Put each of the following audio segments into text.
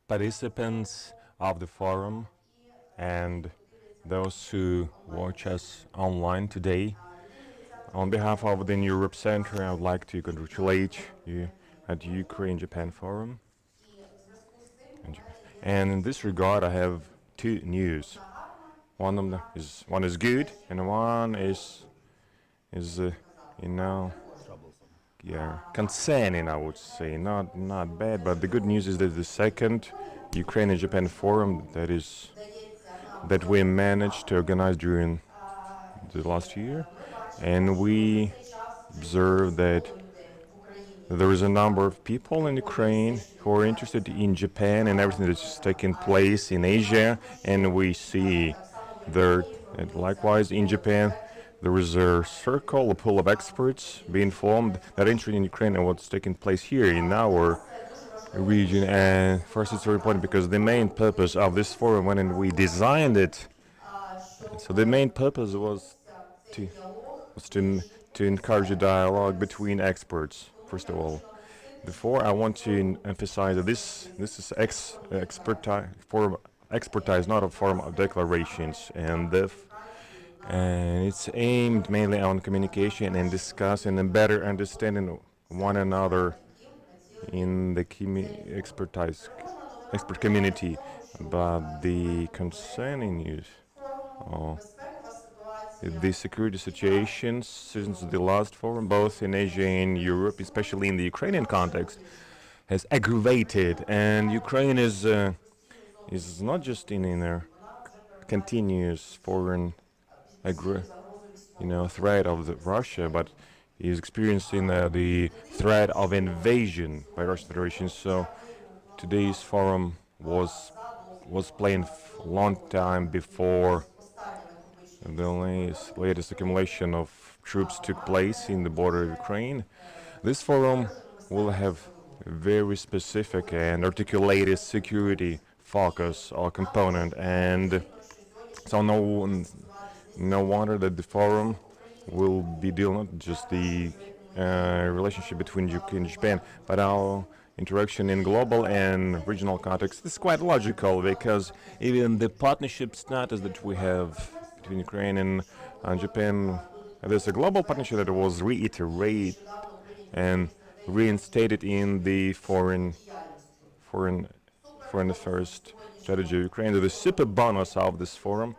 participants of the forum and those who watch us online today. On behalf of the Europe Center, I would like to congratulate you at the Ukraine-Japan Forum. And in this regard, I have two news. One is good, and one is you know concerning, I would say, not bad. But the good news is that the second Ukraine and Japan forum that we managed to organize during the last year, and we observed that there is a number of people in Ukraine who are interested in Japan and everything that's taking place in Asia, and we see there, and likewise in Japan, there is a circle, a pool of experts being formed that are interested in Ukraine and what's taking place here in our region. And first, it's very important because the main purpose of this forum, when we designed it, so the main purpose was to encourage a dialogue between experts. First of all, before I want to emphasize that this is expertise, not a form of declarations, and it's aimed mainly on communication and discussing and better understanding one another in the expert community. But the concerning news, the security situation since the last forum, both in Asia and Europe, especially in the Ukrainian context, has aggravated, and Ukraine is not just in a continuous foreign threat of Russia, but is experiencing the threat of invasion by Russian Federation. So today's forum was planned a long time before the latest accumulation of troops took place in the border of Ukraine. This forum will have a very specific and articulated security focus or component, and so no wonder that the forum will be dealing not just the relationship between UK and Japan, but our interaction in global and regional context. This is quite logical because even the partnership status that we have between Ukraine and Japan, there's a global partnership that was reiterated and reinstated in the foreign affairs strategy of Ukraine. The super bonus of this forum,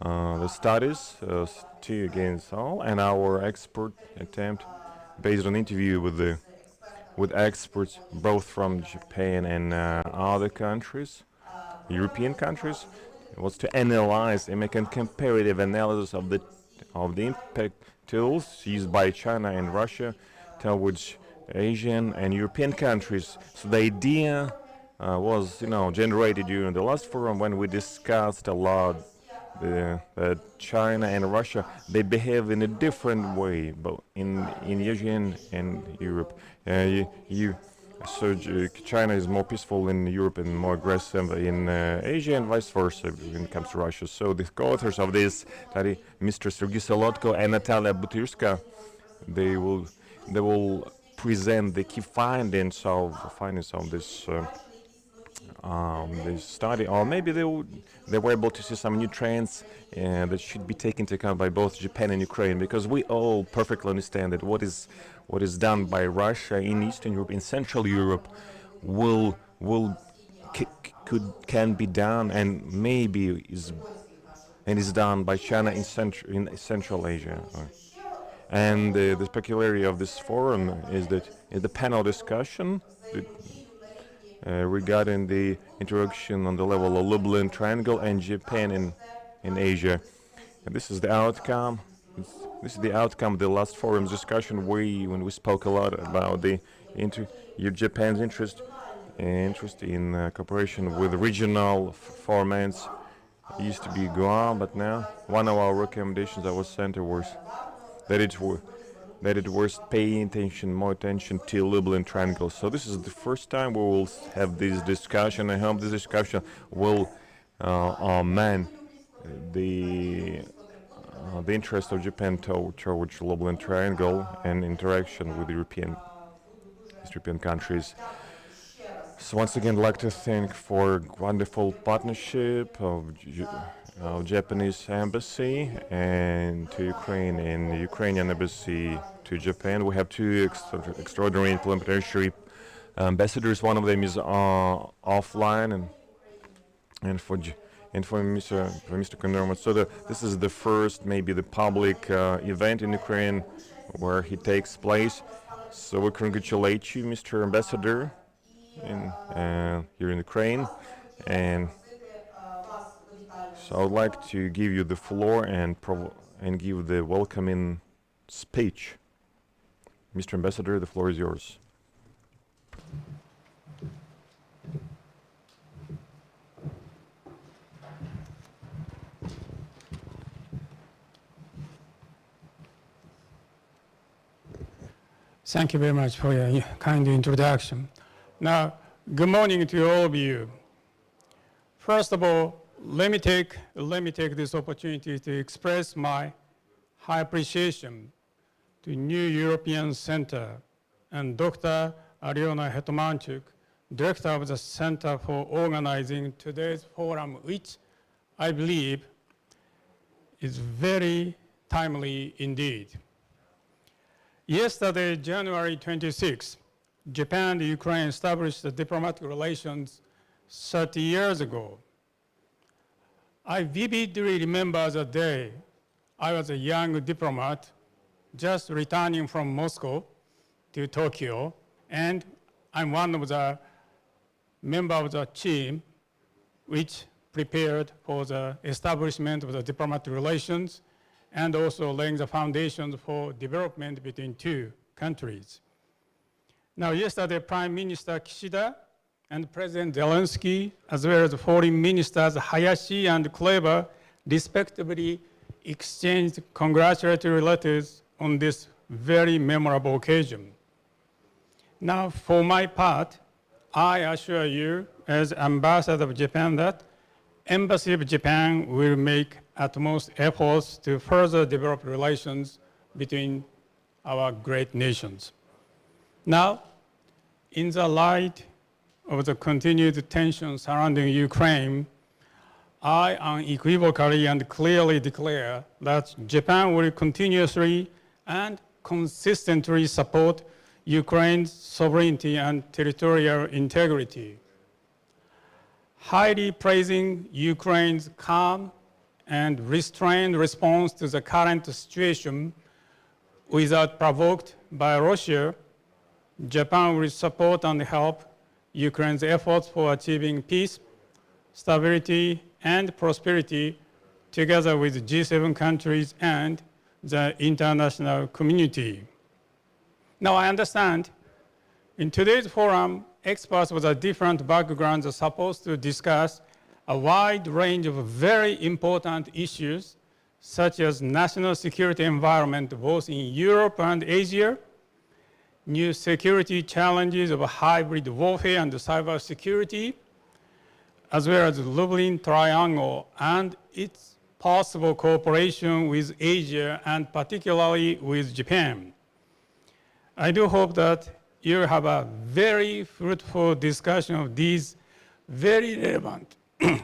the studies, two against all, and our expert attempt based on interview with experts both from Japan and other countries, European countries, was to analyze and make a comparative analysis of the impact tools used by China and Russia towards Asian and European countries. So the idea was, generated during the last forum when we discussed a lot that China and Russia, they behave in a different way, but in Asia and Europe. China is more peaceful in Europe and more aggressive in Asia, and vice versa when it comes to Russia. So the co-authors of this study, Mr. Sergei Solodko and Natalia Butyrska, they will present the key findings of this study, or maybe they were able to see some new trends that should be taken into account by both Japan and Ukraine, because we all perfectly understand that what is done by Russia in Eastern Europe, in Central Europe, can be done and maybe is done by China in Central Asia. And the peculiarity of this forum is that in the panel discussion regarding the interaction on the level of Lublin Triangle and Japan in Asia. And this is the outcome. This is the outcome of the last forum's discussion. When we spoke a lot about Japan's interest in cooperation with regional formats. It used to be Guam, but now one of our recommendations that was sent was that it was paying more attention to Lublin Triangle. So this is the first time we will have this discussion. I hope this discussion will man the interest of Japan towards Lublin Triangle and interaction with European countries. So once again, I'd like to thank for wonderful partnership of Japanese embassy and to Ukraine and the Ukrainian embassy to Japan. We have two extraordinary parliamentary ambassadors. One of them is offline, and for Mr. Konorma. So this is the first, maybe the public event in Ukraine where he takes place. So we congratulate you, Mr. Ambassador, here in Ukraine, and so I would like to give you the floor and give the welcoming speech. Mr. Ambassador, the floor is yours. Thank you very much for your kind introduction. Now, good morning to all of you. First of all, let me take this opportunity to express my high appreciation to New European Center and Dr. Aliona Hetmanchuk, Director of the Center for organizing today's forum, which I believe is very timely indeed. Yesterday, January 26, Japan and Ukraine established the diplomatic relations 30 years ago. I vividly remember the day I was a young diplomat just returning from Moscow to Tokyo, and I'm one of the members of the team which prepared for the establishment of the diplomatic relations and also laying the foundations for development between two countries. Now, yesterday, Prime Minister Kishida and President Zelensky, as well as Foreign Ministers Hayashi and Kuleba, respectively exchanged congratulatory letters on this very memorable occasion. Now, for my part, I assure you, as Ambassador of Japan, that Embassy of Japan will make utmost efforts to further develop relations between our great nations. Now, in the light of the continued tension surrounding Ukraine, I unequivocally and clearly declare that Japan will continuously and consistently support Ukraine's sovereignty and territorial integrity. Highly praising Ukraine's calm and restrained response to the current situation without provoked by Russia, Japan will support and help Ukraine's efforts for achieving peace, stability, and prosperity together with G7 countries and the international community. Now, I understand in today's forum, experts with a different backgrounds are supposed to discuss a wide range of very important issues, such as national security environment both in Europe and Asia, new security challenges of hybrid warfare and cybersecurity, as well as the Lublin Triangle and its possible cooperation with Asia and particularly with Japan. I do hope that you have a very fruitful discussion of these very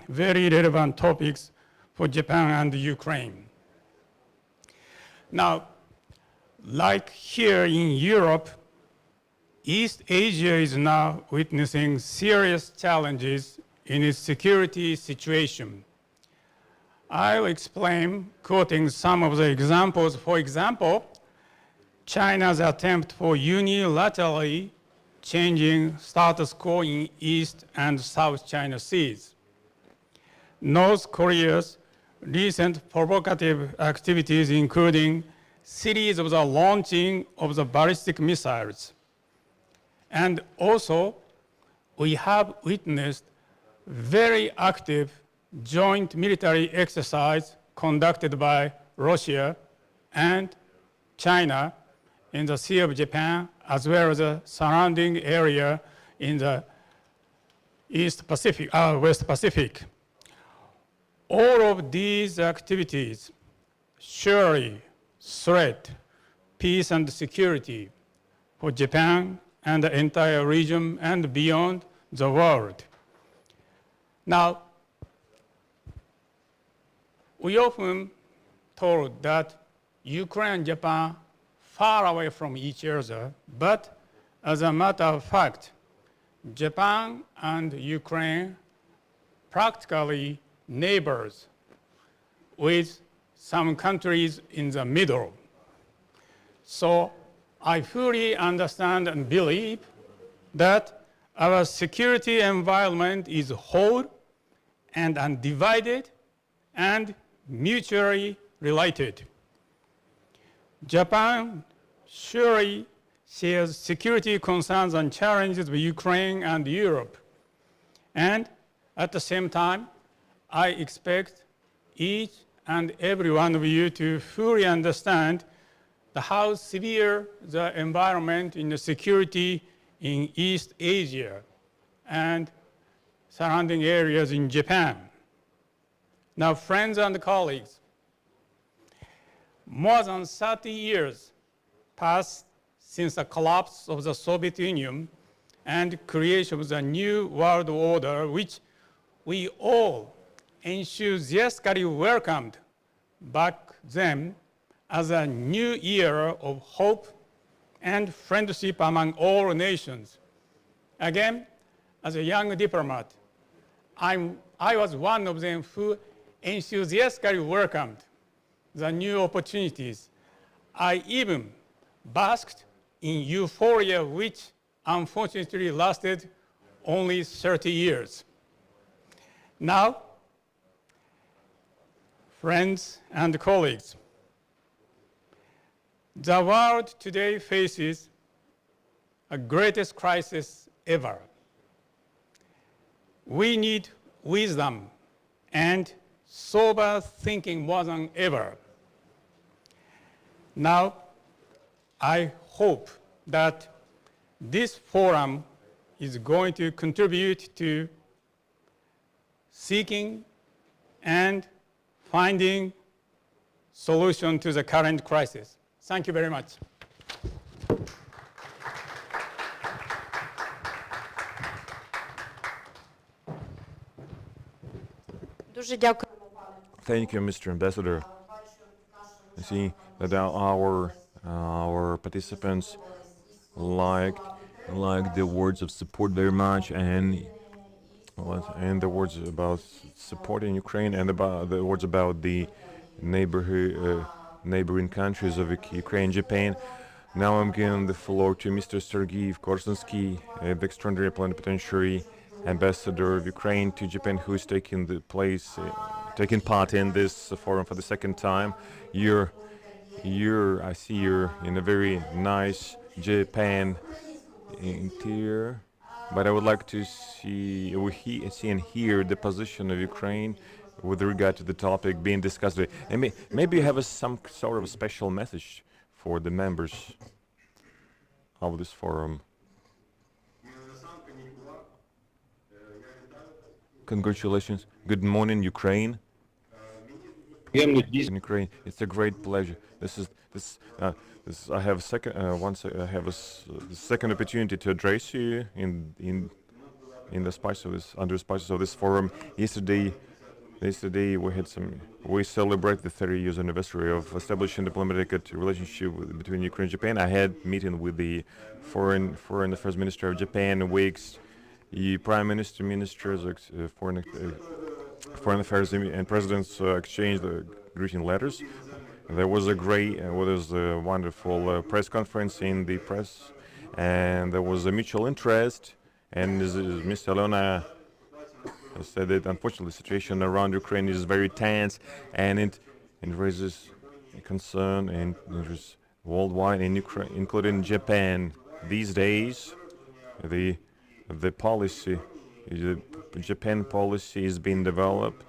relevant topics for Japan and Ukraine. Now, like here in Europe, East Asia is now witnessing serious challenges in its security situation. I'll explain, quoting some of the examples. For example, China's attempt for unilaterally changing status quo in East and South China Seas. North Korea's recent provocative activities, including series of the launching of the ballistic missiles. And also, we have witnessed very active joint military exercise conducted by Russia and China in the Sea of Japan, as well as the surrounding area in the West Pacific. All of these activities surely threat peace and security for Japan and the entire region and beyond the world. Now, we often told that Ukraine and Japan far away from each other, but as a matter of fact, Japan and Ukraine practically neighbors with some countries in the middle. So I fully understand and believe that our security environment is whole and undivided and mutually related. Japan surely shares security concerns and challenges with Ukraine and Europe. And at the same time, I expect each and every one of you to fully understand how severe the environment in the security in East Asia and surrounding areas in Japan. Now, friends and colleagues, more than 30 years passed since the collapse of the Soviet Union and creation of the new world order, which we all enthusiastically welcomed back then as a new era of hope and friendship among all nations. Again, as a young diplomat, I was one of them who enthusiastically welcomed the new opportunities. I even basked in euphoria, which unfortunately lasted only 30 years. Now, friends and colleagues, the world today faces a greatest crisis ever. We need wisdom and sober thinking more than ever. Now, I hope that this forum is going to contribute to seeking and finding solution to the current crisis. Thank you very much. Дуже дякую. Thank you, Mr. Ambassador. I see that our participants liked the words of support very much, and the words about supporting Ukraine, and about the words about the neighboring countries of Ukraine and Japan. Now I'm giving the floor to Mr. Sergei Korsunsky, the extraordinary plenipotentiary ambassador of Ukraine to Japan, who is taking part in this forum for the second time. I see you're in a very nice Japan interior, but I would like to see and hear the position of Ukraine with regard to the topic being discussed today. And maybe you have some sort of a special message for the members of this forum. Congratulations. Good morning, Ukraine. In Ukraine, it's a great pleasure. I have a second opportunity to address you in the under the auspices of this forum. Yesterday we celebrate the 30 years anniversary of establishing diplomatic relationship between Ukraine and Japan. I had meeting with the foreign affairs minister of Japan, weeks. The prime ministers, foreign affairs and presidents exchanged greeting letters. There was a wonderful press conference in the press, and there was a mutual interest. And Ms. Alona said that unfortunately the situation around Ukraine is very tense, and it raises concern and interest worldwide, in Ukraine, including Japan. These days, the Japan policy is being developed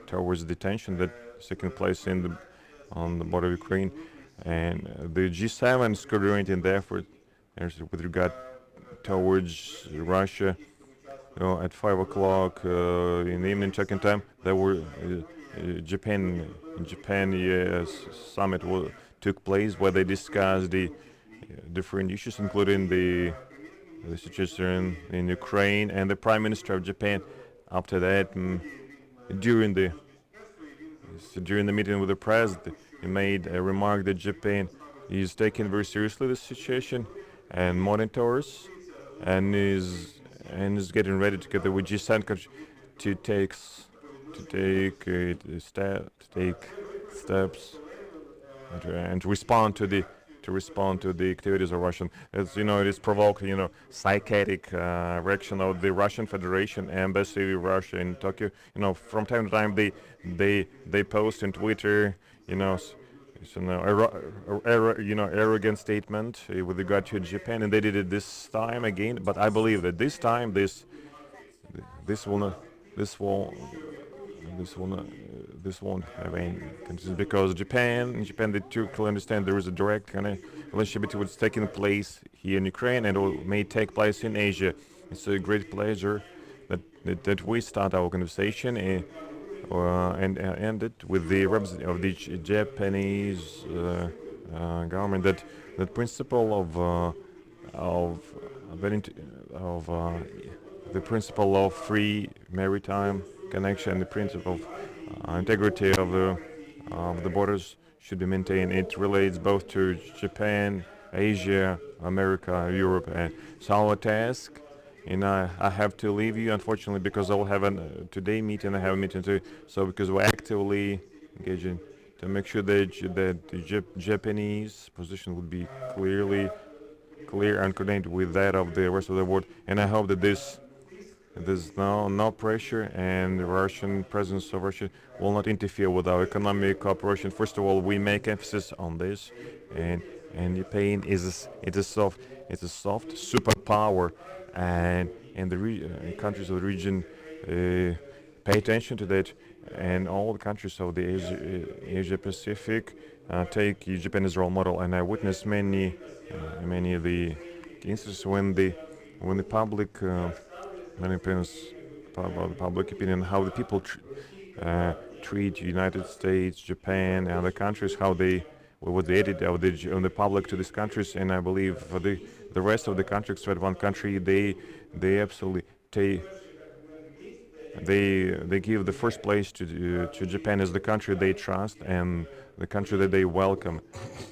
towards the tension that is taking place on the border of Ukraine, and the G7 is coordinating the effort with regard towards Russia. At 5 o'clock in the evening check-in time, there were Japan summit took place, where they discussed the different issues, including the situation in Ukraine, and the Prime Minister of Japan. After that, during the during the meeting with the president, he made a remark that Japan is taking very seriously the situation and monitors, and is getting ready together with G7 countries to take steps and to respond to the activities of Russian. As you know, it is provoked, psychotic reaction of the Russian Federation embassy in Russia in Tokyo. From time to time they post on Twitter, arrogant statement with regard to Japan, and they did it this time again. But I believe that this time this will not this will this will not this won't have any consequences, because in Japan they too clearly understand there is a direct kind of relationship between what's taking place here in Ukraine and what may take place in Asia. It's a great pleasure that we start our conversation and end it with the representative of the Japanese government, that principle of the principle of free maritime connection, the principle of integrity of the borders should be maintained. It relates both to Japan, Asia, America, Europe, and so our task. And I have to leave you, unfortunately, because I will have a today meeting. I have a meeting too. So because we're actively engaging to make sure that the Japanese position would be clear and coordinated with that of the rest of the world. And I hope that there's no pressure, and the Russian presence of Russia will not interfere with our economic cooperation. First of all, we make emphasis on this, and Japan is a soft superpower, and the countries of the region pay attention to that, and all the countries of the Asia Pacific take Japan as a role model. And I witnessed many of the instances when the public many opinions about the public opinion, how the people treat United States, Japan, and other countries, how what the attitude of the public to these countries. And I believe for the rest of the countries, except one country, they absolutely they give the first place to Japan as the country they trust and the country that they welcome,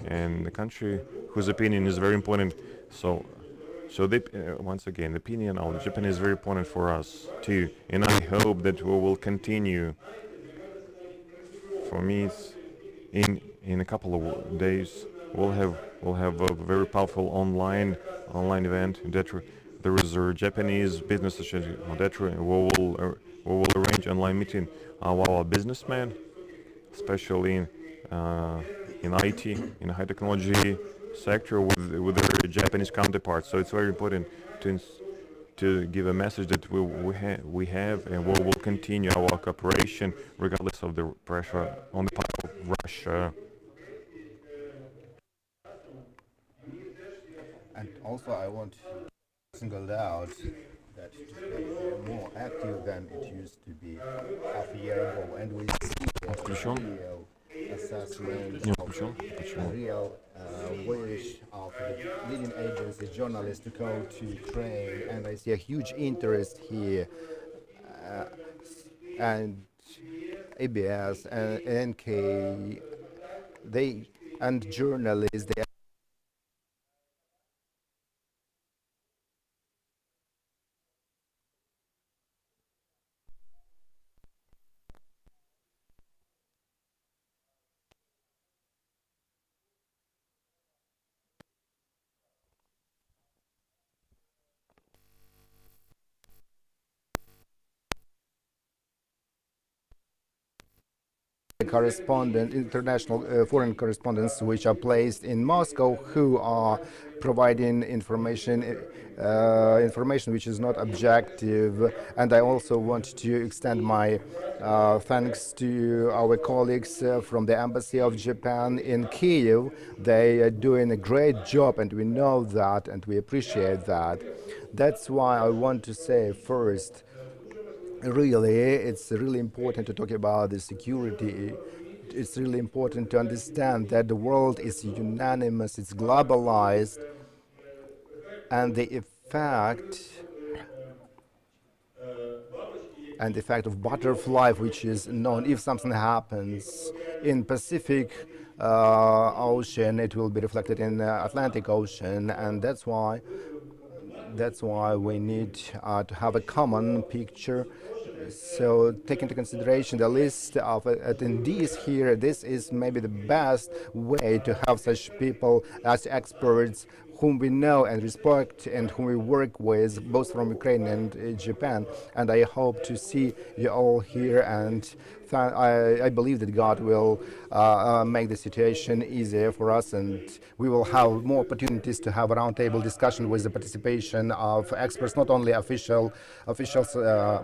and the country whose opinion is very important. So once again, the opinion of Japan is very important for us too, and I hope that we will continue. For me, in a couple of days, we'll have a very powerful online event. There is a Japanese business association that we will arrange online meeting of our businessmen, especially in IT, in high technology sector, with their Japanese counterparts. So it's very important to give a message that we have and we will continue our cooperation regardless of the pressure on the part of Russia. And also I want to single out that today we are more active than it used to be half a year ago, and we see a real assessment of real wish of the leading agencies, journalists to go to Ukraine, and I see a huge interest here, and ABS and NK, and journalists, they international foreign correspondents which are placed in Moscow, who are providing information which is not objective. And I also want to extend my thanks to our colleagues from the Embassy of Japan in Kyiv. They are doing a great job, and we know that, and we appreciate that. That's why I want to say first, really, it's really important to talk about the security. It's really important to understand that the world is unanimous, it's globalized, and the of butterfly, which is known if something happens in Pacific Ocean, it will be reflected in Atlantic Ocean, and that's why we need to have a common picture. So take into consideration the list of attendees here. This is maybe the best way to have such people as experts whom we know and respect and whom we work with, both from Ukraine and Japan. And I hope to see you all here, and I believe that God will make the situation easier for us, and we will have more opportunities to have a roundtable discussion with the participation of experts, not only officials,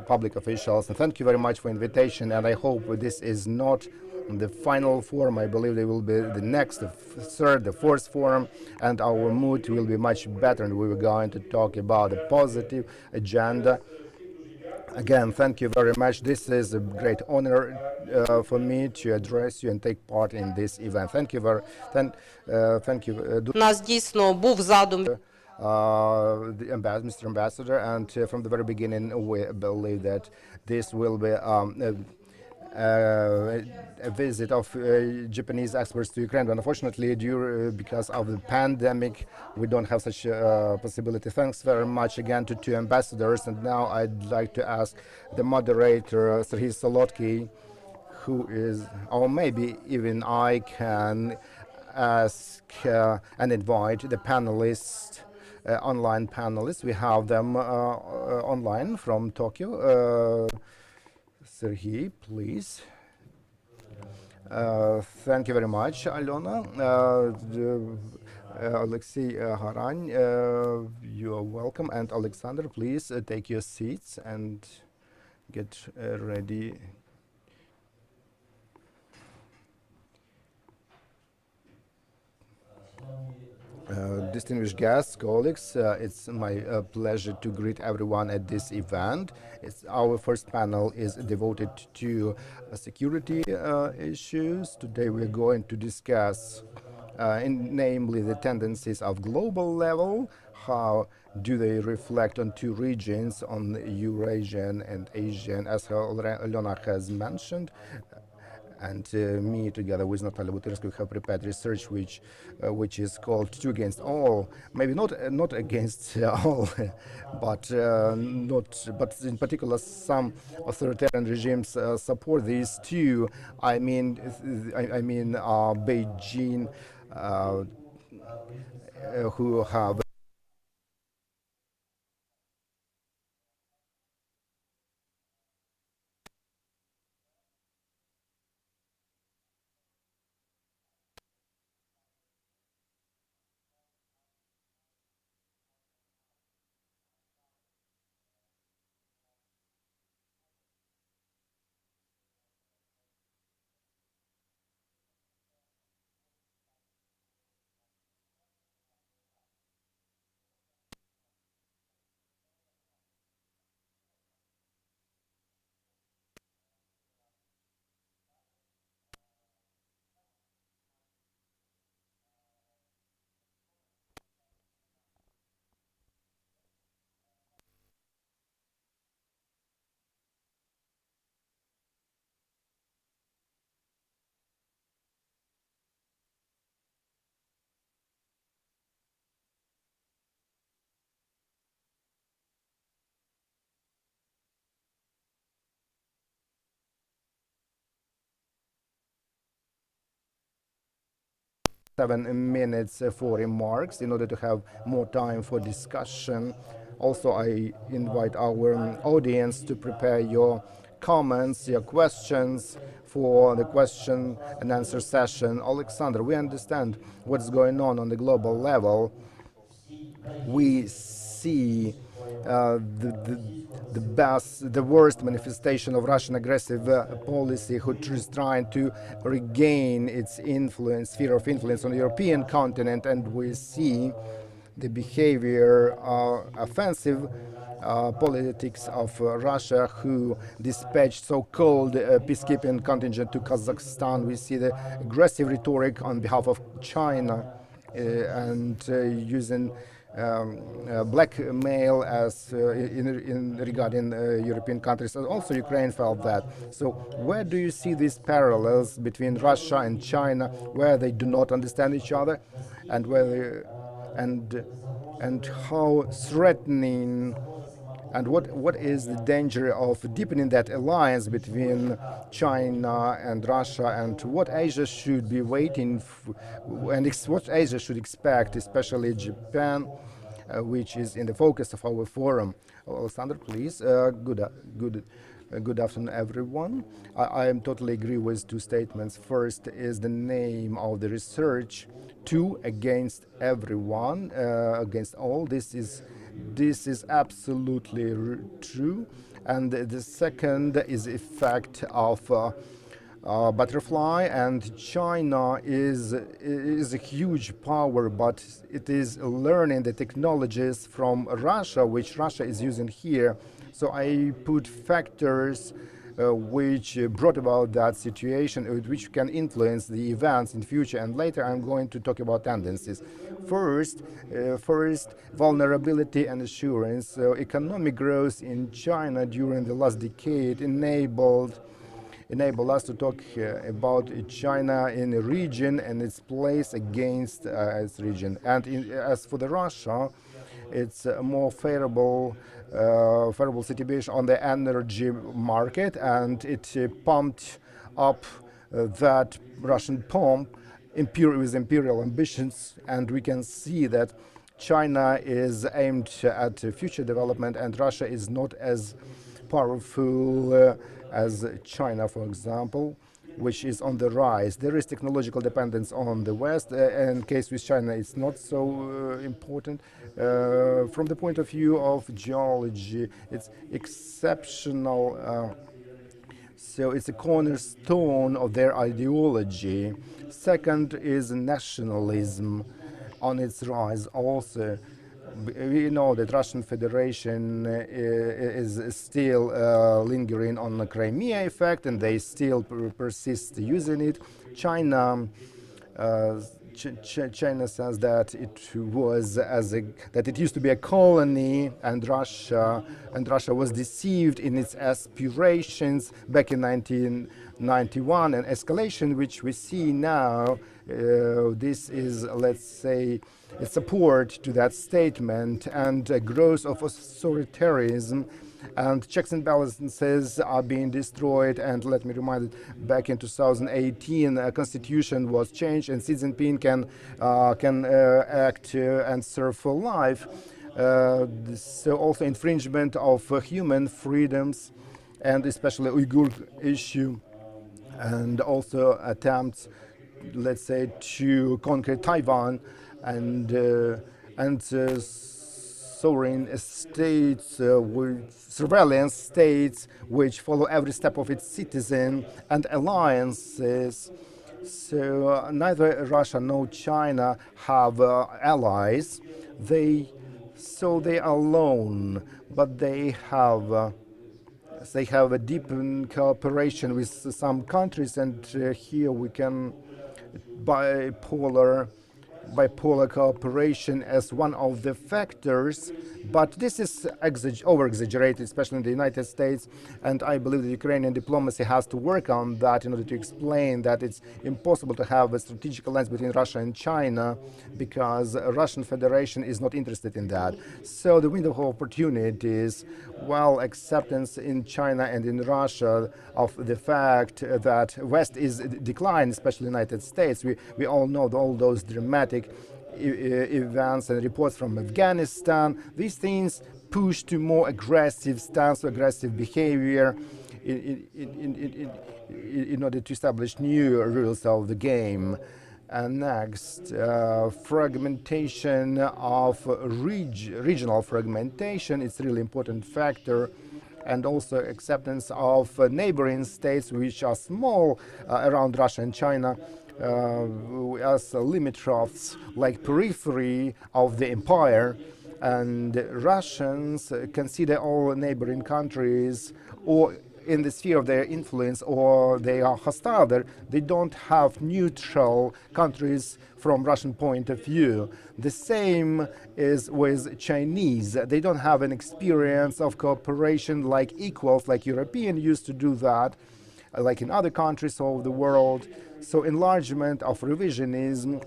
public officials. And thank you very much for invitation, and I hope this is not the final forum. I believe there will be the next, the third, the fourth forum, and our mood will be much better, and we are going to talk about a positive agenda. Again, thank you very much. This is a great honor for me to address you and take part in this event. Thank you very thank you. Нас дійсно був задум. Mr. Ambassador, and from the very beginning we believe that this will be a visit of Japanese experts to Ukraine. But unfortunately, because of the pandemic, we don't have such a possibility. Thanks very much again to two ambassadors. And now I'd like to ask the moderator, Serhiy Solodky, who is, or maybe even I can ask and invite the panelists, online panelists. We have them online from Tokyo. Serhiy, please. Thank you very much, Alona. Alexei Harань, you are welcome. And Alexander, please take your seats and get ready. Distinguished guests, colleagues, it's my pleasure to greet everyone at this event. Our first panel is devoted to security issues. Today we're going to discuss namely the tendencies of global level. How do they reflect on two regions, on Eurasian and Asian, as Alona has mentioned. And me, together with Natalia Butyrsky, we have prepared research which is called Two Against All. Maybe not against all, but in particular some authoritarian regimes support these two. I mean Beijing, who have minutes for remarks in order to have more time for discussion. Also, I invite our audience to prepare your comments, your questions for the question and answer session. Alexander, we understand what's going on the global level. We see the worst manifestation of Russian aggressive policy, which is trying to regain its sphere of influence on the European continent, and we see the behavior, offensive politics of Russia, who dispatched so-called peacekeeping contingent to Kazakhstan. We see the aggressive rhetoric on behalf of China and using blackmail as in regarding European countries, and also Ukraine felt that. So where do you see these parallels between Russia and China, where they do not understand each other, and where and how threatening, and what is the danger of deepening that alliance between China and Russia, and what Asia should be waiting what Asia should expect, especially Japan, which is in the focus of our forum. Alexander, please. Good afternoon, everyone. I am totally agree with two statements. First is the name of the research. Two, against everyone, against all. This is absolutely true. And the second is effect of butterfly, and China is a huge power, but it is learning the technologies from Russia, which Russia is using here. So I put factors which brought about that situation, which can influence the events in future, and later I'm going to talk about tendencies. First, vulnerability and assurance. So economic growth in China during the last decade enabled us to talk about China in a region and its place against its region. And as for the Russia, it's a more favorable situation on the energy market, and it pumped up that Russian pump with imperial ambitions, and we can see that China is aimed at future development, and Russia is not as powerful as China, for example, which is on the rise. There is technological dependence on the West. In case with China, it's not so important. From the point of view of geology, it's exceptional. So it's a cornerstone of their ideology. Second is nationalism on its rise also. We know that Russian Federation is still lingering on the Crimea effect, and they still persist using it. China says that it used to be a colony, and Russia was deceived in its aspirations back in 1991. And escalation, which we see now, this is, let's say, a support to that statement, and a growth of authoritarianism, and checks and balances are being destroyed. And let me remind you, back in 2018, a constitution was changed, and Xi Jinping can act and serve for life. So also infringement of human freedoms, and especially Uyghur issue, and also attempts, let's say, to conquer Taiwan, and sovereign states with surveillance states which follow every step of its citizen, and alliances. So neither Russia nor China have allies. They are alone, but they have a deep cooperation with some countries, and here we can bipolar cooperation as one of the factors, but this is over-exaggerated, especially in the United States, and I believe the Ukrainian diplomacy has to work on that in order to explain that it's impossible to have a strategic alliance between Russia and China, because Russian Federation is not interested in that. So the window of opportunities, well, acceptance in China and in Russia of the fact that West is declined, especially the United States. We all know all those dramatic events and reports from Afghanistan. These things push to more aggressive stance, aggressive behavior in order to establish new rules of the game. And next, fragmentation of regional fragmentation. It's a really important factor. And also acceptance of neighboring states which are small around Russia and China, as limitrophs, like periphery of the empire. And Russians consider all neighboring countries, or in the sphere of their influence, or they are hostile there. They don't have neutral countries from Russian point of view. The same is with Chinese. They don't have an experience of cooperation like equals, like European used to do that, like in other countries of the world. So enlargement of revisionism,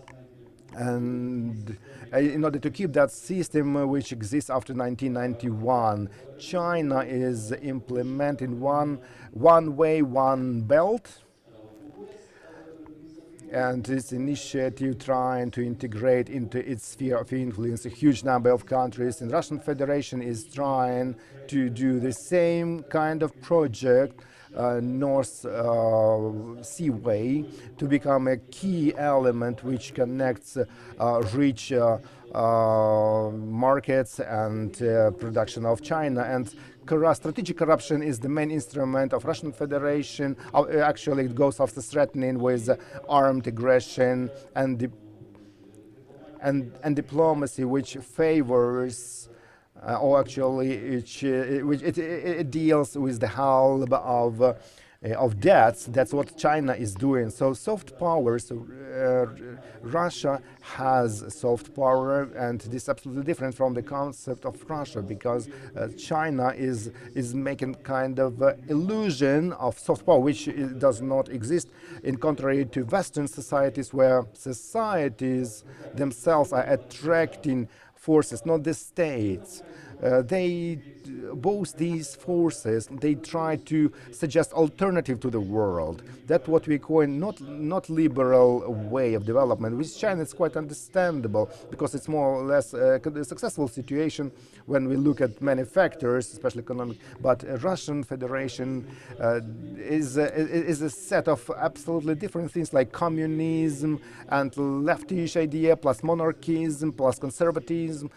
and in order to keep that system which exists after 1991, China is implementing one way, one belt, and this initiative trying to integrate into its sphere of influence a huge number of countries. And Russian Federation is trying to do the same kind of project, North Seaway, to become a key element which connects rich markets and production of China. And strategic corruption is the main instrument of Russian Federation. Actually, it goes after threatening with armed aggression and diplomacy, which favors, or actually, it deals with the hull of debts. That's what China is doing. So soft power, Russia has soft power, and this is absolutely different from the concept of Russia, because China is making kind of illusion of soft power, which does not exist, in contrary to Western societies, where societies themselves are attracting forces, not the states. Both these forces, they try to suggest alternative to the world. That's what we call not liberal way of development. With China, it's quite understandable, because it's more or less a successful situation when we look at many factors, especially economic. But Russian Federation is a set of absolutely different things, like communism and leftish idea, plus monarchism, plus conservatism.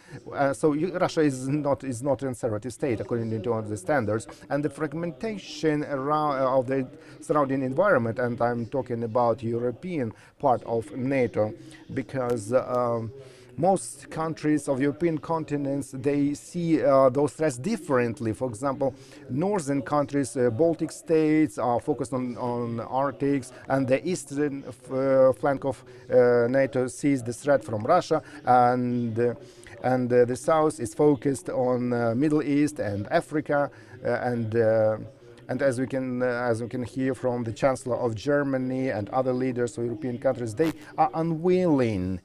So Russia is not a conservative state according to all the standards, and the fragmentation around of the surrounding environment. And I'm talking about European part of NATO, because most countries of European continents, they see those threats differently. For example, northern countries, Baltic states, are focused on Arctic, and the eastern flank of NATO sees the threat from Russia, and the south is focused on Middle East and Africa, and as we can hear from the Chancellor of Germany and other leaders of European countries, they are unwilling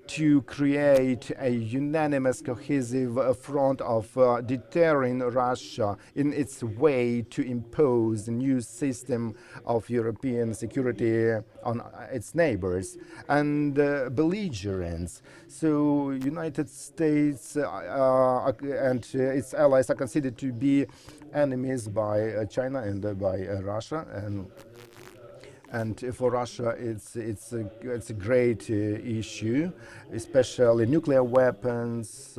to create a unanimous, cohesive front of deterring Russia in its way to impose a new system of European security on its neighbors and belligerents. So United States and its allies are considered to be enemies by China and by Russia, and for Russia, it's a great issue, especially nuclear weapons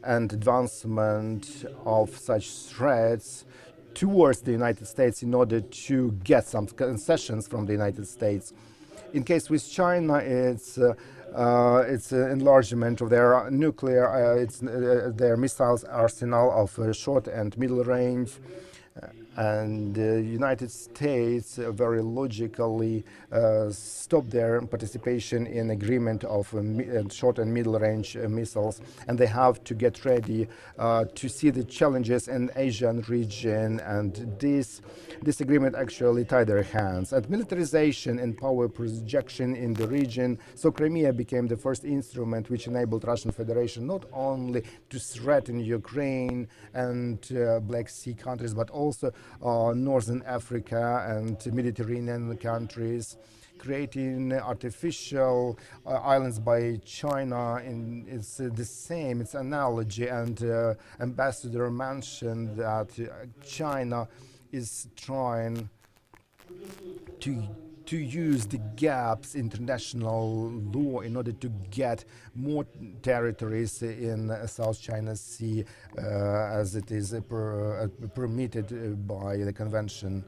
and advancement of such threats towards the United States in order to get some concessions from the United States. In case with China, it's enlargement of their nuclear, their missiles arsenal of short and middle range. And the United States very logically stopped their participation in agreement of short and middle range missiles, and they have to get ready to see the challenges in Asian region, and this agreement actually tied their hands. And militarization and power projection in the region, so Crimea became the first instrument which enabled Russian Federation not only to threaten Ukraine and Black Sea countries, but also Northern Africa and Mediterranean countries, creating artificial islands by China. It's the same, it's analogy, and Ambassador mentioned that China is trying to use the gaps in international law in order to get more territories in South China Sea as it is permitted by the convention.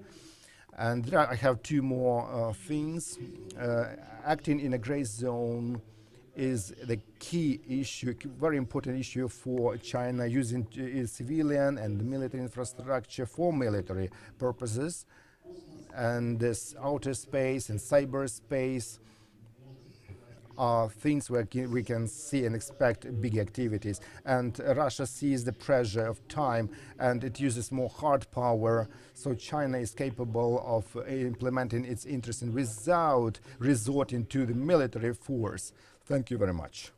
And I have two more things. Acting in a gray zone is the key issue, very important issue for China, using civilian and military infrastructure for military purposes. And this outer space and cyberspace are things where we can see and expect big activities. And Russia sees the pressure of time, and it uses more hard power. So China is capable of implementing its interests without resorting to the military force. Thank you very much.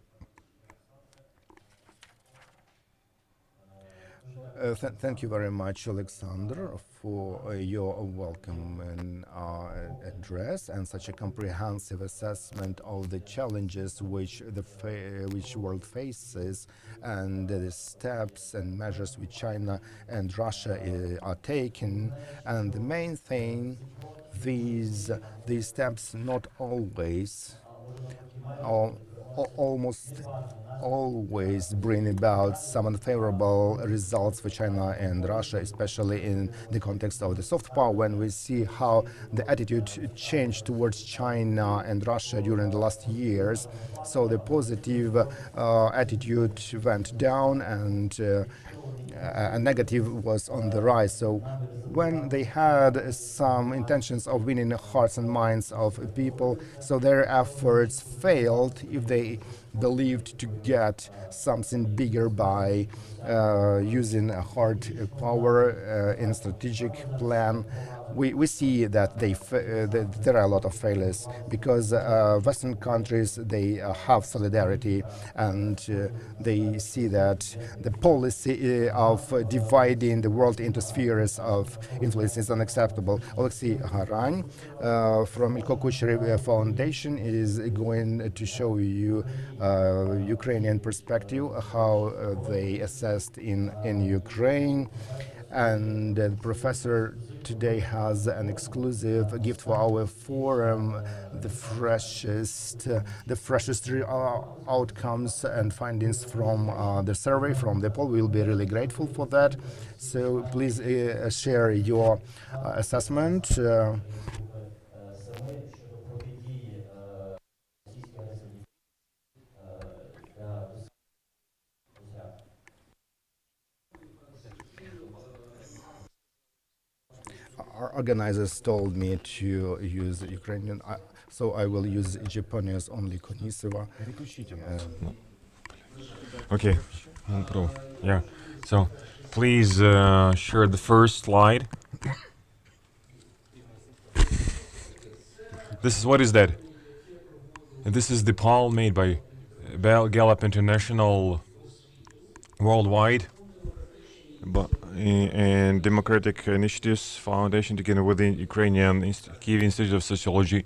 Thank you very much, Alexander, for your welcome address and such a comprehensive assessment of the challenges which which world faces, and the steps and measures which China and Russia are taking. And the main thing, these steps not always, or almost always, bring about some unfavorable results for China and Russia, especially in the context of the soft power, when we see how the attitude changed towards China and Russia during the last years. So the positive attitude went down, and a negative was on the rise. So when they had some intentions of winning the hearts and minds of people, so their efforts failed if they believed to get something bigger by using a hard power in strategic plan. We see that there are a lot of failures, because Western countries, they have solidarity, and they see that the policy of dividing the world into spheres of influence is unacceptable. Alexei Harань from Ilko Kucherev Foundation is going to show you Ukrainian perspective, how they assessed in Ukraine. And the professor today has an exclusive gift for our forum, the freshest outcomes and findings from the survey, from the poll. We'll be really grateful for that. So please share your assessment. Our organizers told me to use Ukrainian, so I will use Japanese only. Konnichiwa. Okay. Yeah. So please share the first slide. What is that? This is the poll made by Gallup International worldwide, and Democratic Initiatives Foundation, together with the Ukrainian Kyiv Institute of Sociology.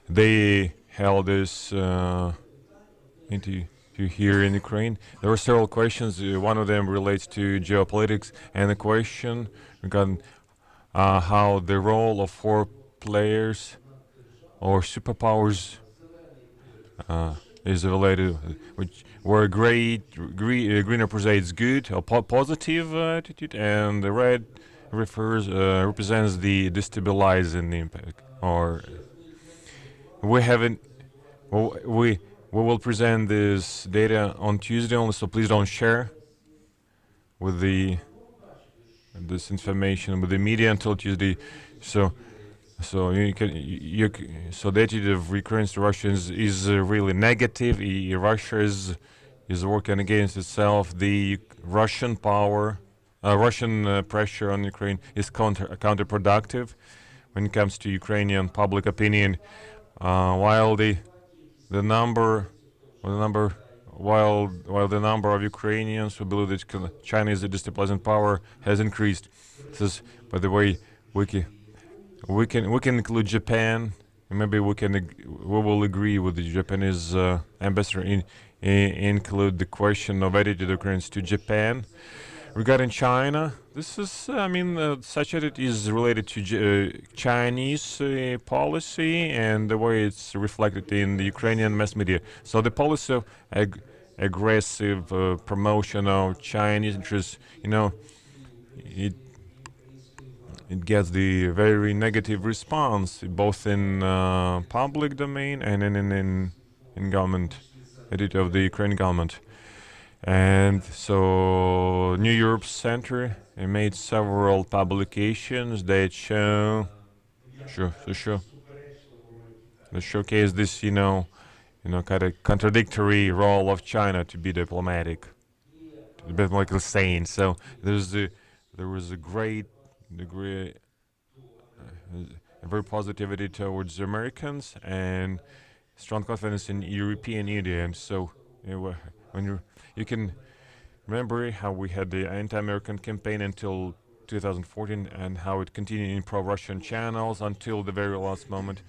They held this interview here in Ukraine. There were several questions. One of them relates to geopolitics, and the question regarding how the role of four players or superpowers is related, where green represents good or positive attitude, and the red represents the destabilizing impact. Or we will present this data on Tuesday only, so please don't share with this information with the media until Tuesday. So the attitude of recurrence to Russians is really negative. Russia is working against itself. The Russian power, Russian pressure on Ukraine is counterproductive when it comes to Ukrainian public opinion. While the number of Ukrainians who believe that China is a destabilizing power has increased. This is, by the way, we can include Japan. Maybe we will agree with the Japanese ambassador include the question of attitude of Ukrainians to Japan. Regarding China, this is such attitude is related to Chinese policy and the way it's reflected in the Ukrainian mass media. So the policy of aggressive promotion of Chinese interests, it gets the very negative response, both in public domain and in government editor of the Ukrainian government. And so New Europe Center made several publications that showcase this, kind of contradictory role of China to be diplomatic, saying. So there was a great degree, a very positivity towards the Americans and strong confidence in European Union. So when you can remember how we had the anti-American campaign until 2014 and how it continued in pro-Russian channels until the very last moment,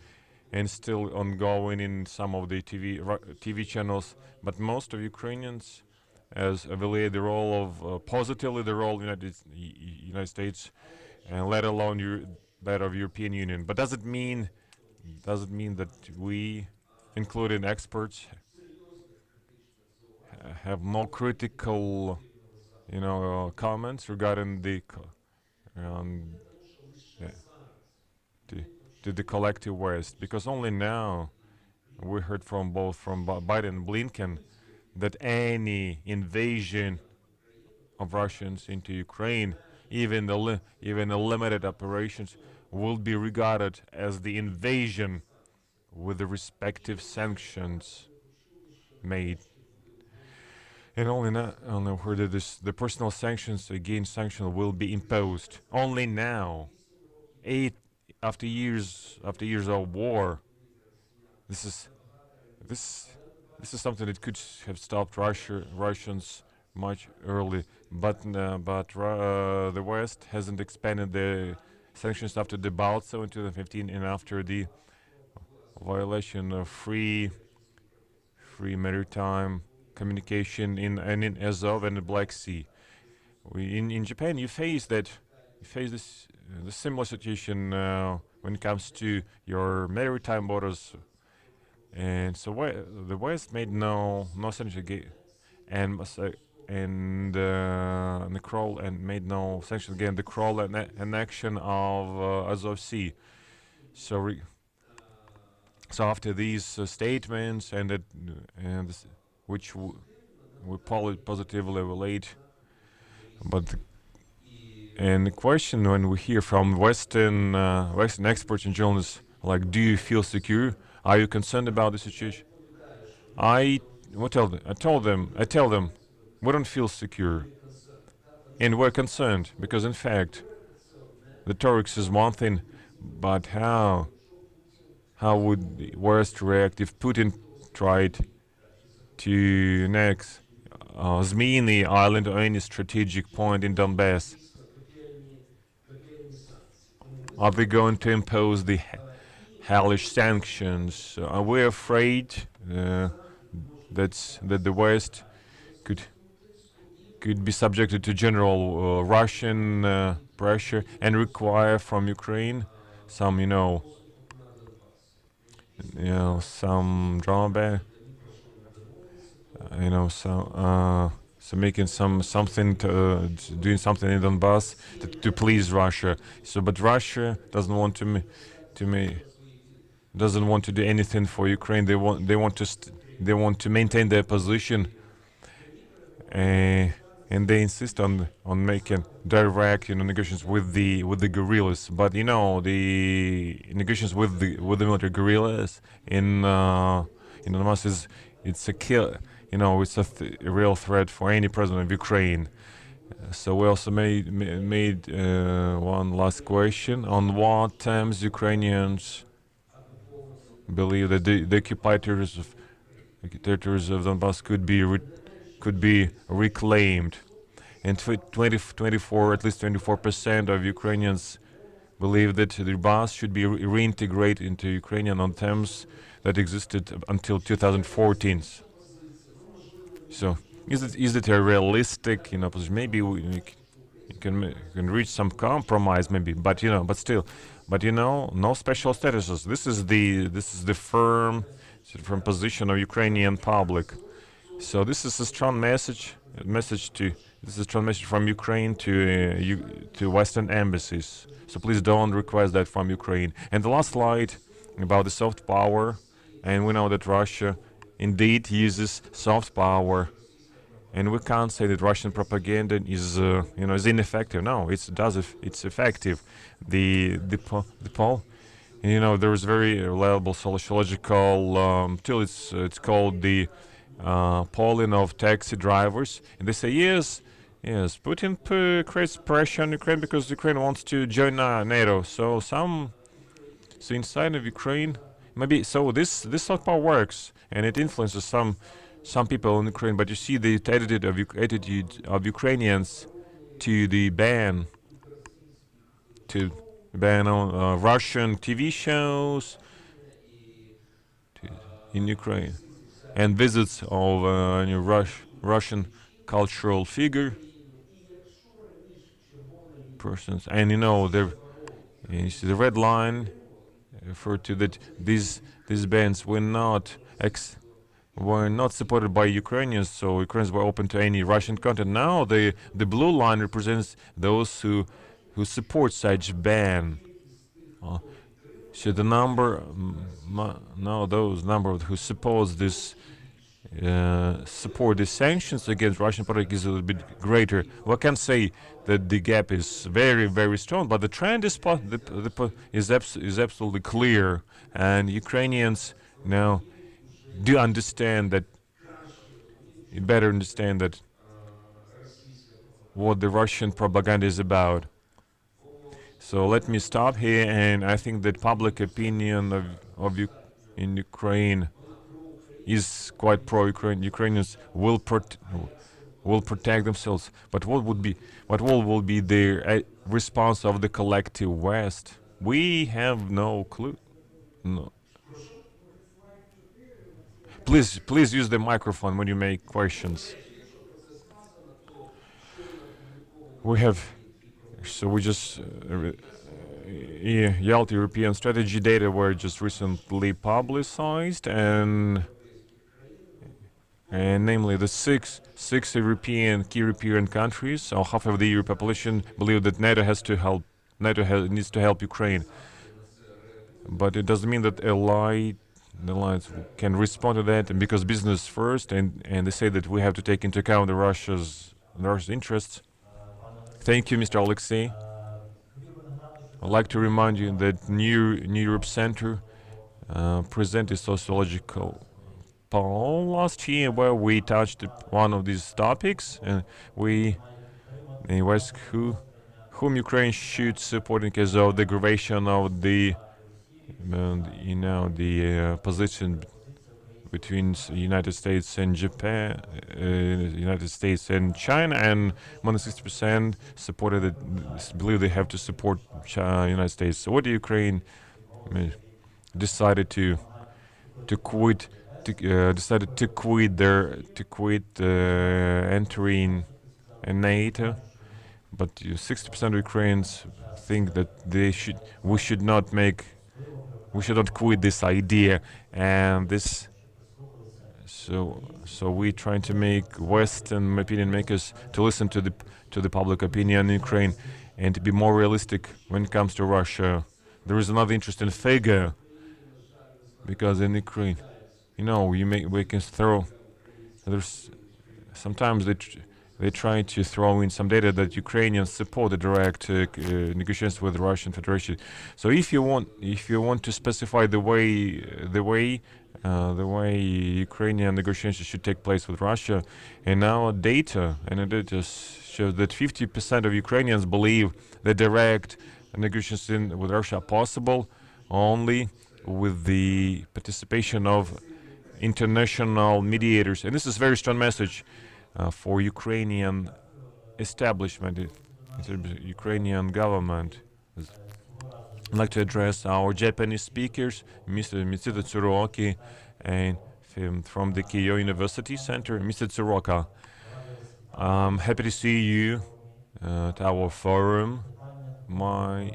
and still ongoing in some of the TV channels. But most of Ukrainians as evaluate the role of positively the role of United States, and let alone that of European Union. But does it mean that we, including experts, have more critical, comments regarding to the collective West? Because only now we heard from Biden and Blinken that any invasion of Russians into Ukraine, even the limited operations, will be regarded as the invasion with the respective sanctions made. And only heard that the personal sanctions against sanction will be imposed. Only now, after years of war, this is something that could have stopped Russians much early, but the West hasn't expanded the sanctions after the Baltso in 2015 and after the violation of free maritime communication in Azov and the Black Sea. In Japan, you face the similar situation when it comes to your maritime borders. And so the West made no sanctions and made no sanctions against the crawl and annexion of Azov Sea. So after these statements which we positively relate, and the question when we hear from Western experts and journalists, like, do you feel secure? Are you concerned about the situation? I tell them, we don't feel secure, and we're concerned because, in fact, the Turks is one thing, but how would the West react if Putin tried to annex Zmyny Island or any strategic point in Donbass? Are they going to impose the hellish sanctions? Are we afraid that the West could be subjected to general Russian pressure and require from Ukraine some some drawback, so making something doing something in Donbass to please Russia. So, but Russia doesn't want to do anything for Ukraine. They want to maintain their position, and they insist on making direct negotiations with the guerrillas. But the negotiations with the military guerrillas in Donbass it's a kill. It's a real threat for any president of Ukraine. So we also made one last question: on what terms Ukrainians believe that the occupied territories of Donbass could be reclaimed? And 24, at least 24% of Ukrainians believe that the Donbass should be reintegrated into Ukrainian on terms that existed until 2014. So is it a realistic position? Maybe we can reach some compromise, maybe, but still, no special statuses. This is the firm position of Ukrainian public. So this is a strong message from Ukraine to Western embassies. So please don't request that from Ukraine. And the last slide about the soft power, and we know that Russia indeed uses soft power. And we can't say that Russian propaganda is, is ineffective. No, it's effective. The poll, there is very reliable sociological tool. It's called the polling of taxi drivers, and they say yes, Putin creates pressure on Ukraine because Ukraine wants to join NATO. So inside of Ukraine, maybe this soft power works, and it influences some people in Ukraine, but you see the attitude of Ukrainians to the ban on Russian TV shows in Ukraine, and visits of Russian cultural figure persons, and you see the red line refer to that these bans were not supported by Ukrainians, so Ukrainians were open to any Russian content. Now the blue line represents those who support such ban. So the number who support the sanctions against Russian product is a little bit greater. We can say that the gap is very, very strong, but the trend is absolutely clear, and Ukrainians now do understand that. You better understand that what the Russian propaganda is about. So let me stop here, and I think that public opinion in Ukraine is quite pro-Ukraine. Ukrainians will protect themselves. But what will be the response of the collective West? We have no clue. No. Please use the microphone when you make questions. We just Yalta European strategy data were just recently publicized, and namely the six key European countries, so half of the EU population, believe that NATO needs to help Ukraine. But it doesn't mean that the alliance can respond to that, and because business first, and they say that we have to take into account Russia's interests. Thank you, Mr. Alexei. I'd like to remind you that New Europe Center presented sociological poll last year where we touched one of these topics, and we asked whom Ukraine should support in case of the aggravation of the position between the United States and Japan, United States and China, and more than 60% believe they have to support United States. So what do Ukraine decided to quit entering NATO, but 60% of Ukrainians think that we should not quit this idea, and this. So we're trying to make Western opinion makers to listen to the public opinion in Ukraine and to be more realistic when it comes to Russia. There is another interesting figure, because in Ukraine, we can throw. There's sometimes they try to throw in some data that Ukrainians support the direct negotiations with the Russian Federation. So if you want to specify the way Ukrainian negotiations should take place with Russia, and now data shows that 50% of Ukrainians believe that direct negotiations with Russia are possible only with the participation of international mediators. And this is a very strong message for Ukrainian establishment, Ukrainian government. I'd like to address our Japanese speakers, Mr. Mitsuda Tsuruoki, and from the Keio University Center. Mr. Tsuruoka, I'm happy to see you at our forum. My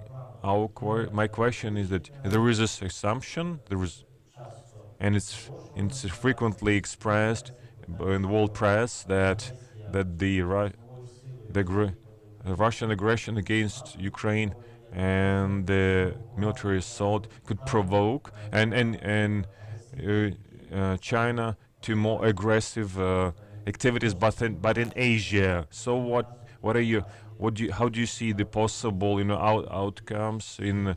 question is that there is this assumption, and it's frequently expressed in the world press that the Russian aggression against Ukraine and the military assault could provoke, and China to more aggressive activities, but in Asia. So what are you how do you see the possible outcomes in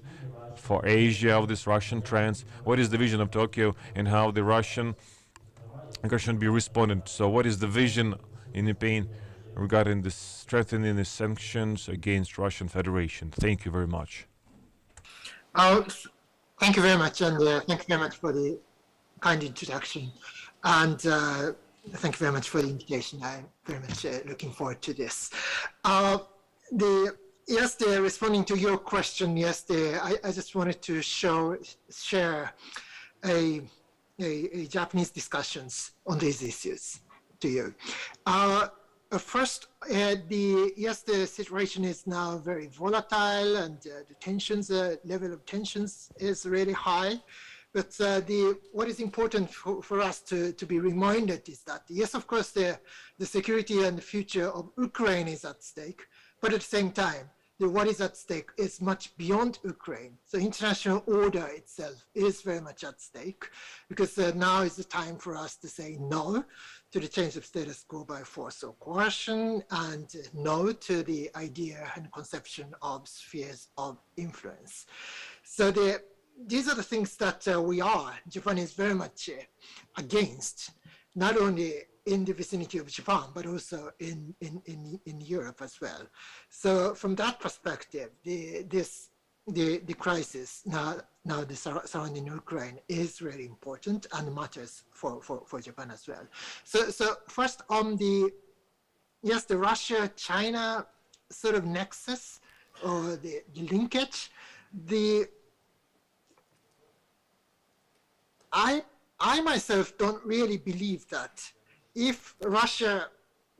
for Asia of this Russian trends? What is the vision of Tokyo and how the Russian aggression be responded? So what is the vision in Japan regarding the strengthening the sanctions against Russian Federation? Thank you very much. Thank you very much, and thank you very much for the kind introduction, and thank you very much for the invitation. I'm very much looking forward to this. Responding to your question, I just wanted to share a Japanese discussions on these issues to you. First, the situation is now very volatile, and the tensions, level of tensions is really high. But what is important for us to be reminded is that, yes, of course, the security and the future of Ukraine is at stake, but at the same time, what is at stake is much beyond Ukraine. So international order itself is very much at stake, because now is the time for us to say no to the change of status quo by force or coercion, and no to the idea and conception of spheres of influence. So these are the things that Japan is very much against, not only in the vicinity of Japan, but also in Europe as well. So from that perspective, the crisis now surrounding Ukraine is really important and matters for Japan as well. So first on the Russia-China sort of nexus or the linkage, I myself don't really believe that if Russia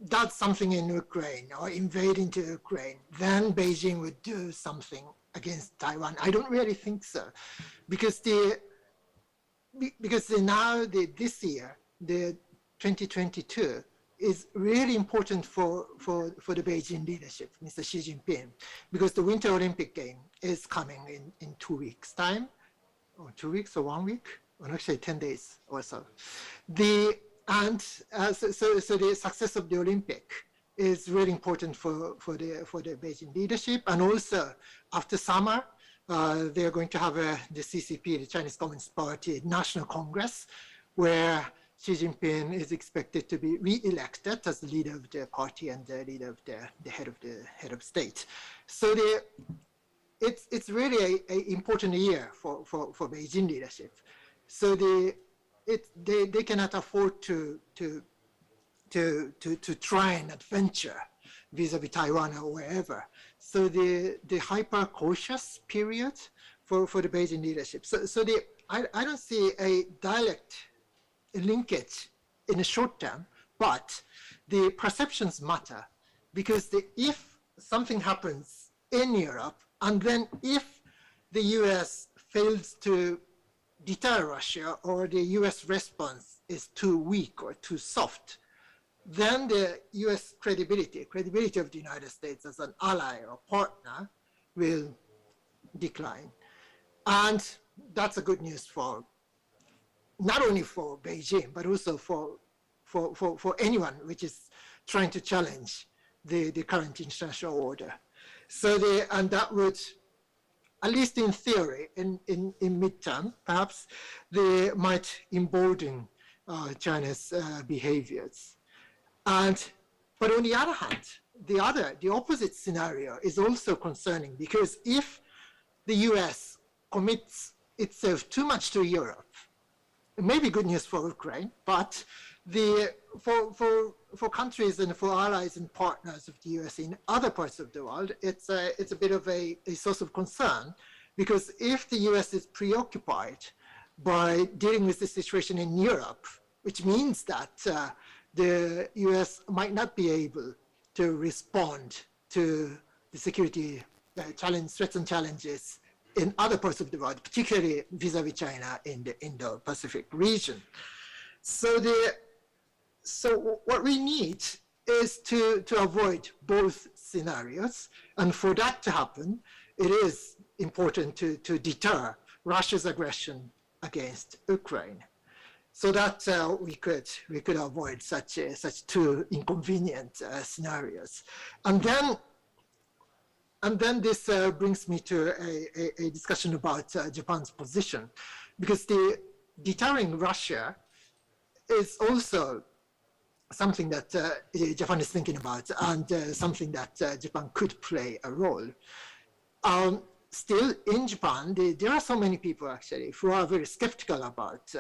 does something in Ukraine or invade into Ukraine, then Beijing would do something against Taiwan. I don't really think so, because now this year, the 2022, is really important for the Beijing leadership, Mr. Xi Jinping, because the Winter Olympic Game is coming in 2 weeks' time, or 2 weeks or 1 week, or actually 10 days or so. So the success of the Olympic is really important for the Beijing leadership, and also after summer, they are going to have the CCP, the Chinese Communist Party National Congress, where Xi Jinping is expected to be re-elected as the leader of the party and the leader of the head of state. So it's really an important year for Beijing leadership. So they cannot afford to try and adventure vis-a-vis Taiwan or wherever. So the hyper cautious period for the Beijing leadership. So I don't see a direct linkage in the short term, but the perceptions matter, because if something happens in Europe, and then if the US fails to deter Russia, or the US response is too weak or too soft, then the US credibility of the United States as an ally or partner will decline. And that's a good news for not only for Beijing, but also for anyone which is trying to challenge the current international order. So and that would, at least in theory, in midterm, perhaps they might embolden China's behaviors. But on the other hand, the opposite scenario is also concerning, because if the US commits itself too much to Europe, it may be good news for Ukraine, but for countries and for allies and partners of the US in other parts of the world, it's a bit of a source of concern, because if the US is preoccupied by dealing with the situation in Europe, which means that the US might not be able to respond to the security threats and challenges in other parts of the world, particularly vis-a-vis China in the Indo-Pacific region. So what we need is to avoid both scenarios. And for that to happen, it is important to deter Russia's aggression against Ukraine. so that we could avoid such two inconvenient scenarios. And then this brings me to a discussion about Japan's position, because the deterring Russia is also something that Japan is thinking about, and something that Japan could play a role. Still, in Japan, there are so many people actually who are very skeptical about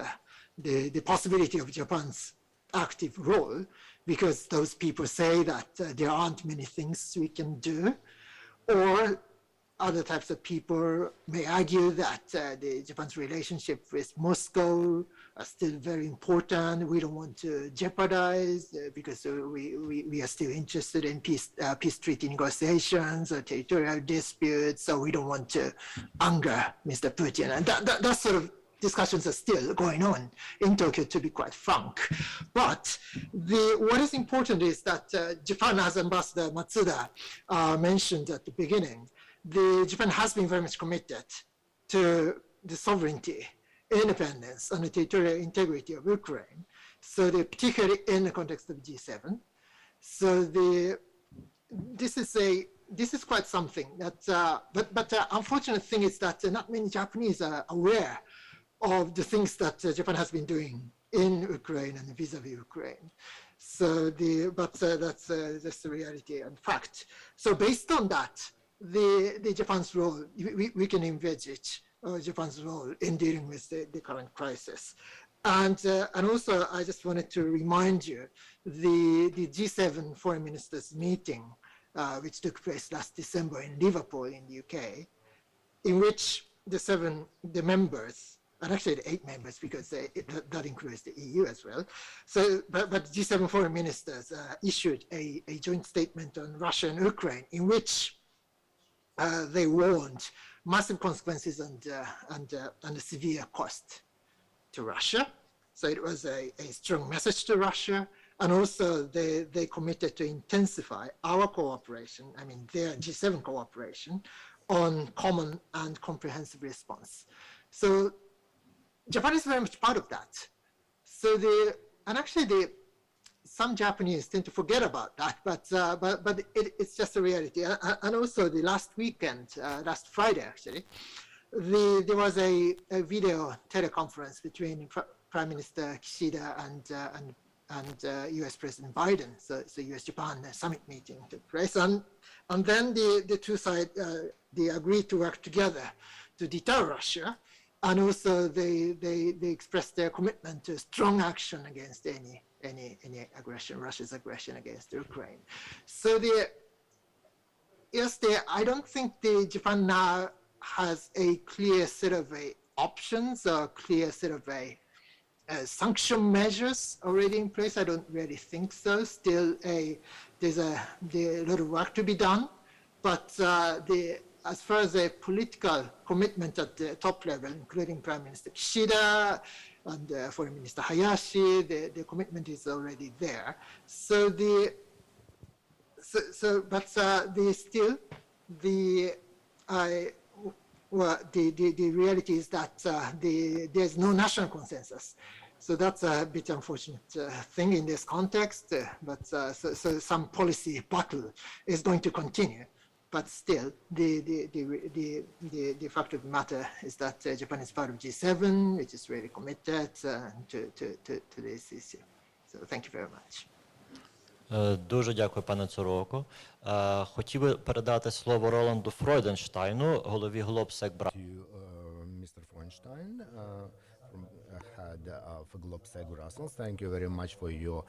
the possibility of Japan's active role, because those people say that there aren't many things we can do, or other types of people may argue that Japan's relationship with Moscow are still very important. We don't want to jeopardize because we are still interested in peace treaty negotiations or territorial disputes, so we don't want to anger Mr. Putin. And that sort of discussions are still going on in Tokyo, to be quite frank. But what is important is that Japan, as Ambassador Matsuda mentioned at the beginning, Japan has been very much committed to the sovereignty, independence, and the territorial integrity of Ukraine. So particularly in the context of G7. So this is quite something that. But the unfortunate thing is that not many Japanese are aware of the things that Japan has been doing in Ukraine and vis-a-vis Ukraine. So that's the reality and fact. So based on that, the Japan's role, we can envisage Japan's role in dealing with the current crisis. And also, I just wanted to remind you, the G7 foreign ministers meeting, which took place last December in Liverpool in the UK, in which the members, and actually the 8 members, because that includes the EU as well. So, but G7 foreign ministers issued a joint statement on Russia and Ukraine, in which they warned massive consequences and a severe cost to Russia. So it was a strong message to Russia. And also they committed to intensify our cooperation, I mean their G7 cooperation, on common and comprehensive response. So Japan is very much part of that. So some Japanese tend to forget about that, but it's just a reality. And also the last weekend, last Friday actually, there was a video teleconference between Prime Minister Kishida and U.S. President Biden. So U.S.-Japan summit meeting took place, and then the two sides they agreed to work together to deter Russia. And also they expressed their commitment to strong action against any aggression, Russia's aggression against Ukraine. So I don't think Japan now has a clear set of options or clear set of sanction measures already in place. I don't really think so. Still, there's a lot of work to be done, but as far as a political commitment at the top level, including Prime Minister Kishida and Foreign Minister Hayashi, the commitment is already there. So the reality is that there's no national consensus. So that's a bit unfortunate thing in this context. But so some policy battle is going to continue. But still, the fact of the matter is that Japan is part of G7, which is really committed to this issue. So thank you very much. Дуже дякую, пане Цуроко. Хотів би передати слово Роланду Фройденштайну, голові Глобсек Бра. Mr. Freundstein, head of Globsec Brussels. Thank you very much for your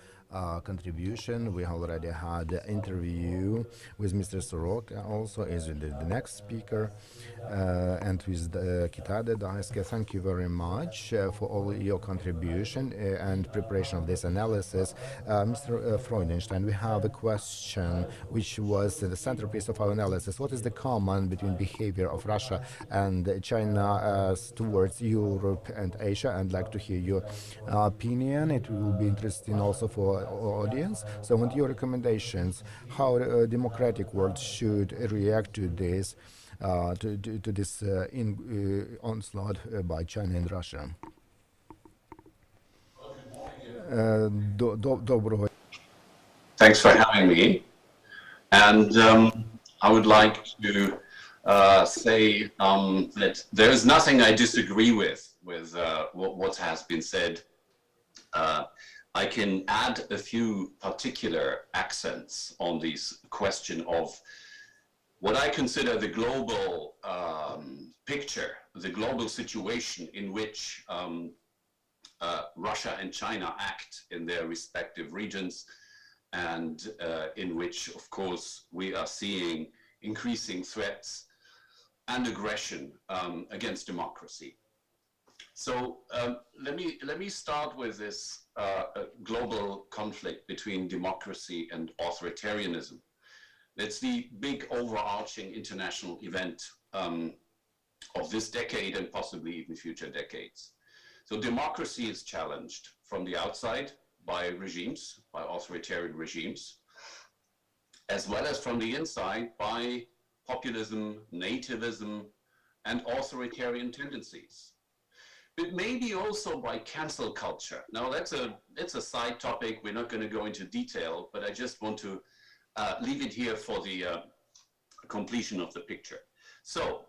contribution. We already had an interview with Mr. Soroka, also is the next speaker, and with Kitade Daisuke. Thank you very much for all your contribution and preparation of this analysis. Mr. Freudenstein, we have a question which was the centerpiece of our analysis. What is the common between behavior of Russia and China towards Europe and Asia? I'd like to hear your opinion. It will be interesting also for our audience. So what are your recommendations, how a democratic world should react to this onslaught by China and Russia? Доброго. Thanks for having me. And I would like to say that there is nothing I disagree with what has been said. I can add a few particular accents on this question of what I consider the global picture, the global situation in which Russia and China act in their respective regions, and in which, of course, we are seeing increasing threats and aggression against democracy. So let me start with this global conflict between democracy and authoritarianism. It's the big overarching international event of this decade and possibly even future decades. So democracy is challenged from the outside by regimes, by authoritarian regimes, as well as from the inside by populism, nativism, and authoritarian tendencies. But maybe also by cancel culture. Now that's a side topic. We're not going to go into detail, but I just want to leave it here for the completion of the picture. So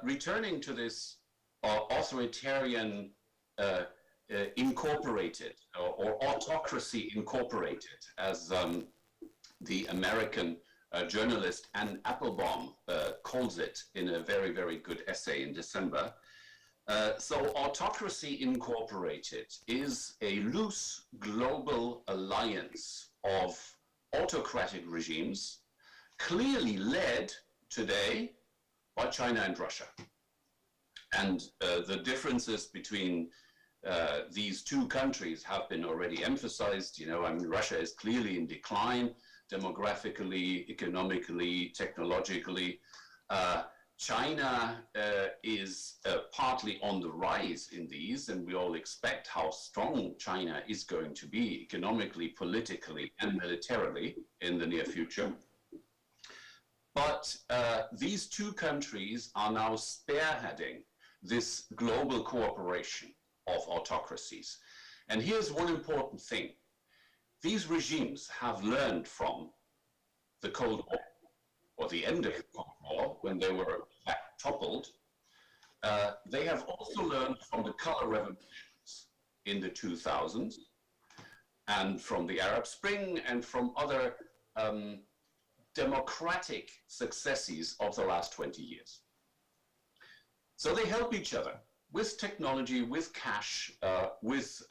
returning to this authoritarian incorporated or autocracy incorporated, as the American journalist Anne Applebaum calls it in a very, very good essay in December. So Autocracy Incorporated is a loose global alliance of autocratic regimes, clearly led today by China and Russia. And the differences between these two countries have been already emphasized. You know, I mean, Russia is clearly in decline, demographically, economically, technologically. China is partly on the rise in these, and we all expect how strong China is going to be economically, politically, and militarily in the near future. But these two countries are now spearheading this global cooperation of autocracies. And here's one important thing. These regimes have learned from the Cold War, or the end of the Cold War, when they were in fact toppled. They have also learned from the color revolutions in the 2000s, and from the Arab Spring, and from other democratic successes of the last 20 years. So they help each other with technology, with cash, with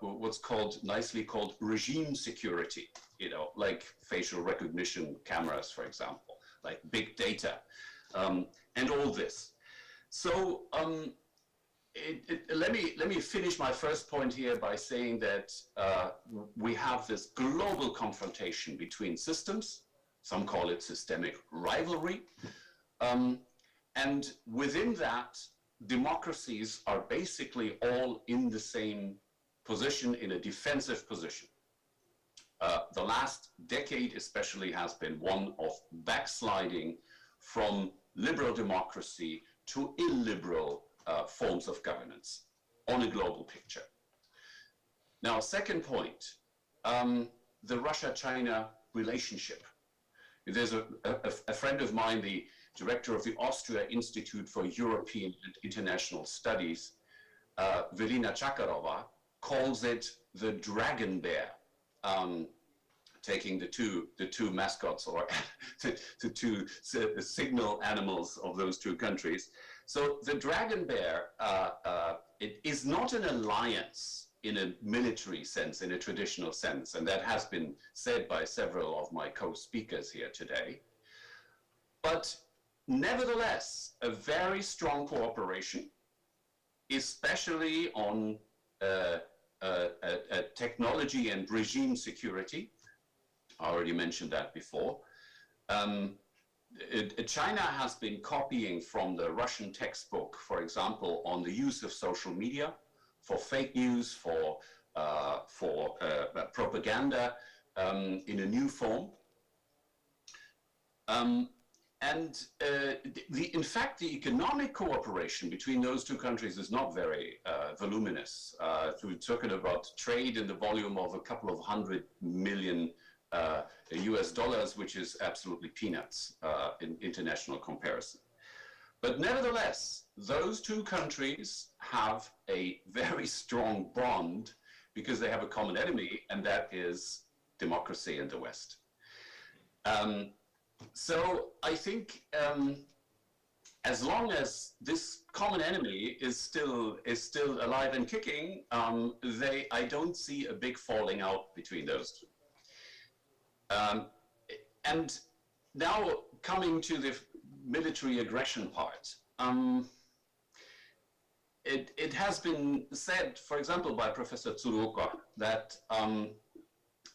what's nicely called regime security, you know, like facial recognition cameras, for example, like big data, and all this. So let me finish my first point here by saying that we have this global confrontation between systems. Some call it systemic rivalry. And within that, democracies are basically all in the same position, in a defensive position. The last decade especially has been one of backsliding from liberal democracy to illiberal forms of governance on a global picture. Now, second point, the Russia-China relationship. There's a friend of mine, the director of the Austria Institute for European and International Studies, Velina Chakarova, calls it the dragon bear, taking the two mascots or the two signal animals of those two countries. So the dragon bear, it is not an alliance in a military sense, in a traditional sense, and that has been said by several of my co-speakers here today. But nevertheless, a very strong cooperation, especially on technology and regime security. I already mentioned that before. China has been copying from the Russian textbook, for example, on the use of social media for fake news, for propaganda in a new form. In fact, the economic cooperation between those two countries is not very voluminous. We're talking about trade in the volume of a couple of $100 million US dollars, which is absolutely peanuts in international comparison. But nevertheless, those two countries have a very strong bond because they have a common enemy, and that is democracy in the West. So I think as long as this common enemy is still alive and kicking, I don't see a big falling out between those two. And now coming to the military aggression part, it has been said, for example, by Professor Tsuruoka, that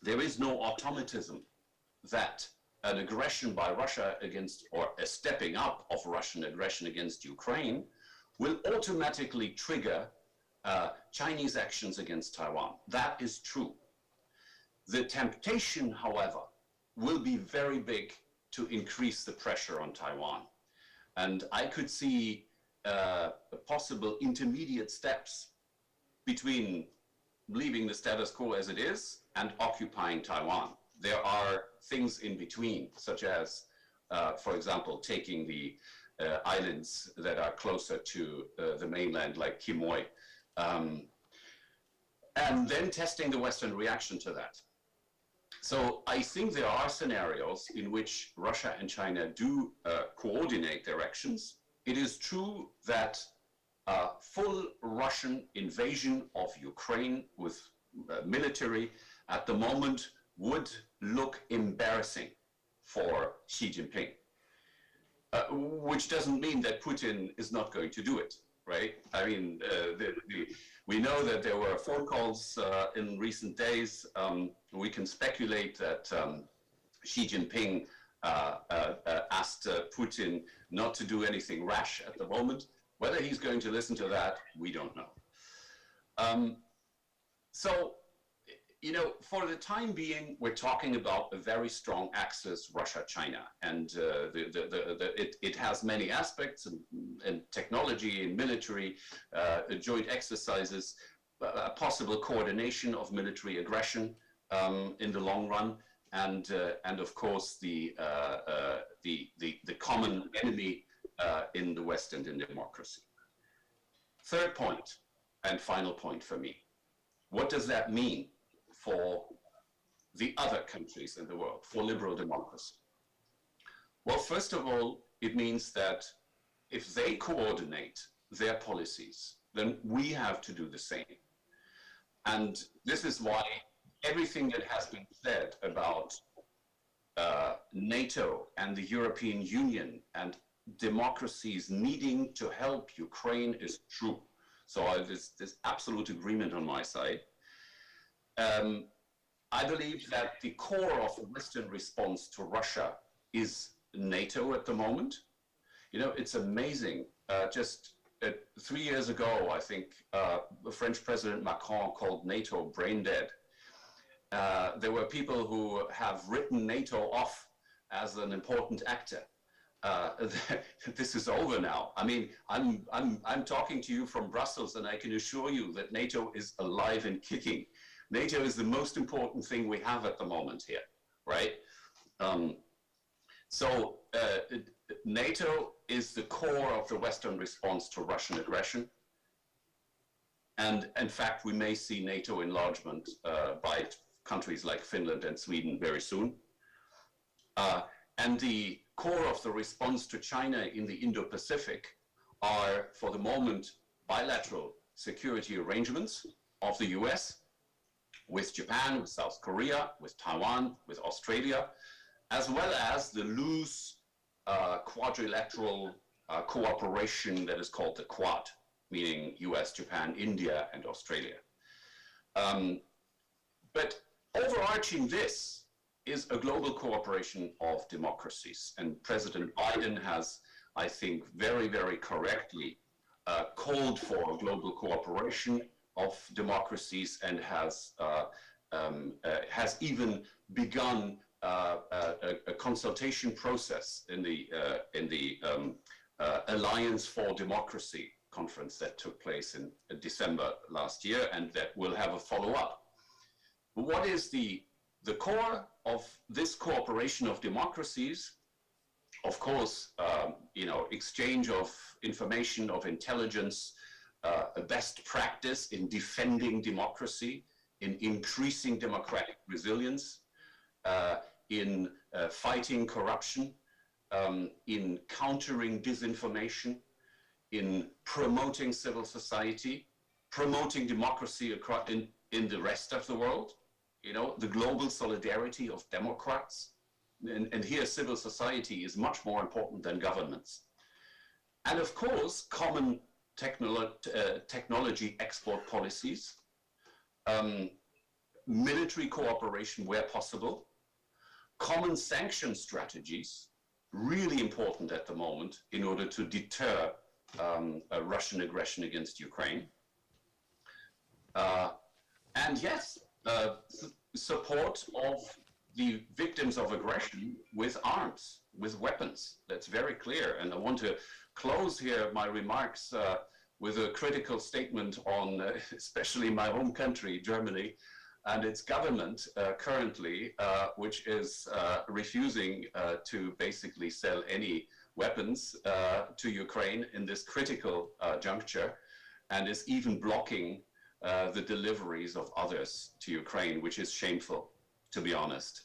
there is no automatism that an aggression by Russia against, or a stepping up of Russian aggression against Ukraine will automatically trigger Chinese actions against Taiwan. That is true. The temptation, however, will be very big to increase the pressure on Taiwan. And I could see possible intermediate steps between leaving the status quo as it is and occupying Taiwan. There are things in between, such as, for example, taking the islands that are closer to the mainland, like Quemoy, and then testing the Western reaction to that. So I think there are scenarios in which Russia and China do coordinate their actions. It is true that full Russian invasion of Ukraine with military at the moment would look embarrassing for Xi Jinping, which doesn't mean that Putin is not going to do it, right? I mean, we know that there were phone calls in recent days. We can speculate that Xi Jinping asked Putin not to do anything rash at the moment. Whether he's going to listen to that, we don't know. So, you know, for the time being, we're talking about a very strong axis, Russia-China, and it has many aspects and technology and military, joint exercises, possible coordination of military aggression in the long run, and of course the common enemy in the West and in democracy. Third point and final point for me: what does that mean for the other countries in the world, for liberal democracy? Well, first of all, it means that if they coordinate their policies, then we have to do the same. And this is why everything that has been said about NATO and the European Union and democracies needing to help Ukraine is true. So there's absolute agreement on my side. I believe that the core of the Western response to Russia is NATO at the moment. You know, it's amazing. Just 3 years ago, I think the French President Macron called NATO brain dead. There were people who have written NATO off as an important actor. This is over now. I mean, I'm talking to you from Brussels, and I can assure you that NATO is alive and kicking. NATO is the most important thing we have at the moment here, right? So NATO is the core of the Western response to Russian aggression. And in fact, we may see NATO enlargement by countries like Finland and Sweden very soon. And the core of the response to China in the Indo-Pacific are, for the moment, bilateral security arrangements of the US with Japan, with South Korea, with Taiwan, with Australia, as well as the loose quadrilateral cooperation that is called the Quad, meaning US, Japan, India, and Australia. But overarching this is a global cooperation of democracies. And President Biden has, I think, very, very correctly called for global cooperation of democracies and has even begun a consultation process in the Alliance for Democracy conference that took place in December last year, and that will have a follow-up. What is the core of this cooperation of democracies? Of course, exchange of information, of intelligence, a best practice in defending democracy, in increasing democratic resilience, in fighting corruption, in countering disinformation, in promoting civil society, promoting democracy in the rest of the world, the global solidarity of democrats. And here civil society is much more important than governments. And of course, common technology export policies, military cooperation where possible, common sanction strategies, really important at the moment in order to deter Russian aggression against Ukraine. And yes, support of the victims of aggression with arms, with weapons. That's very clear. And I want to close here my remarks with a critical statement on especially my home country, Germany, and its government currently, which is refusing to basically sell any weapons to Ukraine in this critical juncture, and is even blocking the deliveries of others to Ukraine, which is shameful, to be honest.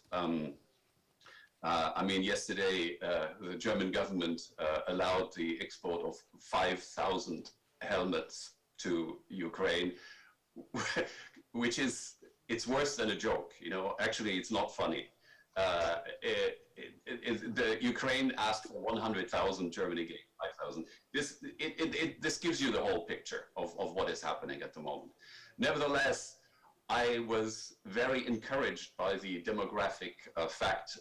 I mean, yesterday, the German government allowed the export of 5,000 helmets to Ukraine, which is, it's worse than a joke, actually it's not funny. The Ukraine asked for 100,000, Germany gave 5,000. This gives you the whole picture of what is happening at the moment. Nevertheless, I was very encouraged by the demographic fact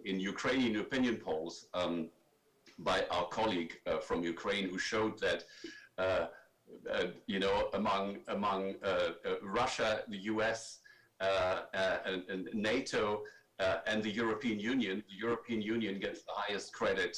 in Ukrainian opinion polls by our colleague from Ukraine, who showed that among Russia, the US, and NATO, and the European Union gets the highest credit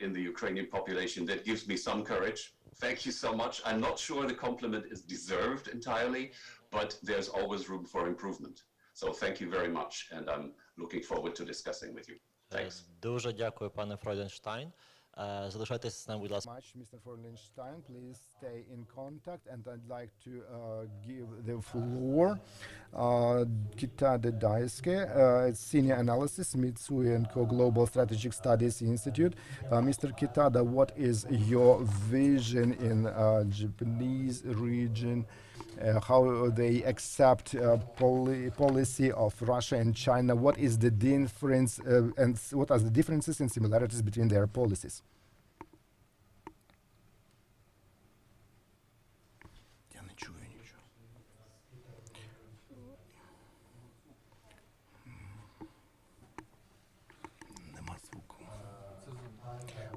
in the Ukrainian population. That gives me some courage. Thank you so much. I'm not sure the compliment is deserved entirely, but there's always room for improvement. So thank you very much, and I'm looking forward to discussing with you. Thanks. Дуже дякую, пане Фройденштайн. Залишайтесь з нами, будь ласка. Much, Mr. Freudenstein. Please stay in contact, and I'd like to give the floor Kitada Daisuke, Senior Analysis, Mitsui & Co. Global Strategic Studies Institute. Mr. Kitada, what is your vision in Japanese region? How they accept policy of Russia and China? What is the difference and what are the differences and similarities between their policies?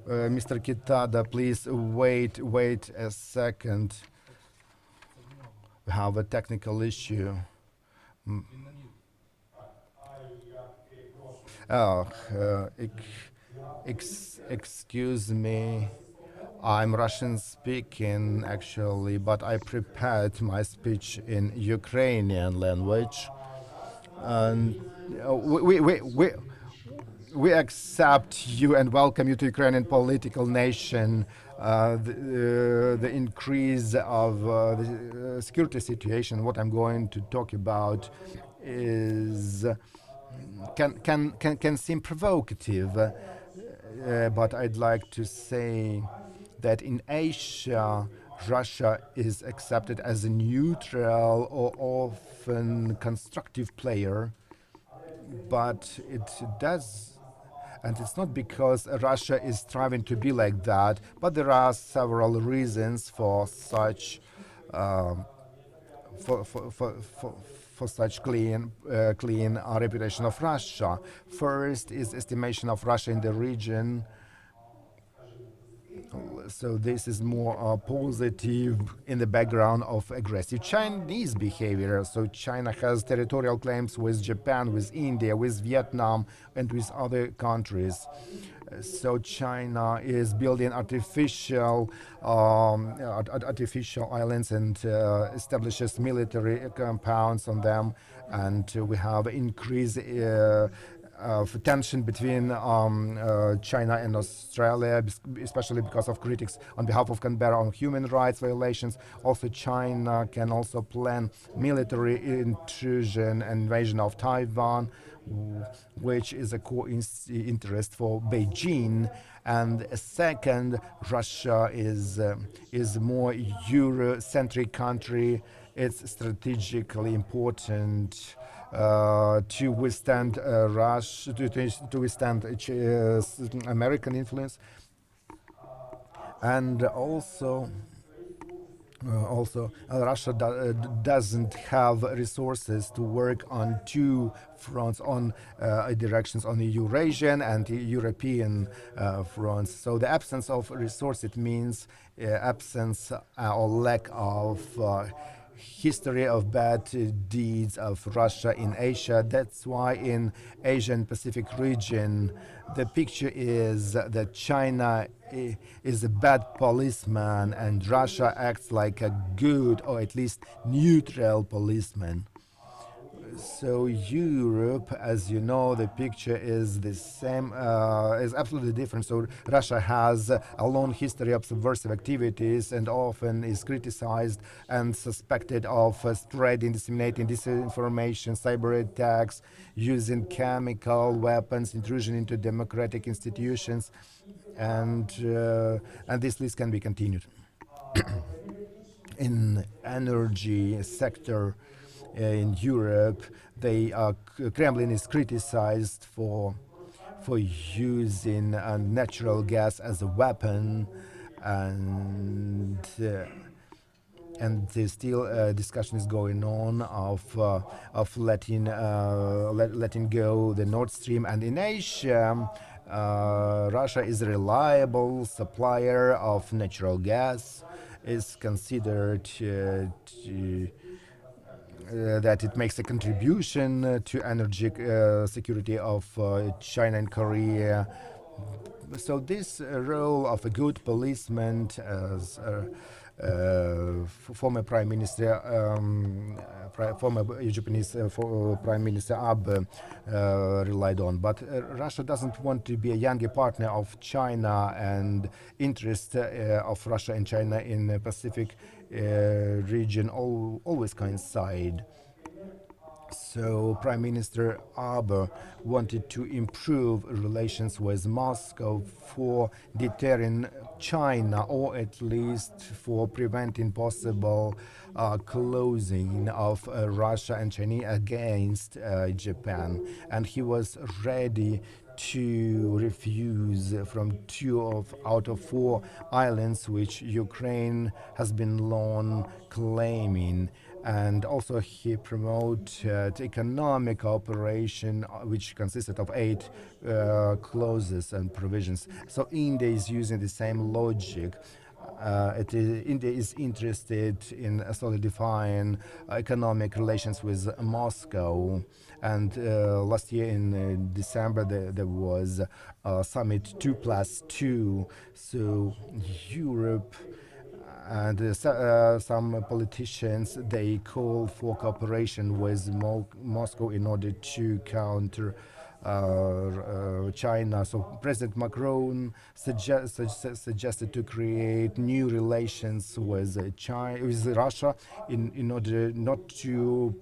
Mr. Kitada, please wait a second. We have a technical issue. Excuse me. I'm Russian speaking actually, but I prepared my speech in Ukrainian language. And we accept you and welcome you to Ukrainian political nation. The increase of the security situation, what I'm going to talk about, is can seem provocative, but I'd like to say that in Asia, Russia is accepted as a neutral or often constructive player, but it does. And it's not because Russia is striving to be like that, but there are several reasons for such such clean reputation of Russia. First is estimation of Russia in the region So this is more positive in the background of aggressive Chinese behavior. So China has territorial claims with Japan, with India, with Vietnam, and with other countries. So China is building artificial islands and establishes military compounds on them, and we have increased of tension between China and Australia, especially because of critics on behalf of Canberra on human rights violations. Also, China can also plan military intrusion and invasion of Taiwan, which is a core interest for Beijing. And second, Russia is more Euro-centric country. It's strategically important to withstand Russia, to withstand American influence, and also Russia doesn't have resources to work on two fronts, on directions, on the Eurasian and the European fronts. So the absence of resource, it means absence or lack of history of bad deeds of Russia in Asia. That's why in Asian Pacific region, the picture is that China is a bad policeman and Russia acts like a good or at least neutral policeman. So Europe, as you know, the picture is the same, is absolutely different. So Russia has a long history of subversive activities and often is criticized and suspected of spreading, disseminating disinformation, cyber attacks, using chemical weapons, intrusion into democratic institutions, and this list can be continued. In energy sector, in Europe, Kremlin is criticized for using natural gas as a weapon, and there's still discussion is going on of letting go the Nord Stream. And in Asia, Russia is a reliable supplier of natural gas. Is considered that it makes a contribution to energy security of China and Korea. So this role of a good policeman, as former Prime Minister, former Japanese Prime Minister Abe relied on. But Russia doesn't want to be a younger partner of China, and interest of Russia and China in the Pacific region always coincide. So Prime Minister Abe wanted to improve relations with Moscow for deterring China, or at least for preventing possible closing of Russia and China against Japan. And he was ready to refuse from out of 4 islands which Ukraine has been long claiming. And also he promoted economic cooperation, which consisted of 8 clauses and provisions. So India is using the same logic. India is interested in solidifying economic relations with Moscow. And last year in December, there was a summit 2+2. So Europe and some politicians, they call for cooperation with Moscow in order to counter China. So President Macron suggested to create new relations with Russia in order not to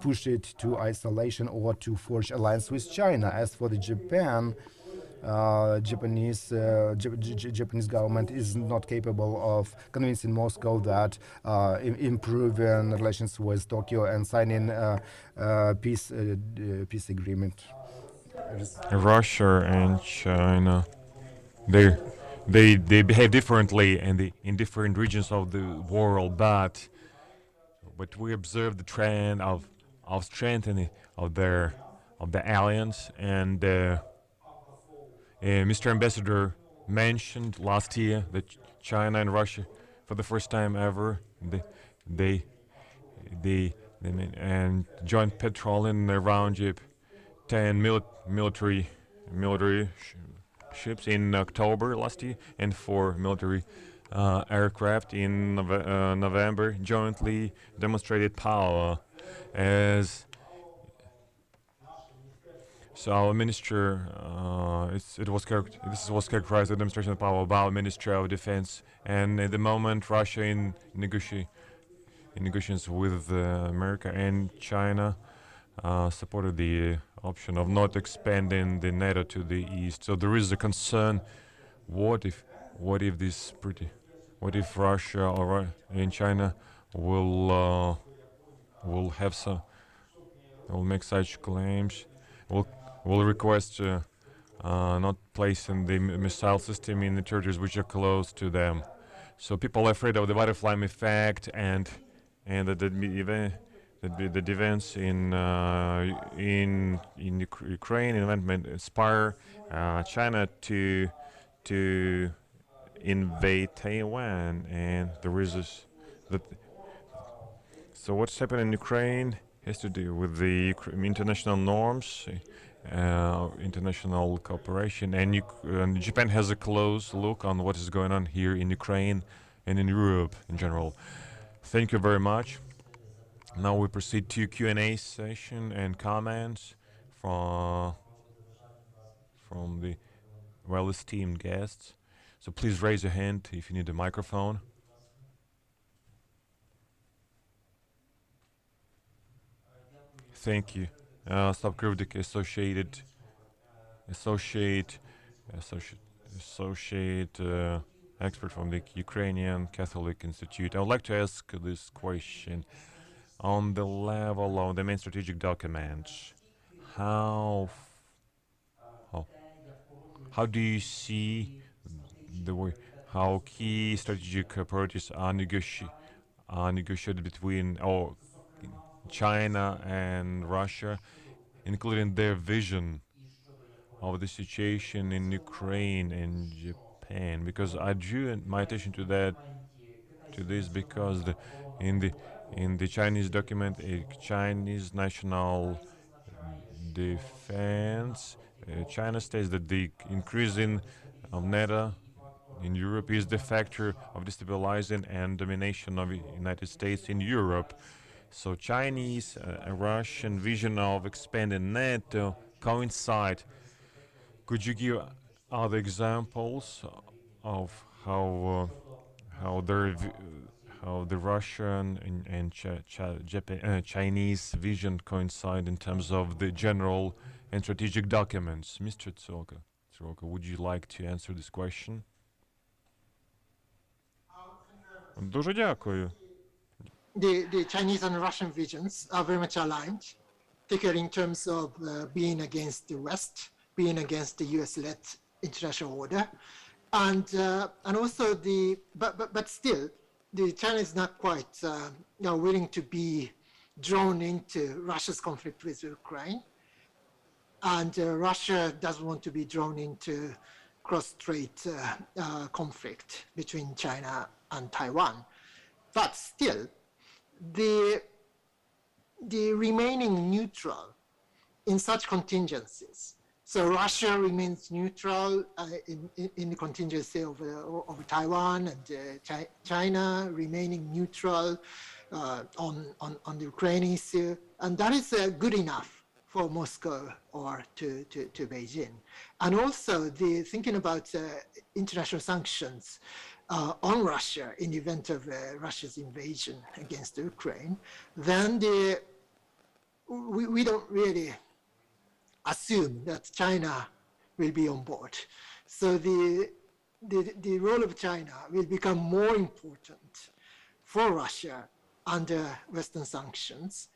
push it to isolation or to forge alliance with China. As for the Japan, Japanese government is not capable of convincing Moscow that improving relations with Tokyo and signing peace agreement. Russia and China, they behave differently in different regions of the world, but we observe the trend of strengthening of the alliance. And Mr. Ambassador, mentioned last year that China and Russia, for the first time ever, they and joint patrolling around 10 military ships in October last year, and 4 military aircraft in November jointly demonstrated power as. So our minister, this was characterized as a demonstration of power by our Ministry of Defense, and at the moment Russia in negotiations with America and China supported the option of not expanding the NATO to the east. So there is a concern: what if Russia and China will make such claims? Will request not placing the missile system in the territories which are close to them. So people are afraid of the butterfly effect and that the events in Ukraine event might inspire China to invade Taiwan, and there is that. So what's happening in Ukraine has to do with the international norms, international cooperation, and Japan has a close look on what is going on here in Ukraine and in Europe in general. Thank you very much. Now we proceed to Q&A session and comments from the well-esteemed guests. So please raise your hand if you need a microphone. Thank you. Stav Krivdik, associate expert from the Ukrainian Catholic Institute. I would like to ask this question on the level of the main strategic documents. How do you see the way how key strategic priorities are negotiated between China and Russia, including their vision of the situation in Ukraine and Japan? Because I drew my attention to this because in the Chinese document, a Chinese national defense, China states that the increasing of NATO in Europe is the factor of destabilizing and domination of the United States in Europe. So Chinese and Russian vision of expanding NATO coincide. Could you give other examples of how the Russian and Chinese vision coincide in terms of the general and strategic documents? Mr. Tsoka, would you like to answer this question? Дуже дякую. The Chinese and Russian visions are very much aligned, particularly in terms of being against the West, being against the US-led international order, and also but still, the China is not quite willing to be drawn into Russia's conflict with Ukraine, and Russia doesn't want to be drawn into cross-strait conflict between China and Taiwan. But still, the remaining neutral in such contingencies. So Russia remains neutral in the contingency over Taiwan, and China remaining neutral on the Ukraine issue, and that is good enough for Moscow or to Beijing. And also the thinking about international sanctions on Russia in the event of Russia's invasion against Ukraine, then we don't really assume that China will be on board. So the role of China will become more important for Russia under Western sanctions,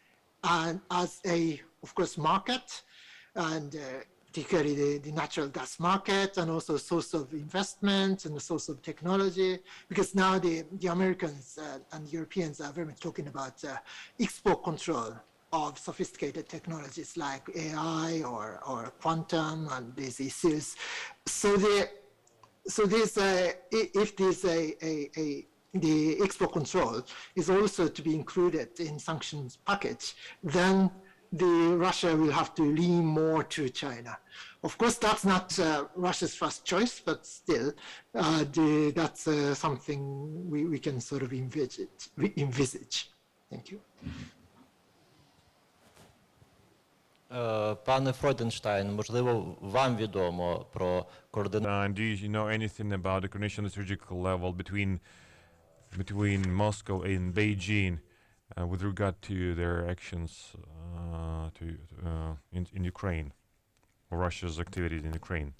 and as of course, market, and particularly the natural gas market, and also a source of investment and a source of technology, because now the Americans and Europeans are very much talking about export control of sophisticated technologies like AI or quantum and these issues. So So this, if this the export control is also to be included in sanctions package, then Russia will have to lean more to China. Of course, that's not Russia's first choice, but still, that's something we can sort of envisage. Thank you. Пане Фройденштайн, можливо, вам відомо про координацію And do you know anything about the coordination on the strategical level between Moscow and Beijing with regard to their actions in Ukraine, or Russia's activities in Ukraine?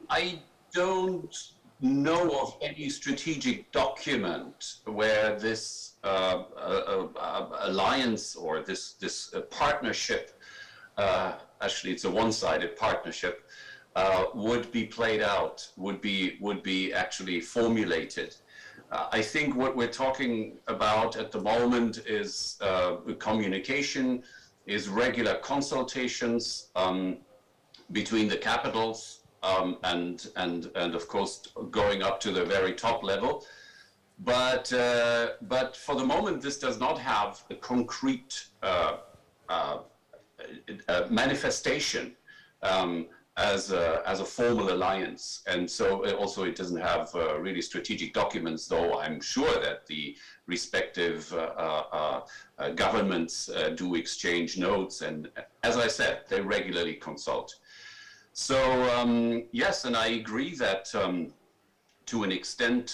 I don't know of any strategic document where this alliance or this partnership, actually it's a one-sided partnership, would be played out, would be actually formulated. I think what we're talking about at the moment is communication, is regular consultations between the capitals, and of course going up to the very top level, but for the moment this does not have a concrete manifestation as a formal alliance, and so also it doesn't have really strategic documents, though I'm sure that the respective governments do exchange notes, and as I said, they regularly consult. So yes, and I agree that to an extent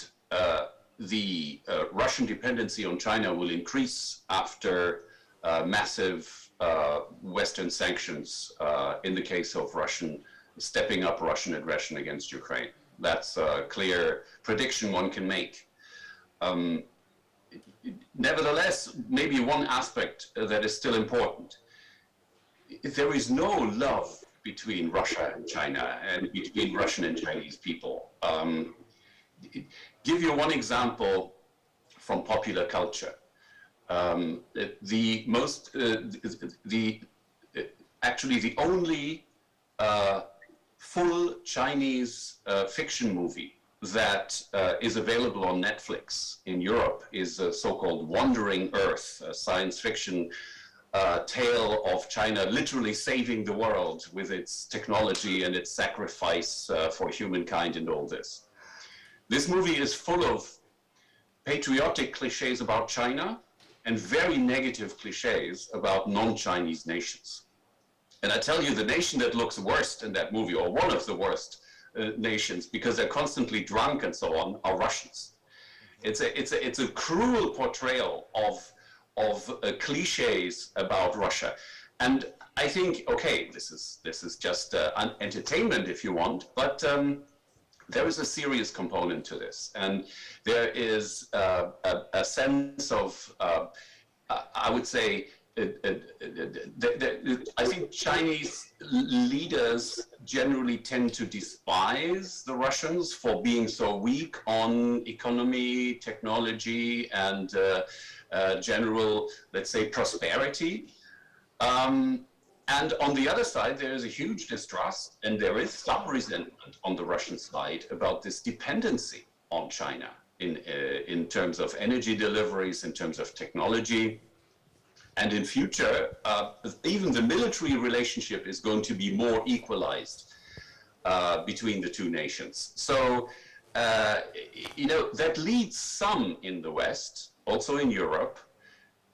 the Russian dependency on China will increase after massive Western sanctions in the case of stepping up Russian aggression against Ukraine. That's a clear prediction one can make. Nevertheless, maybe one aspect that is still important. There is no love between Russia and China and between Russian and Chinese people. Give you one example from popular culture. Actually the only full Chinese fiction movie that is available on Netflix in Europe is a so-called Wandering Earth, a science fiction tale of China literally saving the world with its technology and its sacrifice for humankind and all this. This movie is full of patriotic cliches about China and very negative cliches about non-Chinese nations. And I tell you, the nation that looks worst in that movie, or one of the worst nations, because they're constantly drunk and so on, are Russians. It's a cruel portrayal of cliches about Russia. And I think, okay, this is just entertainment if you want, but there is a serious component to this. And there is a sense of, I would say, I think Chinese leaders generally tend to despise the Russians for being so weak on economy, technology, and general, let's say, prosperity. And on the other side, there is a huge distrust, and there is some resentment on the Russian side about this dependency on China in terms of energy deliveries, in terms of technology. And in future, even the military relationship is going to be more equalized between the two nations. So, that leads some in the West, also in Europe,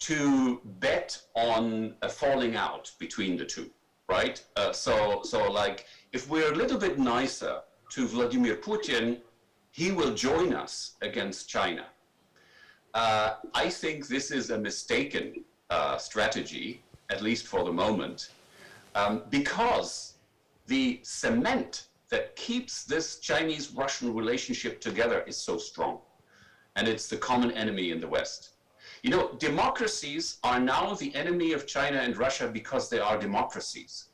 to bet on a falling out between the two, right? So like, if we're a little bit nicer to Vladimir Putin, he will join us against China. I think this is a mistaken strategy, at least for the moment, because the cement that keeps this Chinese-Russian relationship together is so strong, and it's the common enemy in the West. You know, democracies are now the enemy of China and Russia because they are democracies,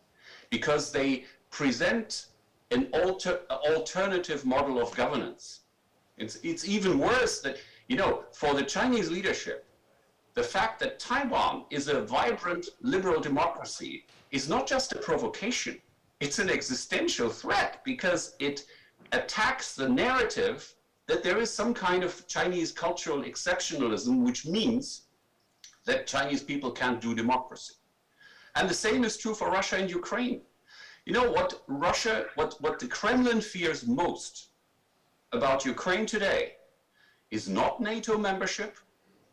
because they present an alternative model of governance. It's even worse that, for the Chinese leadership, the fact that Taiwan is a vibrant liberal democracy is not just a provocation. it's an existential threat because it attacks the narrative that there is some kind of Chinese cultural exceptionalism, which means that Chinese people can't do democracy. And the same is true for Russia and Ukraine. You know what what the Kremlin fears most about Ukraine today is not NATO membership,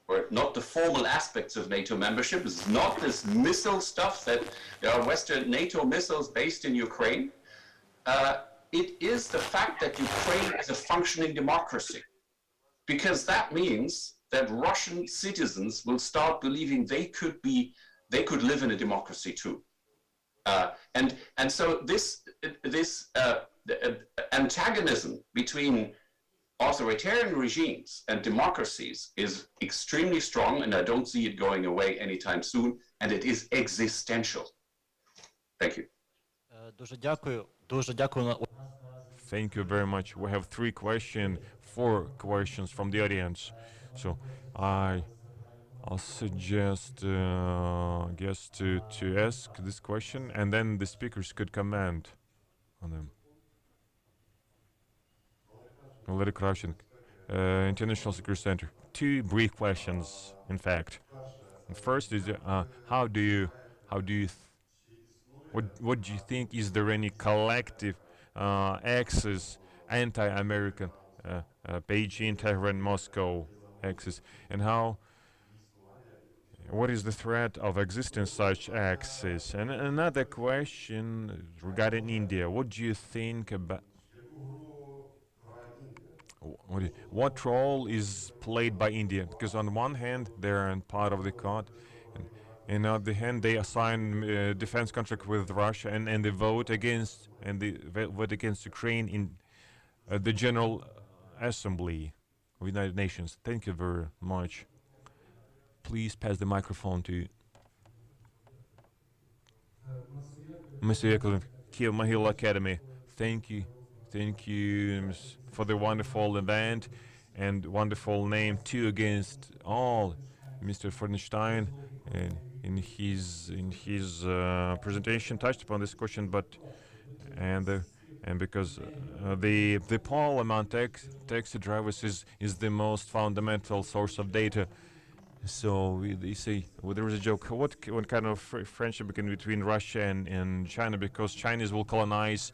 or not the formal aspects of NATO membership. It's not this missile stuff that there are Western NATO missiles based in Ukraine. It is the fact that Ukraine is a functioning democracy, because that means that Russian citizens will start believing they could live in a democracy too. And so this antagonism between authoritarian regimes and democracies is extremely strong, and I don't see it going away anytime soon, and it is existential. Thank you. Дуже дякую. Дуже дякую. Thank you very much. We have four questions from the audience. So I'll suggest guests to ask this question, and then the speakers could comment on them. Valery Kravchenko, International Security Center. Two brief questions, in fact. First is what do you think, is there any collective axis, anti-American, Beijing, Tehran, Moscow axis, and what is the threat of existing such axis? And another question regarding India. What do you think about what role is played by India? Because on one hand, they're part of the Quad, and on the other hand, they assign defense contract with Russia, and they vote against Ukraine in the General Assembly of the United Nations. Thank you very much. Please pass the microphone to Mr. Yakovlev, Kiev Mohila Academy. Thank you for the wonderful event and wonderful name too against all. Mr. Freudenstein in his presentation touched upon this question, and because the poll among taxi drivers is the most fundamental source of data. So they say, well, there was a joke. What kind of friendship between Russia and China? Because Chinese will colonize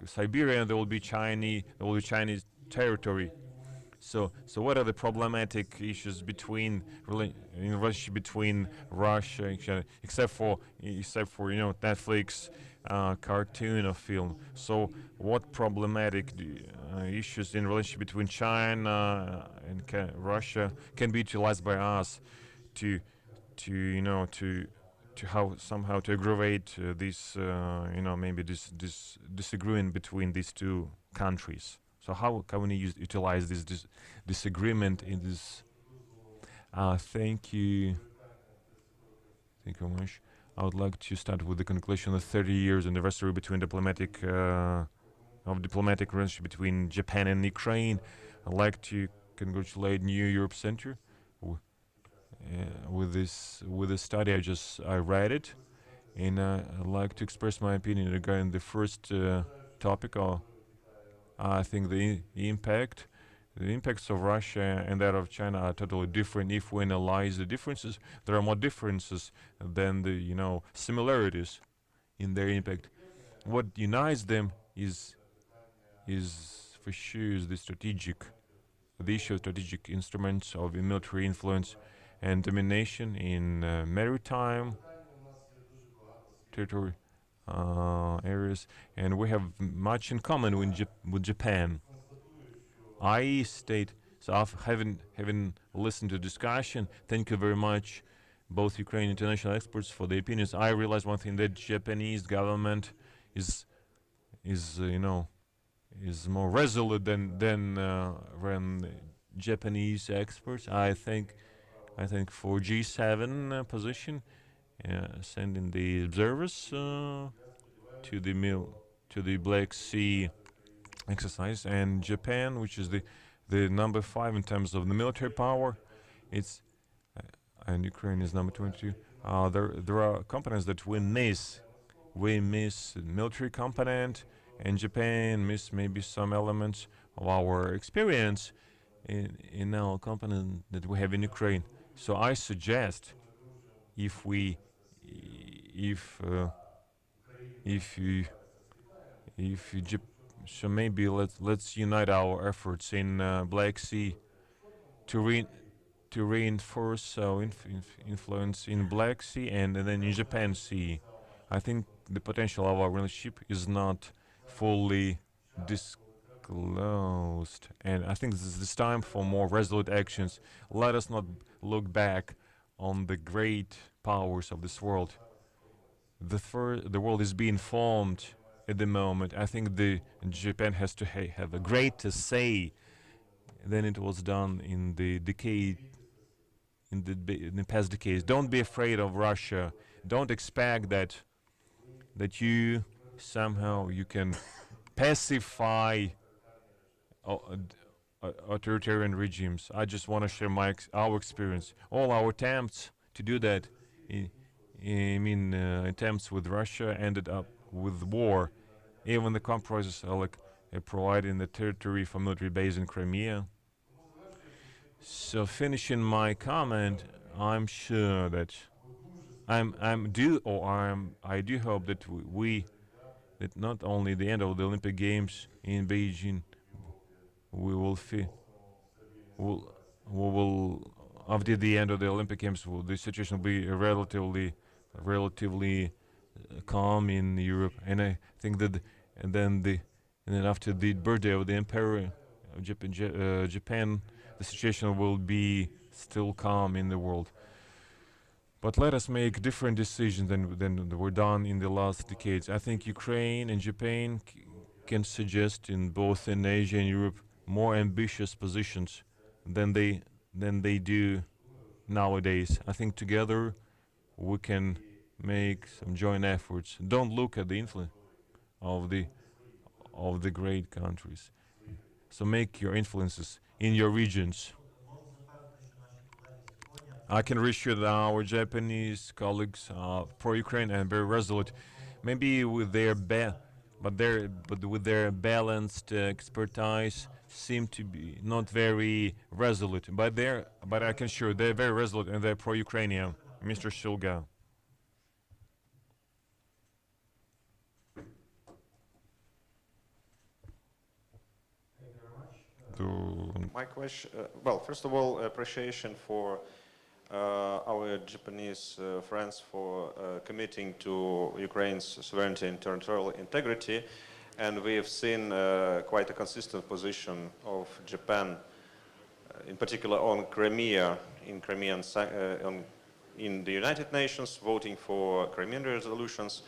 Siberia, and there will be Chinese territory. So what are the problematic issues in relationship between Russia and China, except for Netflix cartoon or film? So what problematic issues in relationship between China and Russia can be utilized by us to somehow to aggravate this maybe this disagreement between these two countries? So how can we utilize this disagreement in this? Thank you very much. I would like to start with the conclusion of 30 years anniversary between diplomatic relationship between Japan and Ukraine. I'd like to congratulate New Europe Center with this study. I read it, and I'd like to express my opinion regarding the first topic. I think the impacts of Russia and that of China are totally different. If we analyze the differences, there are more differences than the similarities in their impact. What unites them is for sure the issue of strategic instruments of military influence and domination in maritime territory areas, and we have much in common with Japan. I state, so having listened to the discussion, thank you very much, both Ukrainian international experts, for the opinions. I realize one thing, that Japanese government is more resolute than Japanese experts. I think for G7 position, sending the observers to the Black Sea exercise, and Japan, which is the number 5 in terms of the military power, and Ukraine is number 22. There are components that we miss we miss the military component, and Japan miss maybe some elements of our experience in our component that we have in Ukraine. So I suggest if we if you so maybe let's unite our efforts in Black Sea to reinforce our influence in Black Sea and then in Japan Sea. I think the potential of our relationship is not fully disclosed, and I think this is this time for more resolute actions. Let us not look back on the great powers of this world. The world is being formed at the moment. I think Japan has to have a greater say than it was done in the decade in the past decades. Don't be afraid of Russia. Don't expect that you somehow you can pacify authoritarian regimes. I just want to share our experience. All our attempts to do that, attempts with Russia ended up with war. Even the compromises are like providing the territory for military base in Crimea. So finishing my comment, I'm sure that I do hope that that not only the end of the Olympic Games in Beijing, we will after the end of the Olympic Games, the situation will be relatively calm in Europe, and I think that and then after the birthday of the Emperor of Japan, the situation will be still calm in the world. But let us make different decisions than were done in the last decades. I think Ukraine and Japan can suggest in both in Asia and Europe more ambitious positions than they do nowadays. I think together we can make some joint efforts. Don't look at the influence of the great countries. So make your influences in your regions. I can reassure that our Japanese colleagues are pro-Ukraine and very resolute. Maybe with their with their balanced expertise, seem to be not very resolute. But I can assure they're very resolute and they're pro-Ukrainian. Mr. Shulga. My question, well, first of all, appreciation for our Japanese friends for committing to Ukraine's sovereignty and territorial integrity, and we have seen quite a consistent position of Japan, in particular on Crimea, in the United Nations, voting for Crimean resolutions,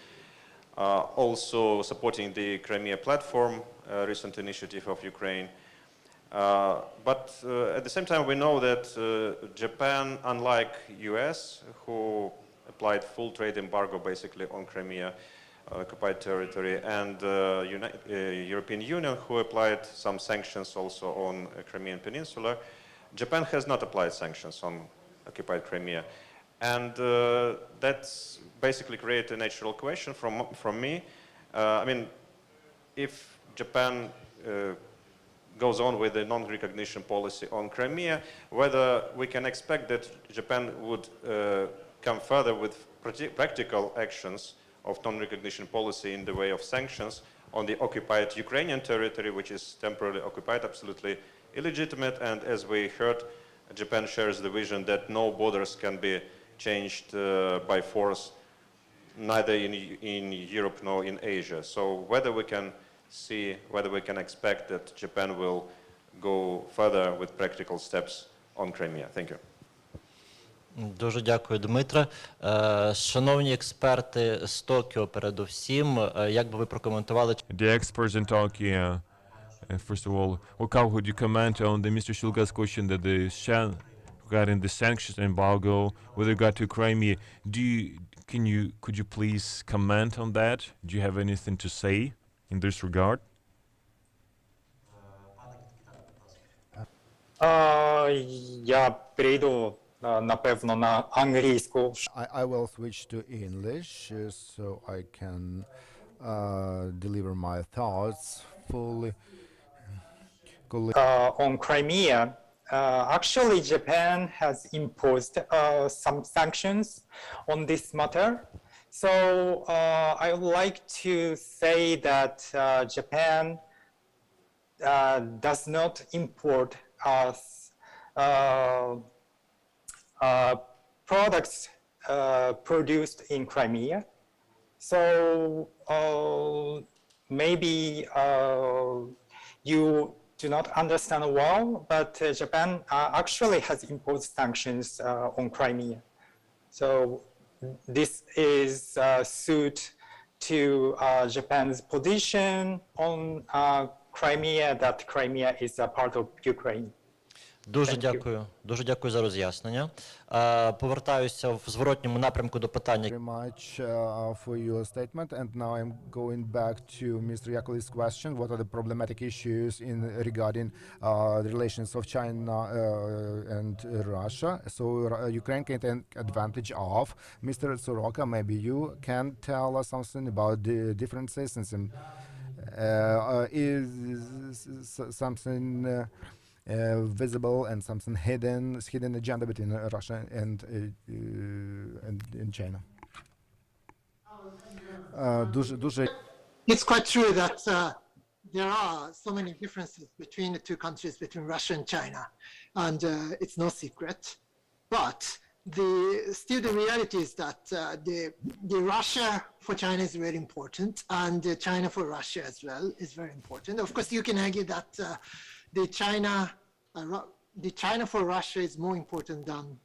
also supporting the Crimea platform, recent initiative of Ukraine. But at the same time, we know that Japan, unlike US, who applied full trade embargo basically on Crimea, occupied territory, and European Union, who applied some sanctions also on Crimean Peninsula, Japan has not applied sanctions on occupied Crimea. And that's basically created a natural question from me. I mean, if Japan goes on with the non-recognition policy on Crimea, whether we can expect that Japan would come further with practical actions of non-recognition policy in the way of sanctions on the occupied Ukrainian territory, which is temporarily occupied, absolutely illegitimate, and as we heard, Japan shares the vision that no borders can be changed by force, neither in Europe nor in Asia. So whether we can expect that Japan will go further with practical steps on Crimea. Thank you. Дуже дякую, Дмитре. Шановні експерти з Токіо, передусім, як би ви прокоментували? The experts in Tokyo, first of all, how would you comment on the Mr. Shulga's question that regarding the sanctions embargo with regard to Crimea? Could you please comment on that? Do you have anything to say in this regard? Я перейду напевно, на англійську. I will switch to English so I can deliver my thoughts fully. On Crimea, actually Japan has imposed some sanctions on this matter. So I would like to say that Japan does not import products produced in Crimea. So maybe you do not understand well, but Japan actually has imposed sanctions on Crimea. So this is suit to Japan's position on Crimea, that Crimea is a part of Ukraine. Дуже дякую за роз'яснення. Повертаюся в зворотньому напрямку до питання. Very much for your statement, and now I'm going back to Mr. Yakovlev's question. What are the problematic issues regarding the relations of China and Russia? So Ukraine can take advantage of. Mr. Soroka, maybe you can tell us something about the differences and some is something visible and something hidden agenda between Russia and China. It's quite true that there are so many differences between the two countries, between Russia and China, and it's no secret. But still the reality is that the Russia for China is very important, and China for Russia as well is very important. Of course, you can argue that the China for Russia is more important than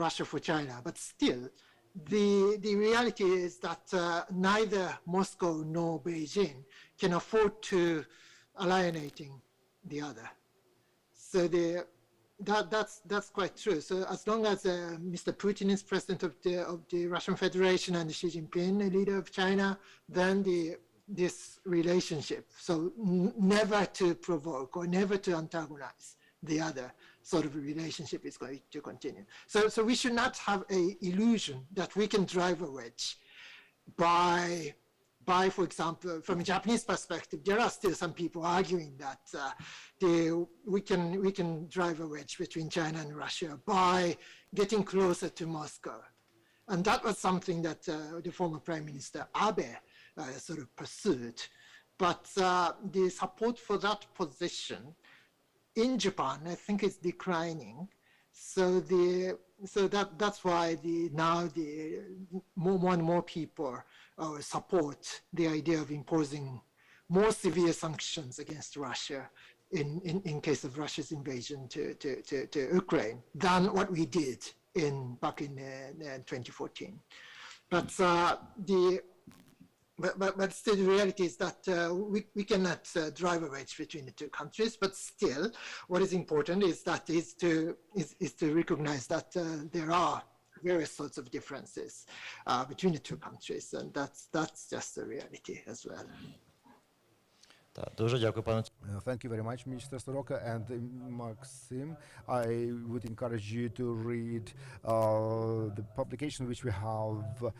Russia for China, but still, the reality is that neither Moscow nor Beijing can afford to alienating the other. So that's quite true. So as long as Mr. Putin is president of the Russian Federation and Xi Jinping, the leader of China, then this relationship, so never to provoke or never to antagonize the other sort of relationship is going to continue. So we should not have an illusion that we can drive a wedge by, for example, from a Japanese perspective, there are still some people arguing that we can drive a wedge between China and Russia by getting closer to Moscow. And that was something that the former Prime Minister Abe sort of pursued. But the support for that position in Japan, I think, is declining. So that's why now more and more people support the idea of imposing more severe sanctions against Russia in case of Russia's invasion to Ukraine than what we did back in 2014. But still, the reality is that we cannot drive a wedge between the two countries. But still, what is important is to recognize that there are various sorts of differences between the two countries, and that's just the reality as well. Дуже дякую, пане. Thank you very much, Mr. Soroka. And Maxim, I would encourage you to read the publication which we have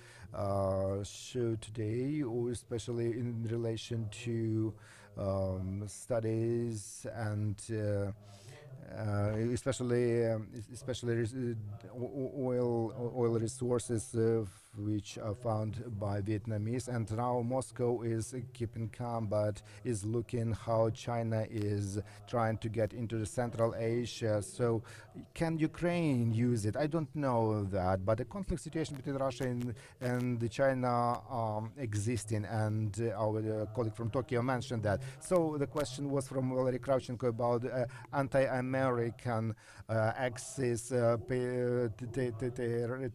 showed today, especially in relation to studies and especially oil resources which are found by Vietnamese. And now Moscow is keeping calm, but is looking how China is trying to get into the Central Asia. So can Ukraine use it? I don't know that, but the conflict situation between Russia and China existing, and our colleague from Tokyo mentioned that. So the question was from Valery Kravchenko about anti-American axis,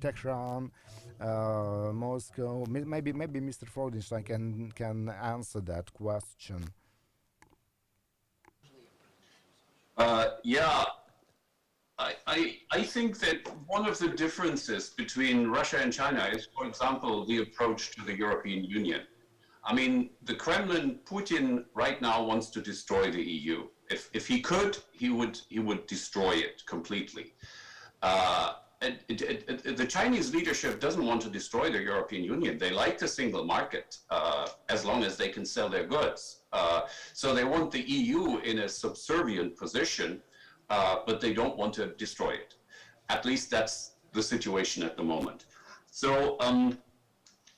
Tehran, Moscow. Maybe Mr. Freudenstein can answer that question. Yeah, I think that one of the differences between Russia and China is, for example, the approach to the European Union. I mean, the Kremlin, Putin right now wants to destroy the EU. If he could, he would destroy it completely. the Chinese leadership doesn't want to destroy the European Union. They like the single market as long as they can sell their goods. So they want the EU in a subservient position, but they don't want to destroy it. At least that's the situation at the moment. So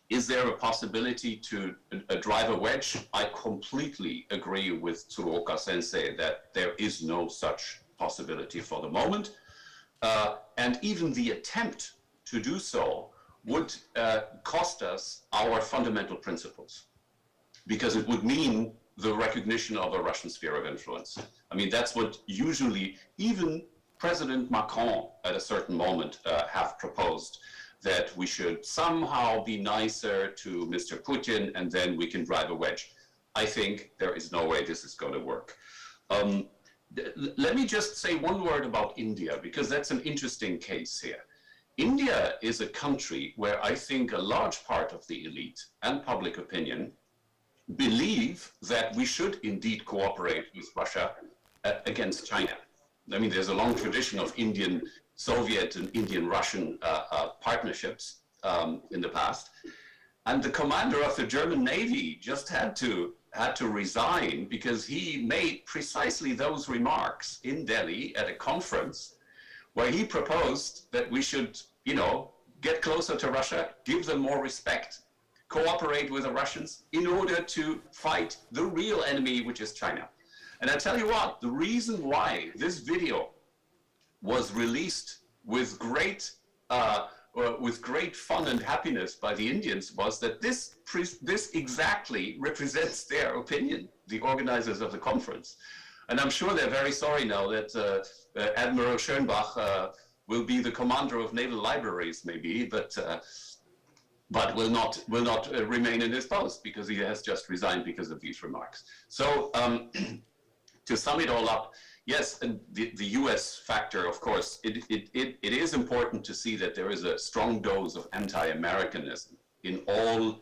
is there a possibility to drive a wedge? I completely agree with Tsuruoka Sensei that there is no such possibility for the moment. And even the attempt to do so would cost us our fundamental principles, because it would mean the recognition of a Russian sphere of influence. I mean, that's what usually even President Macron at a certain moment have proposed, that we should somehow be nicer to Mr. Putin and then we can drive a wedge. I think there is no way this is going to work. Let me just say one word about India, because that's an interesting case here. India is a country where I think a large part of the elite and public opinion believe that we should indeed cooperate with Russia against China. I mean, there's a long tradition of Indian-Soviet and Indian-Russian partnerships in the past. And the commander of the German Navy just had to resign because he made precisely those remarks in Delhi at a conference where he proposed that we should, you know, get closer to Russia, give them more respect, cooperate with the Russians in order to fight the real enemy, which is China. And I tell you what, the reason why this video was released with great fun and happiness by the Indians was that this exactly represents their opinion, the organizers of the conference. And I'm sure they're very sorry now that Admiral Schönbach will be the commander of naval libraries, maybe, but will not remain in his post because he has just resigned because of these remarks. So to sum it all up, yes, and the U.S. factor, of course, it is important to see that there is a strong dose of anti-Americanism in all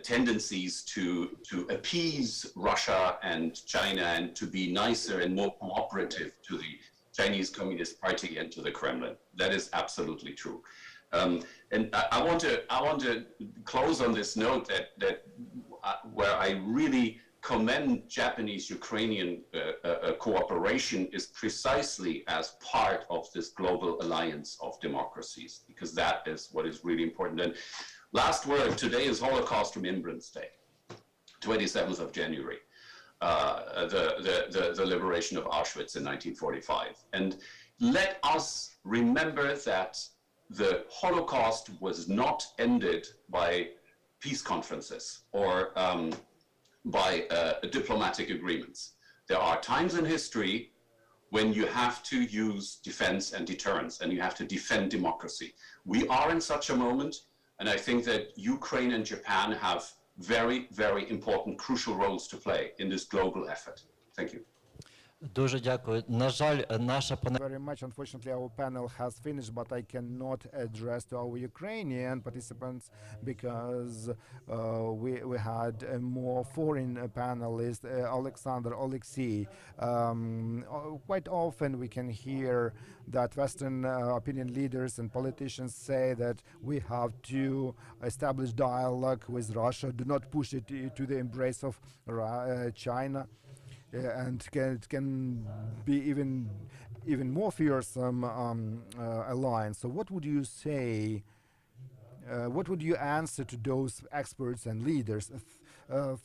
tendencies to appease Russia and China and to be nicer and more cooperative to the Chinese Communist Party and to the Kremlin. That is absolutely true. And I want to close on this note that where I really commend Japanese-Ukrainian cooperation is precisely as part of this global alliance of democracies, because that is what is really important. And last word, today is Holocaust Remembrance Day, 27th of January, the liberation of Auschwitz in 1945. And let us remember that the Holocaust was not ended by peace conferences or by diplomatic agreements. There are times in history when you have to use defense and deterrence, and you have to defend democracy. We are in such a moment, and I think that Ukraine and Japan have very, very important, crucial roles to play in this global effort. Thank you. Дуже дякую. На жаль, наша Very much. Unfortunately, our panel has finished, but I cannot address to our Ukrainian participants because we had more foreign panelists, Alexander, Alexei. Quite often we can hear that Western opinion leaders and politicians say that we have to establish dialogue with Russia, do not push it to the embrace of China. And it can be even more fearsome alliance. So what would you say, what would you answer to those experts and leaders?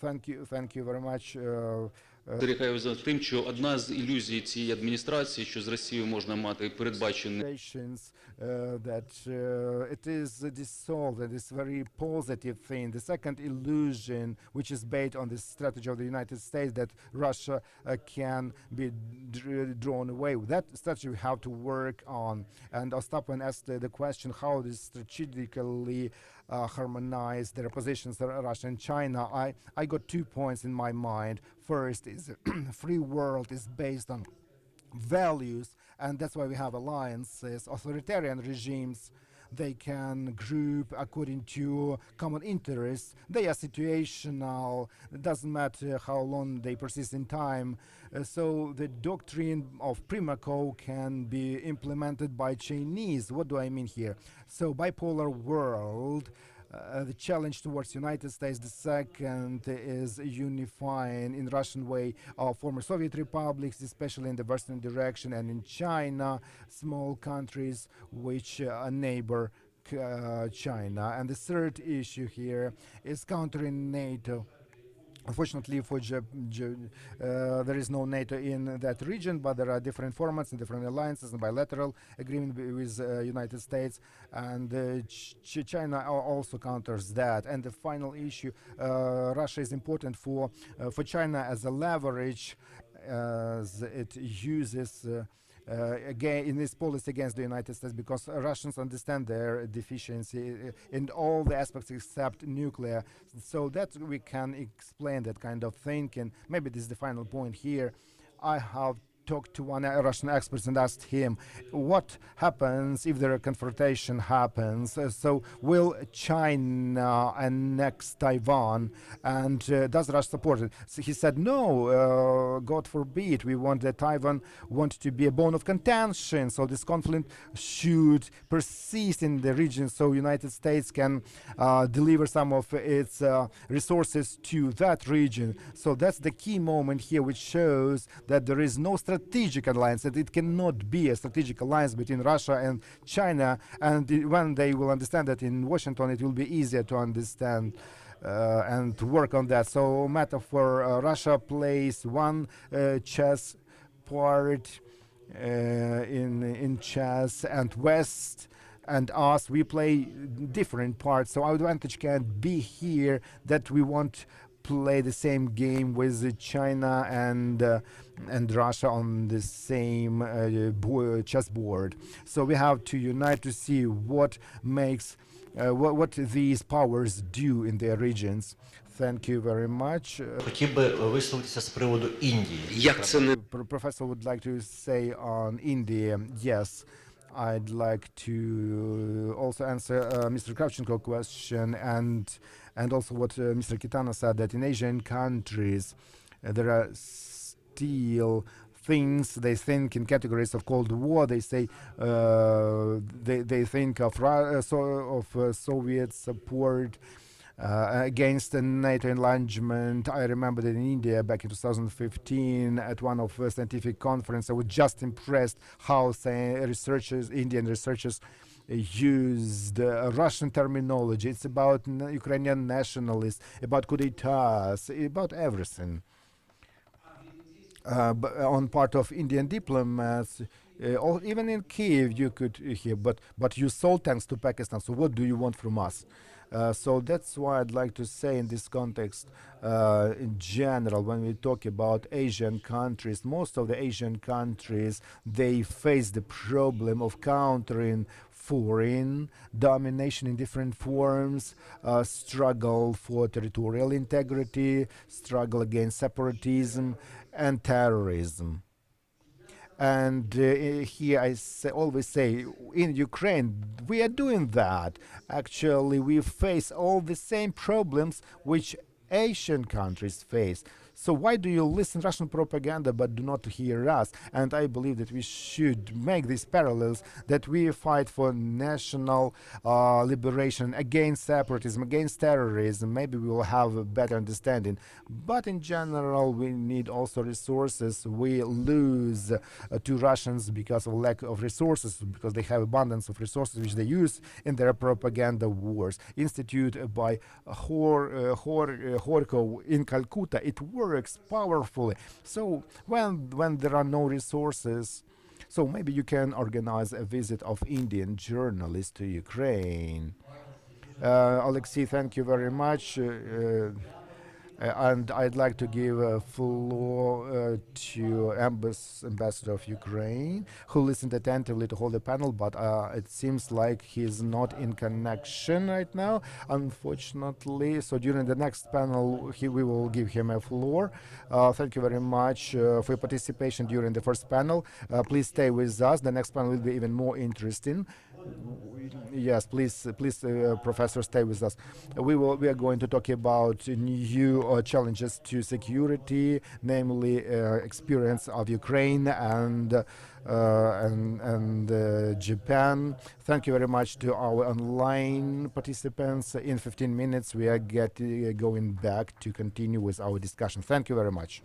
Thank you very much. Зарікаю за тим, що одна з ілюзій цієї адміністрації, що з Росією можна мати передбачений that it is dissolved, and it's very positive thing. The second illusion, which is based on the strategy of the United States, that Russia can be drawn away. That strategy we have to work on. And Ostapin asked the question how this strategically harmonize their positions, Russia and China. I got 2 points in my mind. First is free world is based on values, and that's why we have alliances. Authoritarian regimes, They can group according to common interests. They are situational. It doesn't matter how long they persist in time. So the doctrine of Primakov can be implemented by Chinese. What do I mean here? So bipolar world. The challenge towards United States. The second is unifying in Russian way of former Soviet republics, especially in the western direction, and in China, small countries which neighbor China. And the third issue here is countering NATO. Unfortunately for there is no NATO in that region, but there are different formats and different alliances and bilateral agreement with United States, and China also counters that. And the final issue, Russia is important for China as a leverage, as it uses again in this policy against the United States, because Russians understand their deficiency in all the aspects except nuclear. So that we can explain that kind of thinking. Maybe this is the final point here. I have talked to one Russian expert and asked him what happens if the confrontation happens. So will China annex Taiwan, and does Russia support it? So he said no, God forbid. We want that Taiwan want to be a bone of contention, so this conflict should persist in the region, so United States can deliver some of its resources to that region. So that's the key moment here, which shows that there is no strategic alliance, that it cannot be a strategic alliance between Russia and China, and when they will understand that in Washington, it will be easier to understand and to work on that. So metaphor, Russia plays one chess part in chess, and West and us, we play different parts. So our advantage can be here that we won't play the same game with China and Russia on the same chessboard. So we have to unite to see what makes what these powers do in their regions. Thank you very much. Хотів би висловитися з приводу Індії. Як це не Professor would like to say on India. Yes, I'd like to also answer Mr. Kravchenko question, and also what Mr. Kitana said, that in Asian countries there are still things they think in categories of Cold War. They say they think of Soviet support against the NATO enlargement. I remember that in India back in 2015 at one of scientific conference, I was just impressed how Indian researchers used Russian terminology. It's about Ukrainian nationalists, about coup d'etats, about everything. But on part of Indian diplomats, or even in Kiev, you could hear, but you sold tanks to Pakistan, so what do you want from us? So that's why I'd like to say in this context, in general, when we talk about Asian countries, most of the Asian countries, they face the problem of countering foreign domination in different forms, struggle for territorial integrity, struggle against separatism and terrorism. And here I always say, in Ukraine, we are doing that. Actually, we face all the same problems which Asian countries face. So why do you listen to Russian propaganda but do not hear us? And I believe that we should make these parallels, that we fight for national liberation, against separatism, against terrorism. Maybe we will have a better understanding. But in general, we need also resources. We lose to Russians because of lack of resources, because they have abundance of resources which they use in their propaganda wars. Instituted by Kharkov in Calcutta, it works powerfully. So when there are no resources, so maybe you can organize a visit of Indian journalists to Ukraine. Alexei, thank you very much. And I'd like to give a floor to Ambassador of Ukraine, who listened attentively to hold the panel, but it seems like he's not in connection right now, unfortunately. So during the next panel, we will give him a floor. Thank you very much for your participation during the first panel. Please stay with us. The next panel will be even more interesting. Yes, please, Professor, stay with us. We are going to talk about new challenges to security, namely experience of Ukraine and Japan. Thank you very much to our online participants. In 15 minutes, we are going back to continue with our discussion. Thank you very much.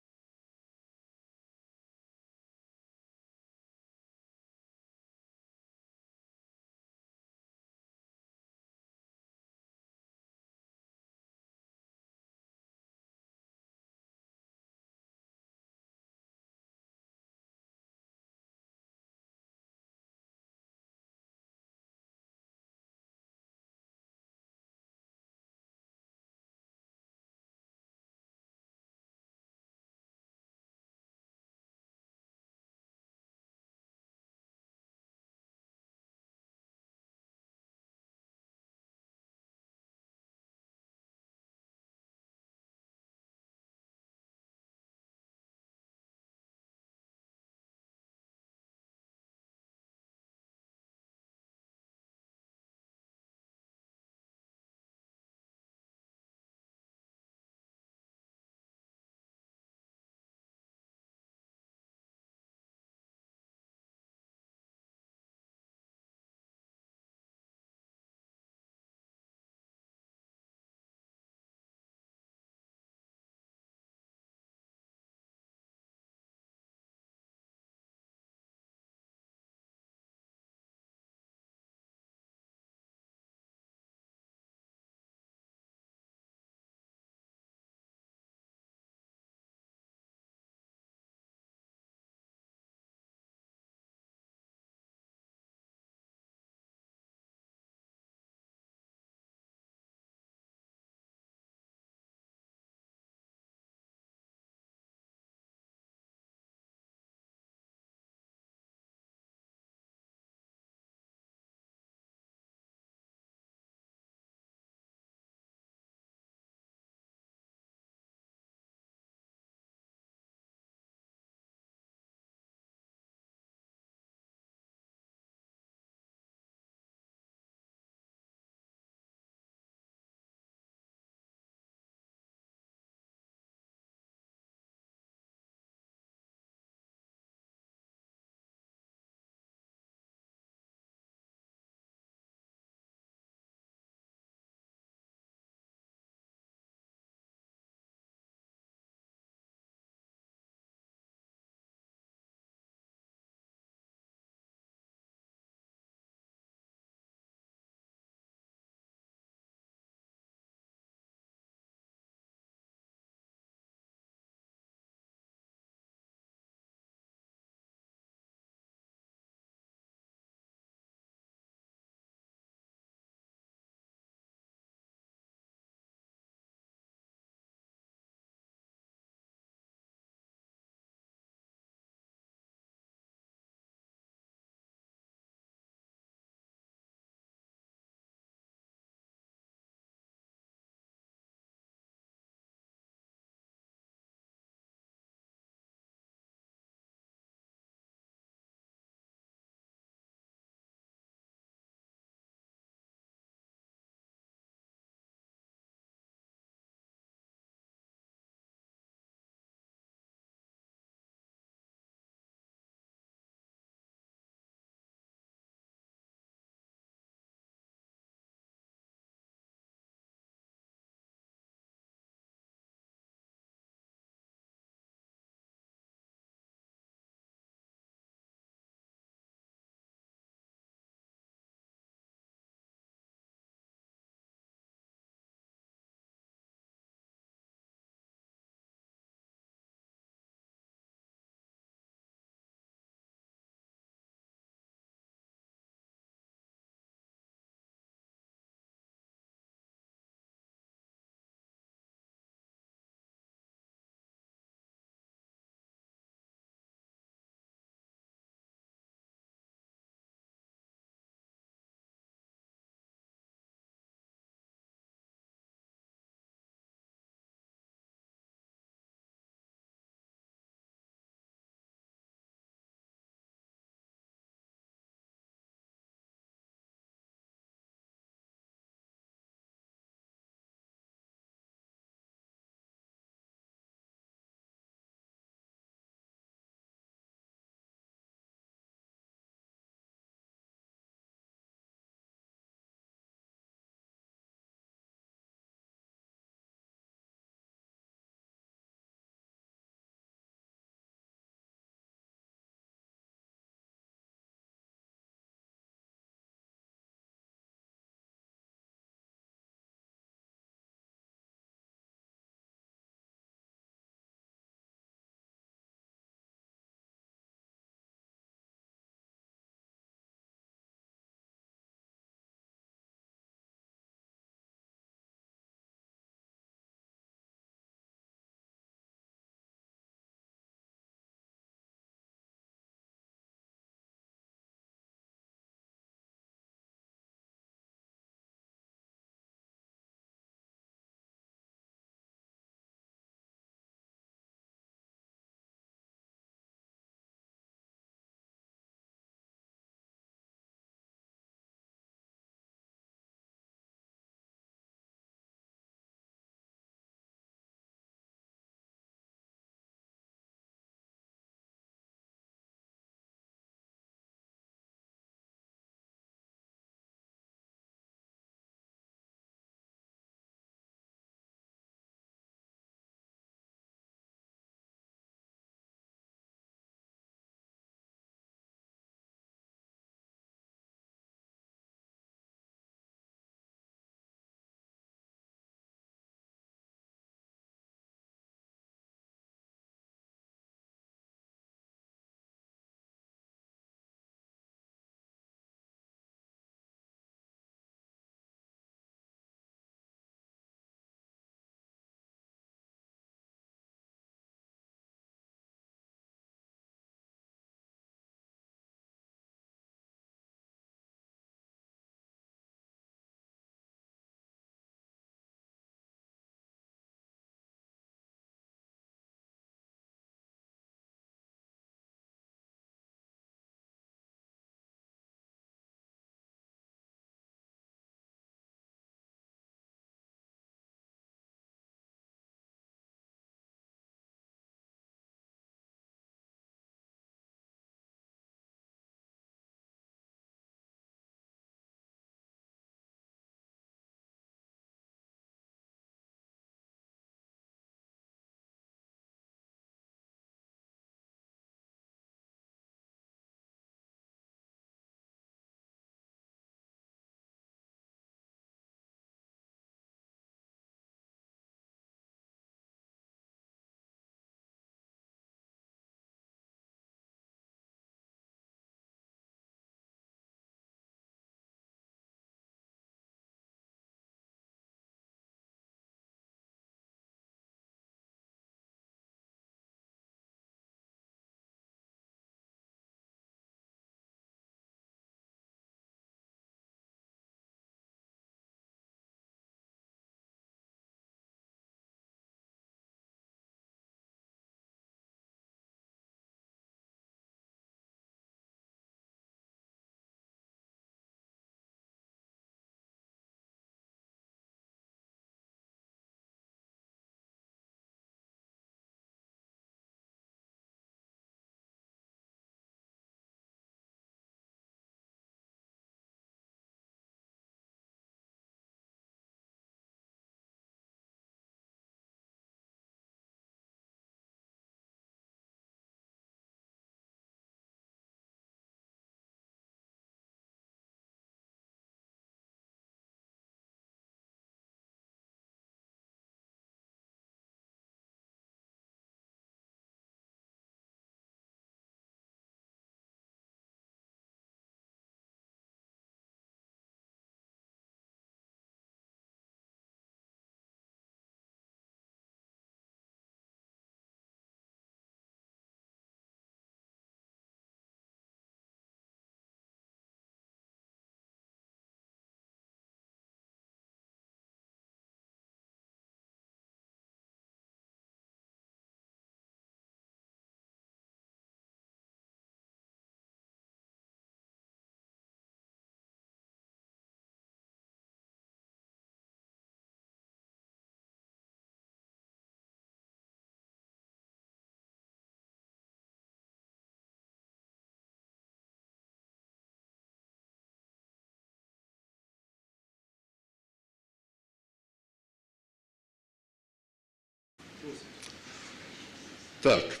Так.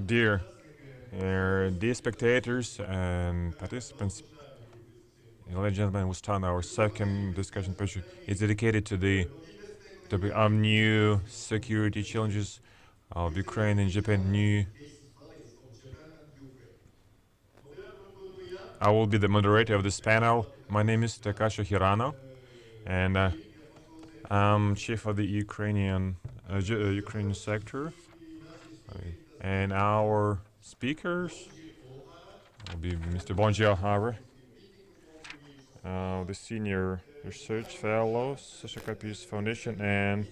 Dear spectators and participants, ladies and gentlemen, we start our second discussion session. It's dedicated to the topic of new security challenges of Ukraine and Japan. I will be the moderator of this panel. My name is Takashi Hirano, and I'm chief of the Ukrainian sector. And our speakers will be Mr. Bonji Ohara, the Senior Research Fellow, Social Peace Foundation, and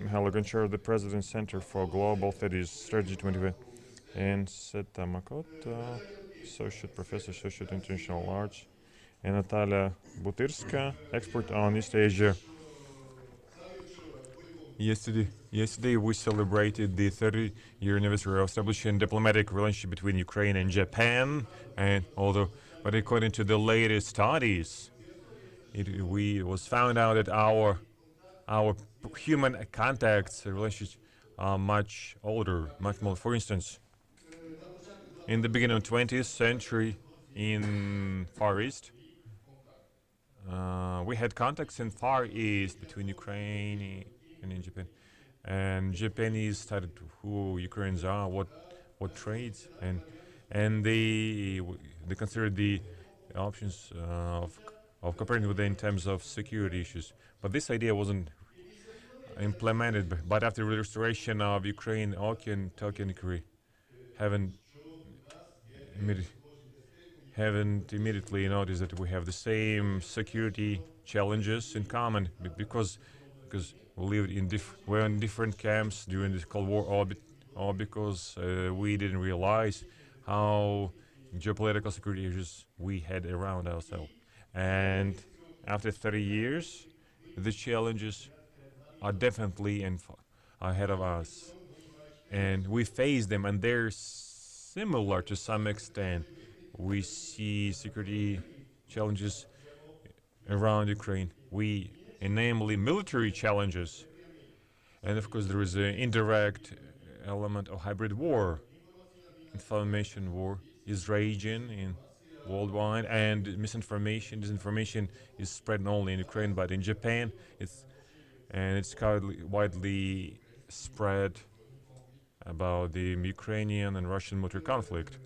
Mihailo Gonchar, the President Center for Global Studies, Strategy 2020, and Seta Makoto, Associate Professor, Associate International Arts, and Natalia Butyrska, expert on East Asia. Yesterday we celebrated the 30-year anniversary of establishing diplomatic relationship between Ukraine and Japan, but according to the latest studies, it was found out that our human contacts relationships are much older, much more. For instance, in the beginning of 20th century in Far East, we had contacts in Far East between Ukraine and in Japan, and Japanese studied who Ukrainians are, what trades, and they considered the options of cooperating with them in terms of security issues. But this idea wasn't implemented. But after the restoration of Ukraine, Oki and Toki haven't immediately noticed that we have the same security challenges in common, because we lived we're in different camps during the Cold War, or because we didn't realize how geopolitical security issues we had around ourselves. And after 30 years, the challenges are definitely ahead of us, and we face them, and they're similar to some extent. We see security challenges around Ukraine, and namely military challenges, and of course there is an indirect element of hybrid war. Information war is raging worldwide, and disinformation is spread not only in Ukraine but in Japan. It's widely spread about the Ukrainian and Russian military conflict.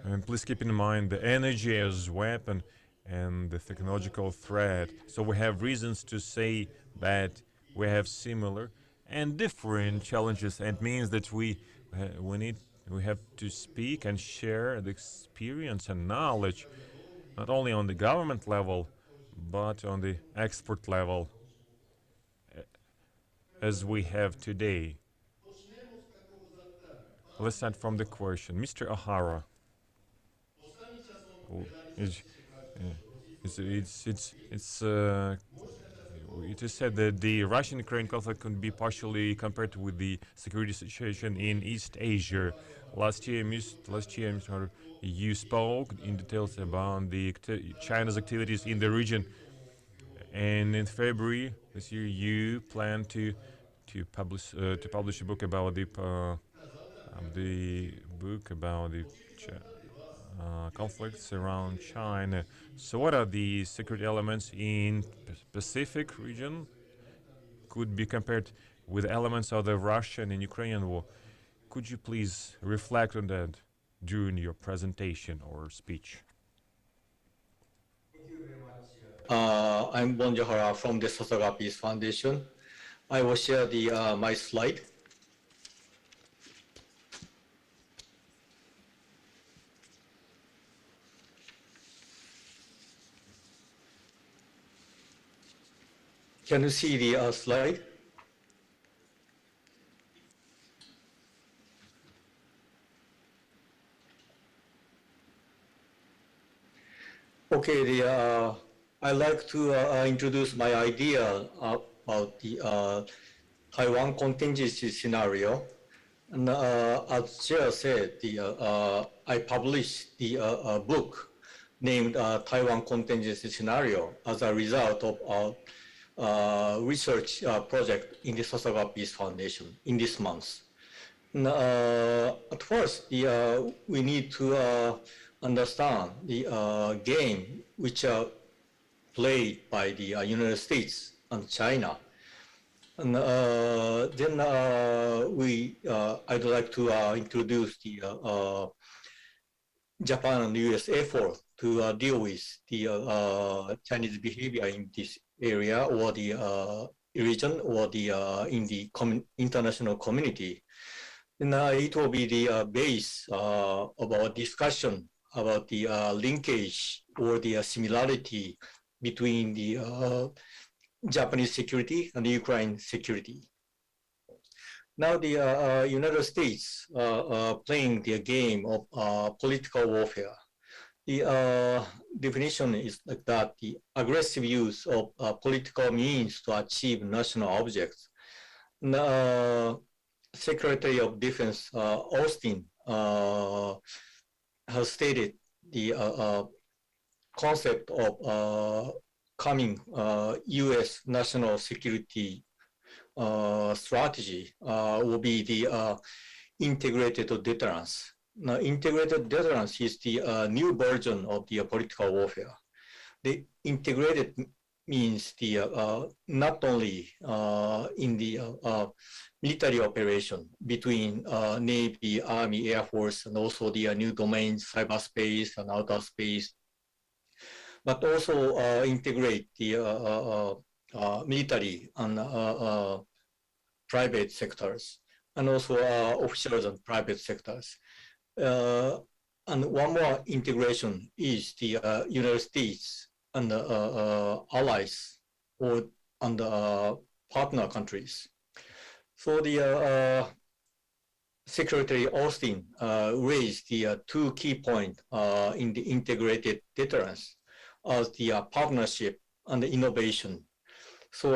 And please keep in mind the energy as weapon and the technological threat. So we have reasons to say that we have similar and different challenges, and it means that we have to speak and share the experience and knowledge, not only on the government level, but on the expert level, as we have today. Let's start from the question. Mr. Ohara, it is said that the Russian-Ukraine conflict can be partially compared with the security situation in East Asia. Last year, Mr. you spoke in details about China's activities in the region, and in February this year, you plan to publish a book about the conflicts around China. So what are the security elements in Pacific region could be compared with elements of the Russian and Ukrainian war? Could you please reflect on that during your presentation or speech? I'm Bonji Ohara from the Sosaga Peace Foundation. I will share my slide. Can you see the slide? Okay, I'd like to introduce my idea about the Taiwan contingency scenario. And as Chair said, I published the book named Taiwan Contingency Scenario as a result of research project in the Sasagawa Peace Foundation in this month. At first, we need to understand the game which are played by the United States and China. And then I'd like to introduce the Japan and US effort to deal with the Chinese behavior in this area or the region or the in the international community. And it will be the base of our discussion about the linkage or the similarity between the Japanese security and the Ukraine security. Now the United States playing the game of political warfare. The definition is like that: the aggressive use of political means to achieve national objects. Secretary of Defense Austin has stated the concept of coming U.S. national security strategy will be the integrated deterrence. Now, integrated deterrence is the new version of the political warfare. The integrated means the not only in the military operation between Navy, Army, Air Force, and also the new domains, cyberspace and outer space, but also integrate the military and private sectors, and also officials and private sectors. And one more integration is the United States and allies or and partner countries. So the Secretary Austin raised the two key points in the integrated deterrence as the partnership and the innovation. So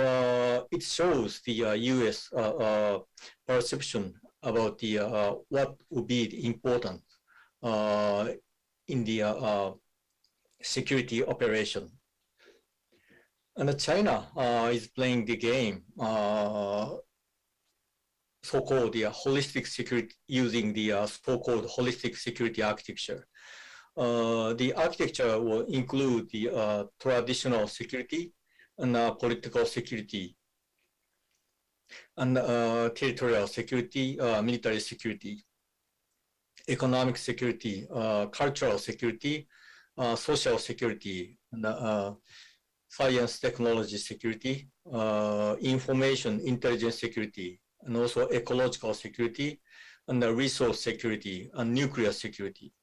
it shows the U.S. perception about the what would be important in the security operation. And China is playing the game, so-called the holistic security, using the so-called holistic security architecture. The architecture will include the traditional security and political security, and territorial security, military security, economic security, cultural security, social security, and science technology security, information intelligence security, and also ecological security, and resource security, and nuclear security.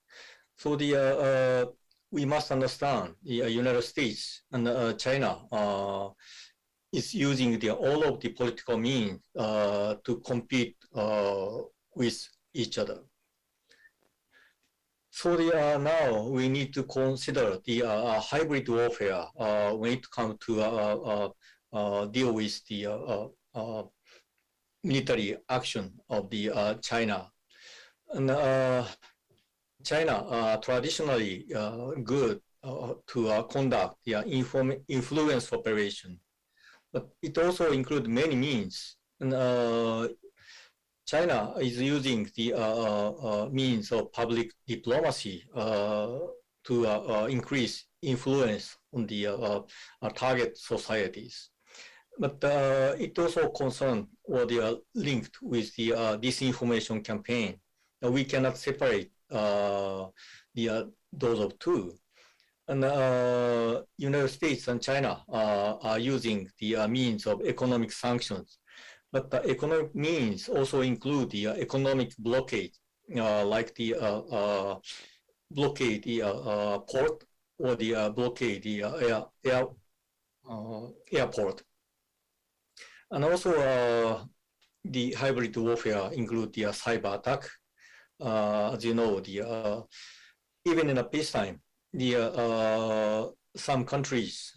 So the we must understand the United States and China is using all of the political means to compete with each other. So now we need to consider the hybrid warfare when it comes to deal with the military action of the China. And China traditionally good to conduct the influence operation, but it also includes many means. And China is using the means of public diplomacy to increase influence on the target societies. But it also concerned or they are linked with the disinformation campaign. We cannot separate those of two. And United States and China are using the means of economic sanctions. But the economic means also include the economic blockade, like the blockade the port or the blockade the airport. And also the hybrid warfare include the cyber attack. As you know, the even in a peacetime, the some countries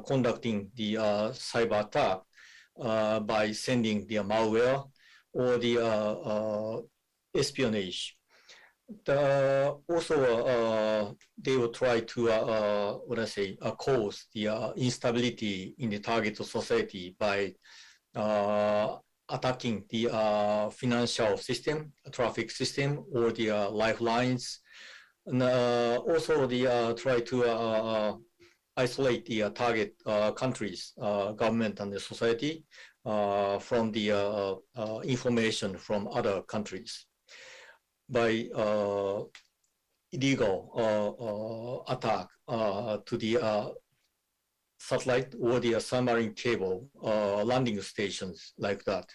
conducting the cyber attack by sending the malware or the espionage. Also, they will try to, cause the instability in the target society by attacking the financial system, traffic system, or the lifelines. And also, they try to isolate the target countries, government, and the society from the information from other countries by illegal attack to the satellite or the submarine cable landing stations like that.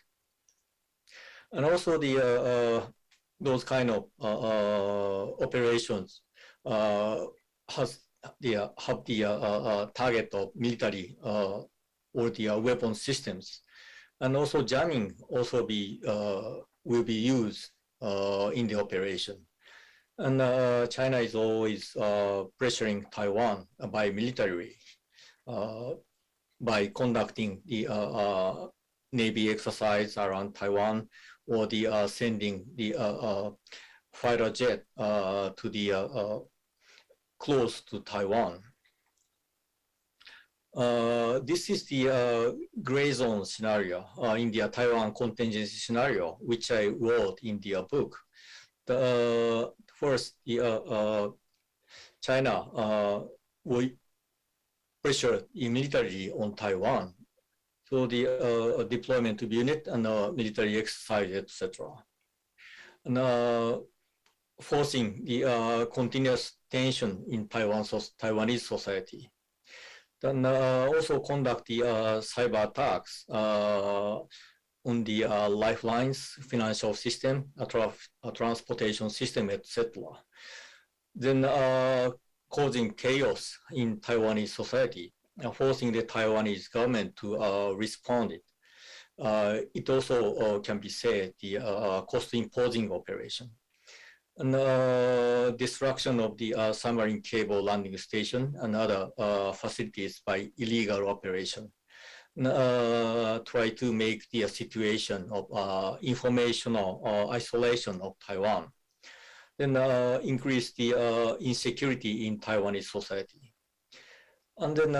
And also the those kind of operations have the target of military or the weapon systems, and also jamming also will be used in the operation. And China is always pressuring Taiwan by military by conducting the Navy exercise around Taiwan, or the sending the fighter jet to the close to Taiwan. This is the gray zone scenario in the Taiwan contingency scenario, which I wrote in the book. The first, China will pressure military on Taiwan, so the deployment of unit and military exercise, etc. And forcing the continuous tension in Taiwanese society. Then also conduct the cyber attacks on the lifelines, financial system, transportation system, etc. Then causing chaos in Taiwanese society, forcing the Taiwanese government to respond it. It also can be said the cost-imposing operation. And destruction of the submarine cable landing station and other facilities by illegal operation. Try to make the situation of informational isolation of Taiwan. Then increase the insecurity in Taiwanese society. And then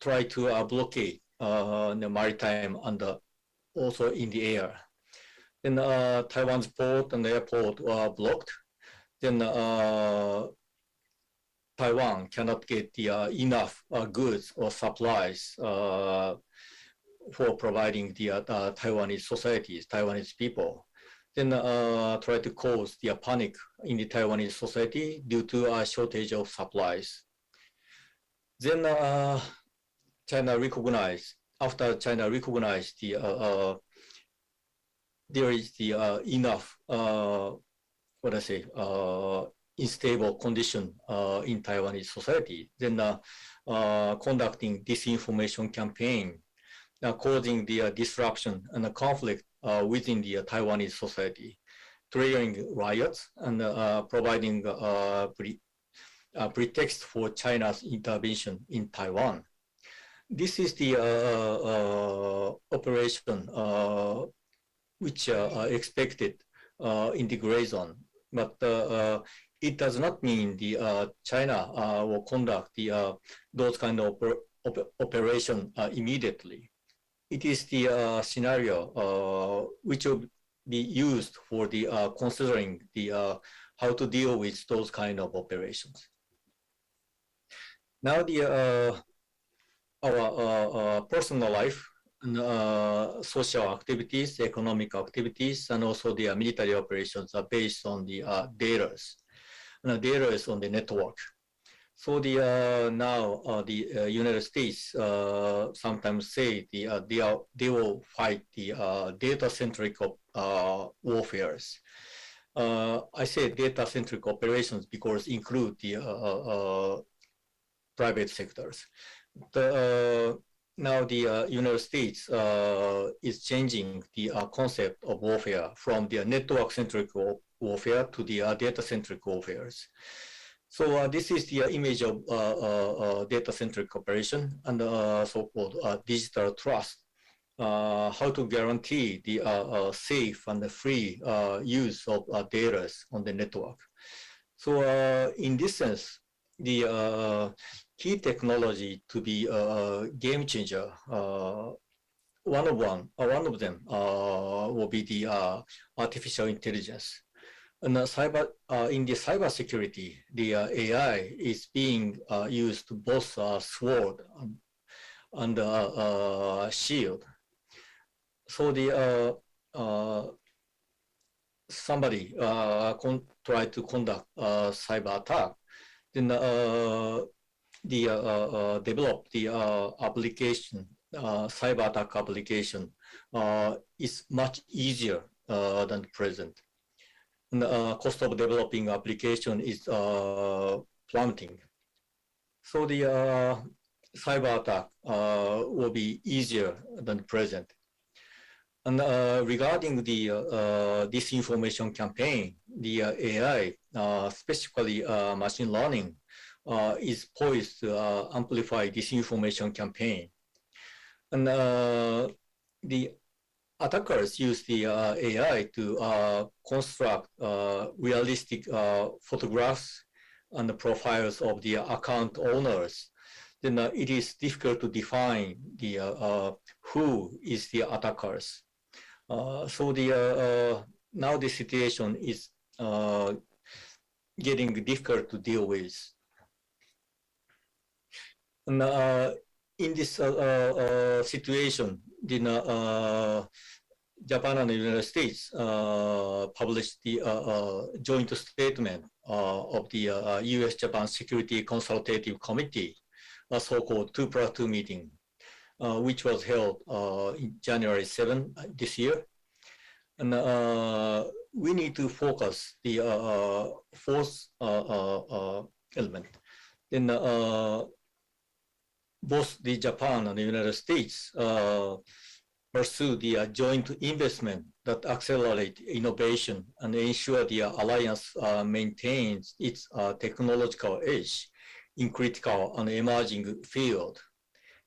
try to blockade the maritime and also in the air. Then Taiwan's port and airport are blocked. Then Taiwan cannot get the enough goods or supplies for providing the Taiwanese societies, Taiwanese people. Then try to cause the panic in the Taiwanese society due to a shortage of supplies. Then China recognized, after China recognized the there is the enough, unstable condition in Taiwanese society, then conducting disinformation campaign, causing the disruption and the conflict within the Taiwanese society, triggering riots and providing pretext for China's intervention in Taiwan. This is the operation which expected in the gray zone, but it does not mean the China will conduct the those kind of operation immediately. It is the scenario which will be used for the considering the how to deal with those kind of operations. Now the our personal life, and, social activities, economic activities, and also the military operations are based on the data. And the data is on the network. So the now the United States sometimes say they will fight the data-centric warfares. I say data-centric operations because include the private sectors. Now the United States is changing the concept of warfare from the network-centric warfare to the data-centric warfares. So this is the image of data-centric operation and so-called digital trust. how to guarantee the safe and free use of data on the network. So in this sense, the key technology to be a game changer, one of them will be the artificial intelligence. And in the cybersecurity, the AI is being used to both sword and shield. So the somebody tried to conduct a cyber attack, then develop the application, cyber attack application is much easier than present. And the cost of developing application is plummeting. So the cyber attack will be easier than present. And regarding the disinformation campaign, the AI, specifically machine learning, is poised to amplify disinformation campaign. And the attackers use the AI to construct realistic photographs and profiles of the account owners. Then it is difficult to define the who is the attackers. So the now the situation is getting difficult to deal with. And in this situation, the Japan and the United States published the joint statement of the US-Japan Security Consultative Committee, a so-called 2+2 meeting, which was held in January 7 this year. And we need to focus the fourth element. Then both the Japan and the United States pursue the joint investment that accelerate innovation and ensure the alliance maintains its technological edge in critical and emerging field,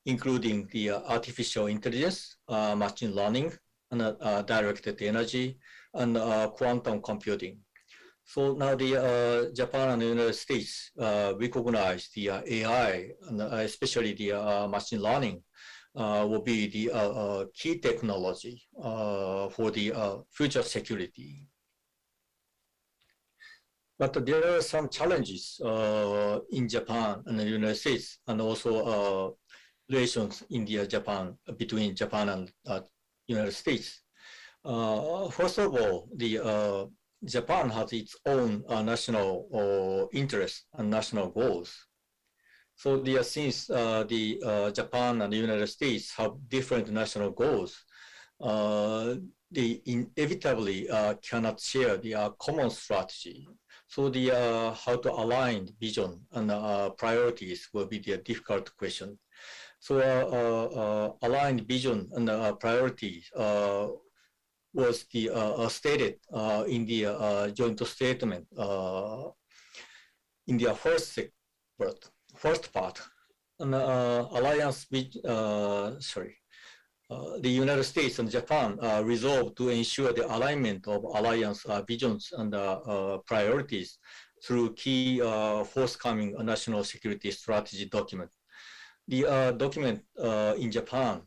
including the artificial intelligence, machine learning, and directed energy, and quantum computing. So now the Japan and the United States recognize the AI, and especially the machine learning, will be the key technology for the future security. But there are some challenges in Japan and the United States, and also relations in the between Japan and United States. First of all, the Japan has its own national interests and national goals. So since the Japan and the United States have different national goals, they inevitably cannot share the common strategy. So the how to align vision and priorities will be the difficult question. So aligned vision and priorities was the stated in the joint statement in the first part. And alliance with the United States and Japan resolved to ensure the alignment of alliance visions and priorities through key forthcoming national security strategy document. The document in Japan,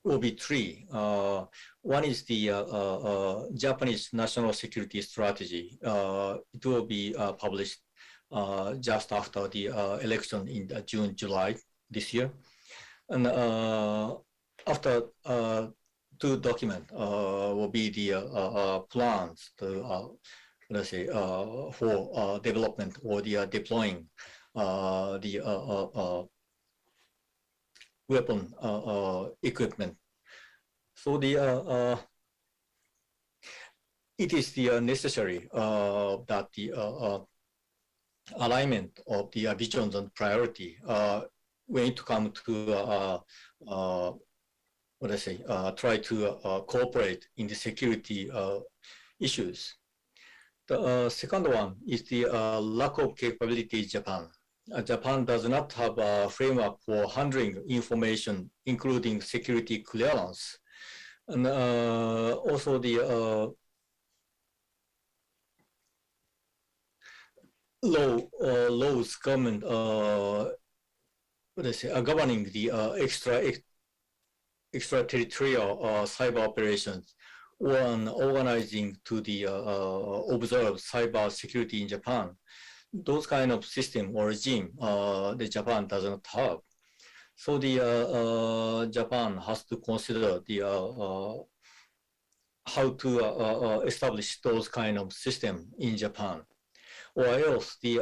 will be three. One is the Japanese national security strategy. It will be published just after the election in June, July this year. And after two documents will be the plans to, let's say, for development or the deploying the weapon equipment. So the it is the necessary that the alignment of the visions and priority when it comes to what I say, try to cooperate in the security issues. The second one is the lack of capability in Japan. Japan does not have a framework for handling information, including security clearance. And also the laws government let's say governing the extraterritorial cyber operations or organizing to the observe cyber security in Japan. Those kind of system or regime the Japan does not have. So the Japan has to consider the how to establish those kind of system in Japan, or else the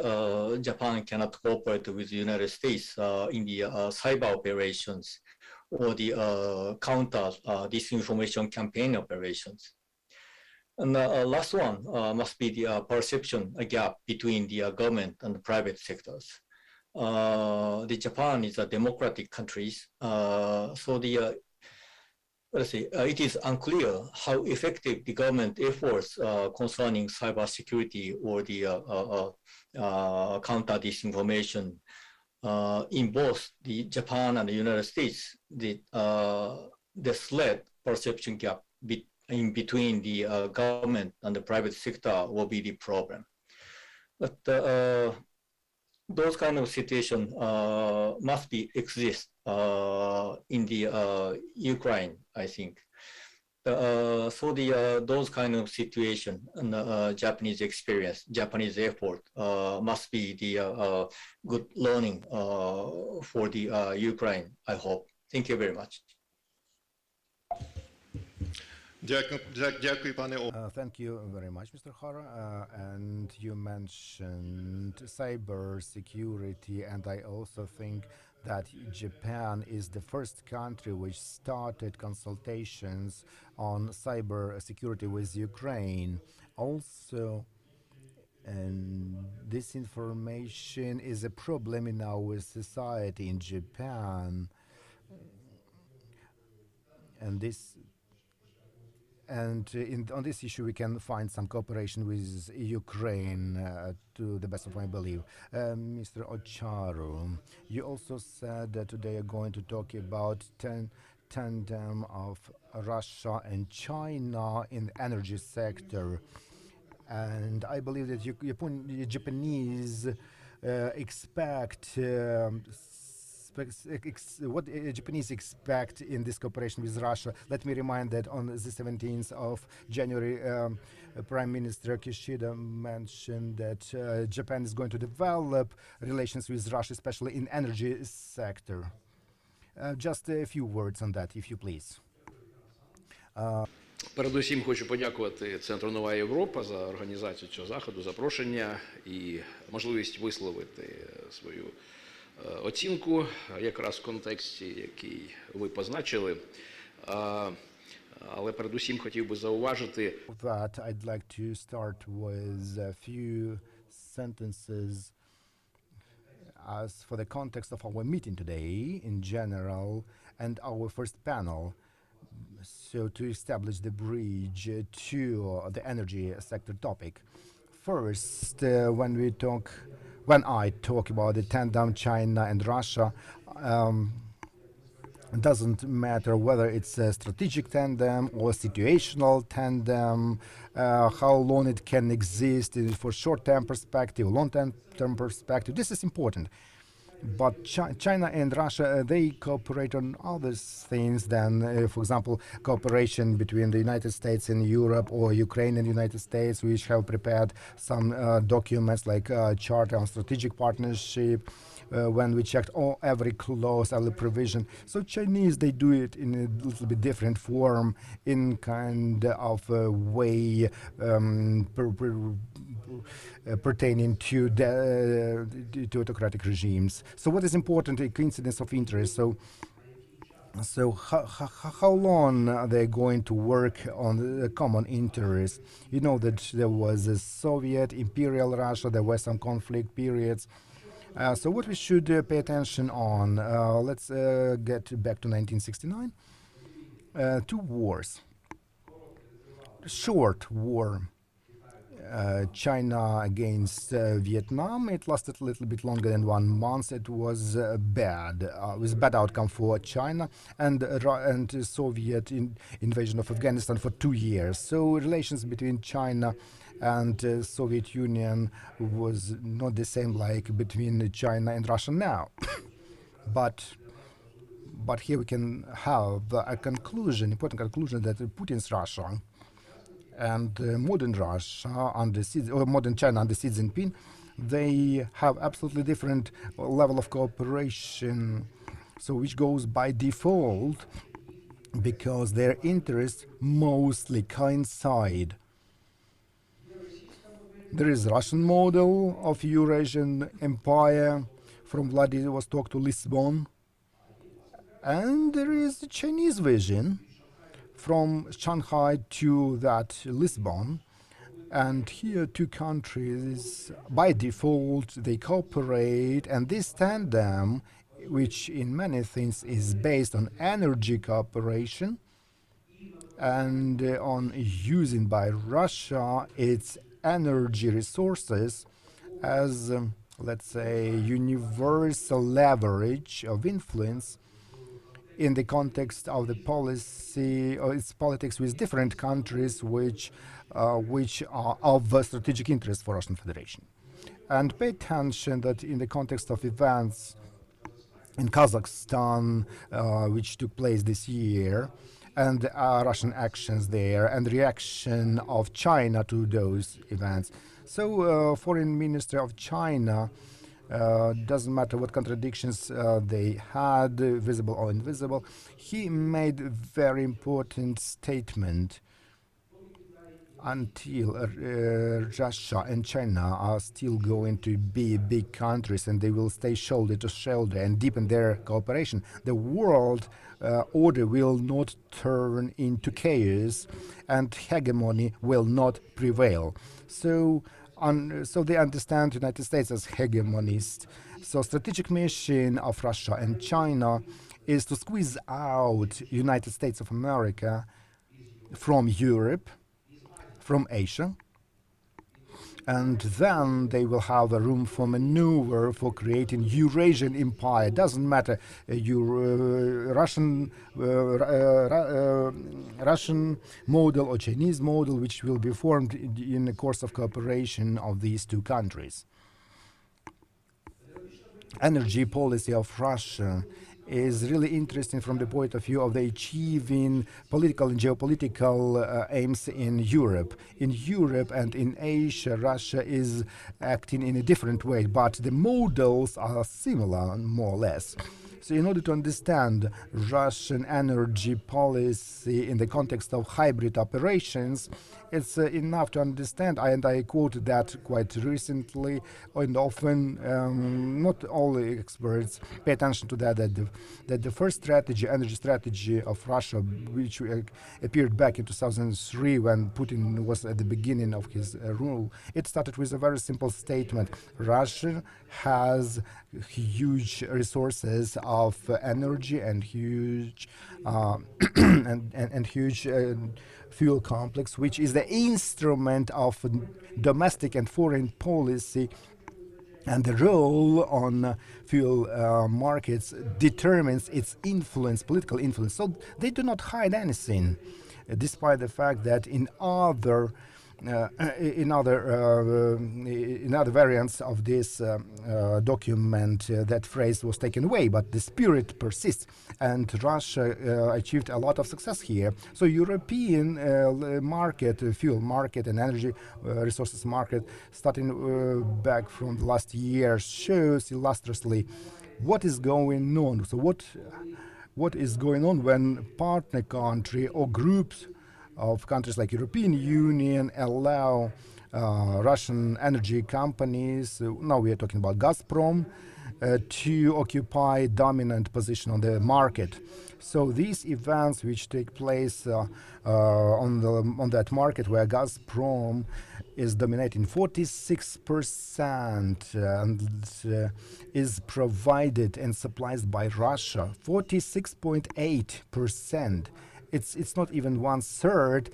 Japan cannot cooperate with the United States in the cyber operations or the counter disinformation campaign operations. And the last one must be the perception gap between the government and the private sectors. The Japan is a democratic country, so the let's say it is unclear how effective the government efforts concerning cybersecurity or the counter disinformation in both the Japan and the United States. The threat perception gap in between the government and the private sector will be the problem. But those kind of situation must be exist in the Ukraine, I think. So those kind of situation and Japanese experience, Japanese effort must be the good learning for the Ukraine, I hope. Thank you very much. Thank you very much, Mr. Hara. And you mentioned cyber security, and I also think that Japan is the first country which started consultations on cyber security with Ukraine. Also, and this information is a problem in our society in Japan, and this. And on this issue, we can find some cooperation with Ukraine, to the best of my belief. Mr. Ocharu, you also said that today you're going to talk about tandem of Russia and China in the energy sector. And I believe that Japanese expect what Japanese expect in this cooperation with Russia. Let me remind that on the 17th of January, Prime Minister Kishida mentioned that Japan is going to develop relations with Russia, especially in energy sector. Just a few words on that, if you please. Передусім хочу подякувати Центру «Нова Європа» за організацію цього заходу, запрошення і можливість висловити свою оцінку якраз в контексті, який ви позначили. Але передусім хотів би зауважити. That I'd like to start with a few sentences as for the context of our meeting today in general and our first panel. So to establish the bridge to the energy sector topic. First, when I talk about the tandem China and Russia, it doesn't matter whether it's a strategic tandem or situational tandem, how long it can exist for short-term perspective, long-term perspective. This is important. But China and Russia, they cooperate on other things than, for example, cooperation between the United States and Europe, or Ukraine and the United States, which have prepared some documents like Charter on Strategic Partnership, when we checked every clause, every provision. So Chinese, they do it in a little bit different form, in kind of a way pertaining to autocratic regimes. So what is important, a coincidence of interest. So how long are they going to work on the common interest? You know that there was a Soviet, Imperial Russia, there were some conflict periods. So what we should pay attention on, let's get back to 1969. Two wars. Short war. China against Vietnam. It lasted a little bit longer than 1 month. It was bad. It was a bad outcome for China and Soviet invasion of Afghanistan for 2 years. So relations between China and Soviet Union was not the same like between China and Russia now. but here we can have a conclusion, important conclusion, that Putin's Russia and modern Russia under modern China under Xi Jinping, they have absolutely different level of cooperation, so which goes by default because their interests mostly coincide. There is Russian model of Eurasian empire from Vladivostok to Lisbon, and there is the Chinese vision from Shanghai to that Lisbon. And here 2 countries, by default, they cooperate, and this tandem, which in many things is based on energy cooperation and on using by Russia its energy resources as, let's say, universal leverage of influence in the context of the policy or its politics with different countries which are of strategic interest for Russian Federation. And pay attention that in the context of events in Kazakhstan, which took place this year, and Russian actions there, and reaction of China to those events. So, Foreign Minister of China, doesn't matter what contradictions they had, visible or invisible, he made a very important statement. Until Russia and China are still going to be big countries and they will stay shoulder to shoulder and deepen their cooperation, the world order will not turn into chaos and hegemony will not prevail. So they understand the United States as hegemonist. So strategic mission of Russia and China is to squeeze out United States of America from Europe, from Asia, and then they will have a room for maneuver for creating Eurasian empire. Doesn't matter Russian model or Chinese model, which will be formed in the course of cooperation of these 2 countries. Energy policy of Russia is really interesting from the point of view of the achieving political and geopolitical aims in Europe. In Europe and in Asia, Russia is acting in a different way, but the models are similar, more or less. So in order to understand Russian energy policy in the context of hybrid operations, it's enough to understand, and I quoted that quite recently, and often not all experts pay attention to that the first strategy, energy strategy of Russia, which appeared back in 2003 when Putin was at the beginning of his rule, it started with a very simple statement: Russia has huge resources of energy and huge and huge fuel complex, which is the instrument of domestic and foreign policy, and the role on fuel markets determines its influence, political influence. So they do not hide anything, despite the fact that in other variants of this document, that phrase was taken away, but the spirit persists, and Russia achieved a lot of success here. So European market, fuel market and energy resources market, starting back from the last year, shows illustratively what is going on. So what is going on when partner country or groups of countries like European Union allow Russian energy companies, now we are talking about Gazprom, to occupy dominant position on the market. So these events which take place on that market, where Gazprom is dominating 46% and is provided and supplied by Russia, 46.8%. it's not even 1/3,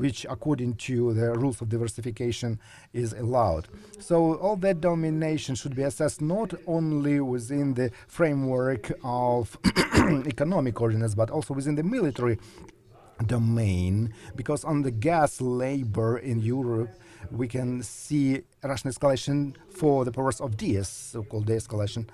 which according to the rules of diversification is allowed. So all that domination should be assessed not only within the framework of economic ordinance, but also within the military domain, because on the gas labor in Europe, we can see Russian escalation for the purpose of DS, so-called de-escalation.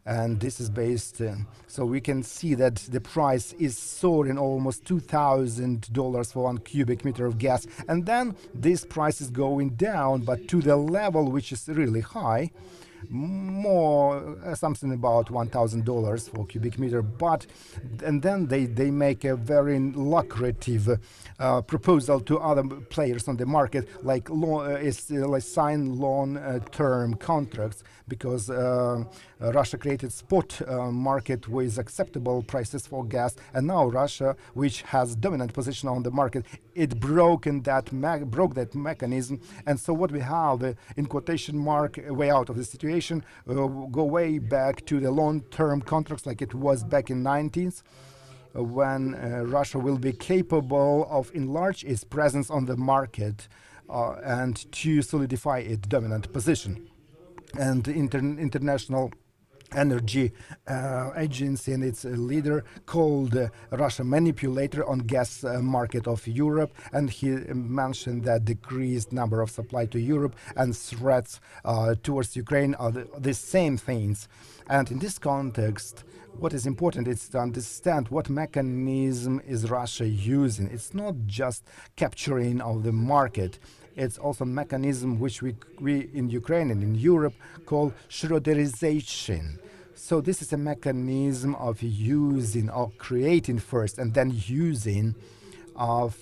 And this is based, so we can see that the price is soaring almost $2,000 for 1 cubic meter of gas. And then this price is going down, but to the level which is really high, more something about $1,000 for cubic meter. But and then they make a very lucrative proposal to other players on the market, like like sign long-term contracts, because Russia created spot market with acceptable prices for gas, and now Russia, which has dominant position on the market, it broke that mechanism. And so what we have, in quotation mark, a way out of the situation, go way back to the long-term contracts like it was back in 19th, when Russia will be capable of enlarge its presence on the market and to solidify its dominant position. And the International Energy Agency and its leader called Russia manipulator on gas market of Europe, and he mentioned that decreased number of supply to Europe and threats towards Ukraine are the same things. And in this context, what is important is to understand what mechanism is Russia using. It's not just capturing of the market. It's also a mechanism which we in Ukraine and in Europe call Schroederization. So this is a mechanism of using or creating first and then using of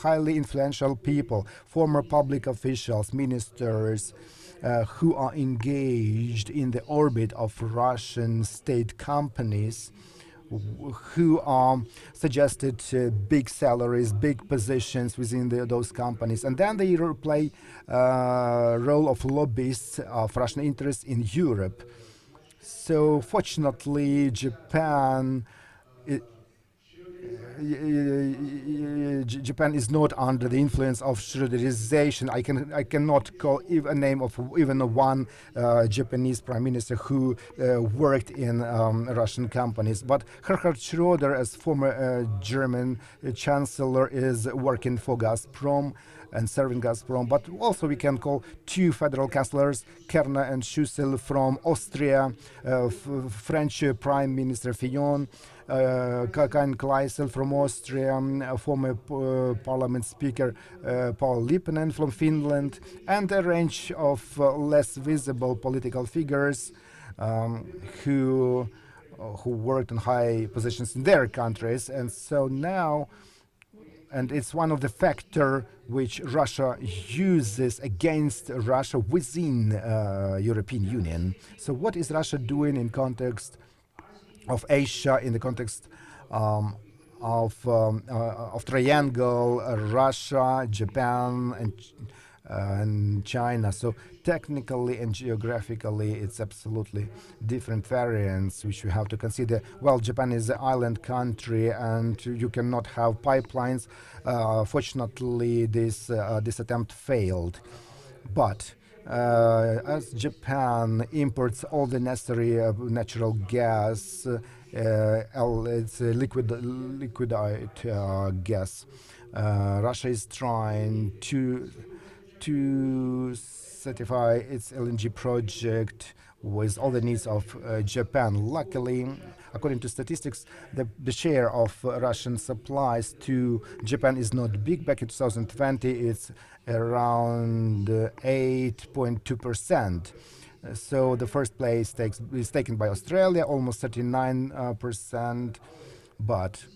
highly influential people, former public officials, ministers, who are engaged in the orbit of Russian state companies, who are suggested big salaries, big positions within those companies, and then they play role of lobbyists of Russian interests in Europe. So fortunately, Japan is not under the influence of Schroederization. I cannot call even a name of even one Japanese prime minister who worked in Russian companies. But Gerhard Schroeder, as former German chancellor, is working for Gazprom and serving Gazprom. But also we can call two federal chancellors, Kerner and Schüssel from Austria, French Prime Minister Fillon, Karin Kleisel from Austria, former parliament speaker Paul Lipponen from Finland, and a range of less visible political figures who worked in high positions in their countries. And so now, and it's one of the factors which Russia uses against Russia within European Union. So what is Russia doing in context of Asia, in the context of triangle, Russia, Japan, and China? So technically and geographically, it's absolutely different variants which you have to consider. Well, Japan is an island country, and you cannot have pipelines. Fortunately, this attempt failed, but as Japan imports all the necessary natural gas, it's liquidized gas. Russia is trying to certify its LNG project with all the needs of Japan. Luckily, according to statistics, the share of Russian supplies to Japan is not big. Back in 2020, it's around 8.2%. So the first place is taken by Australia, almost 39%. But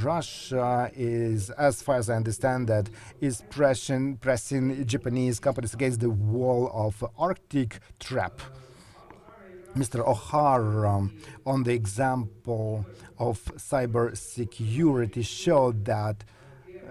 Russia is, as far as I understand that, is pressing Japanese companies against the wall of Arctic trap. Mr. O'Hara, on the example of cyber security, showed that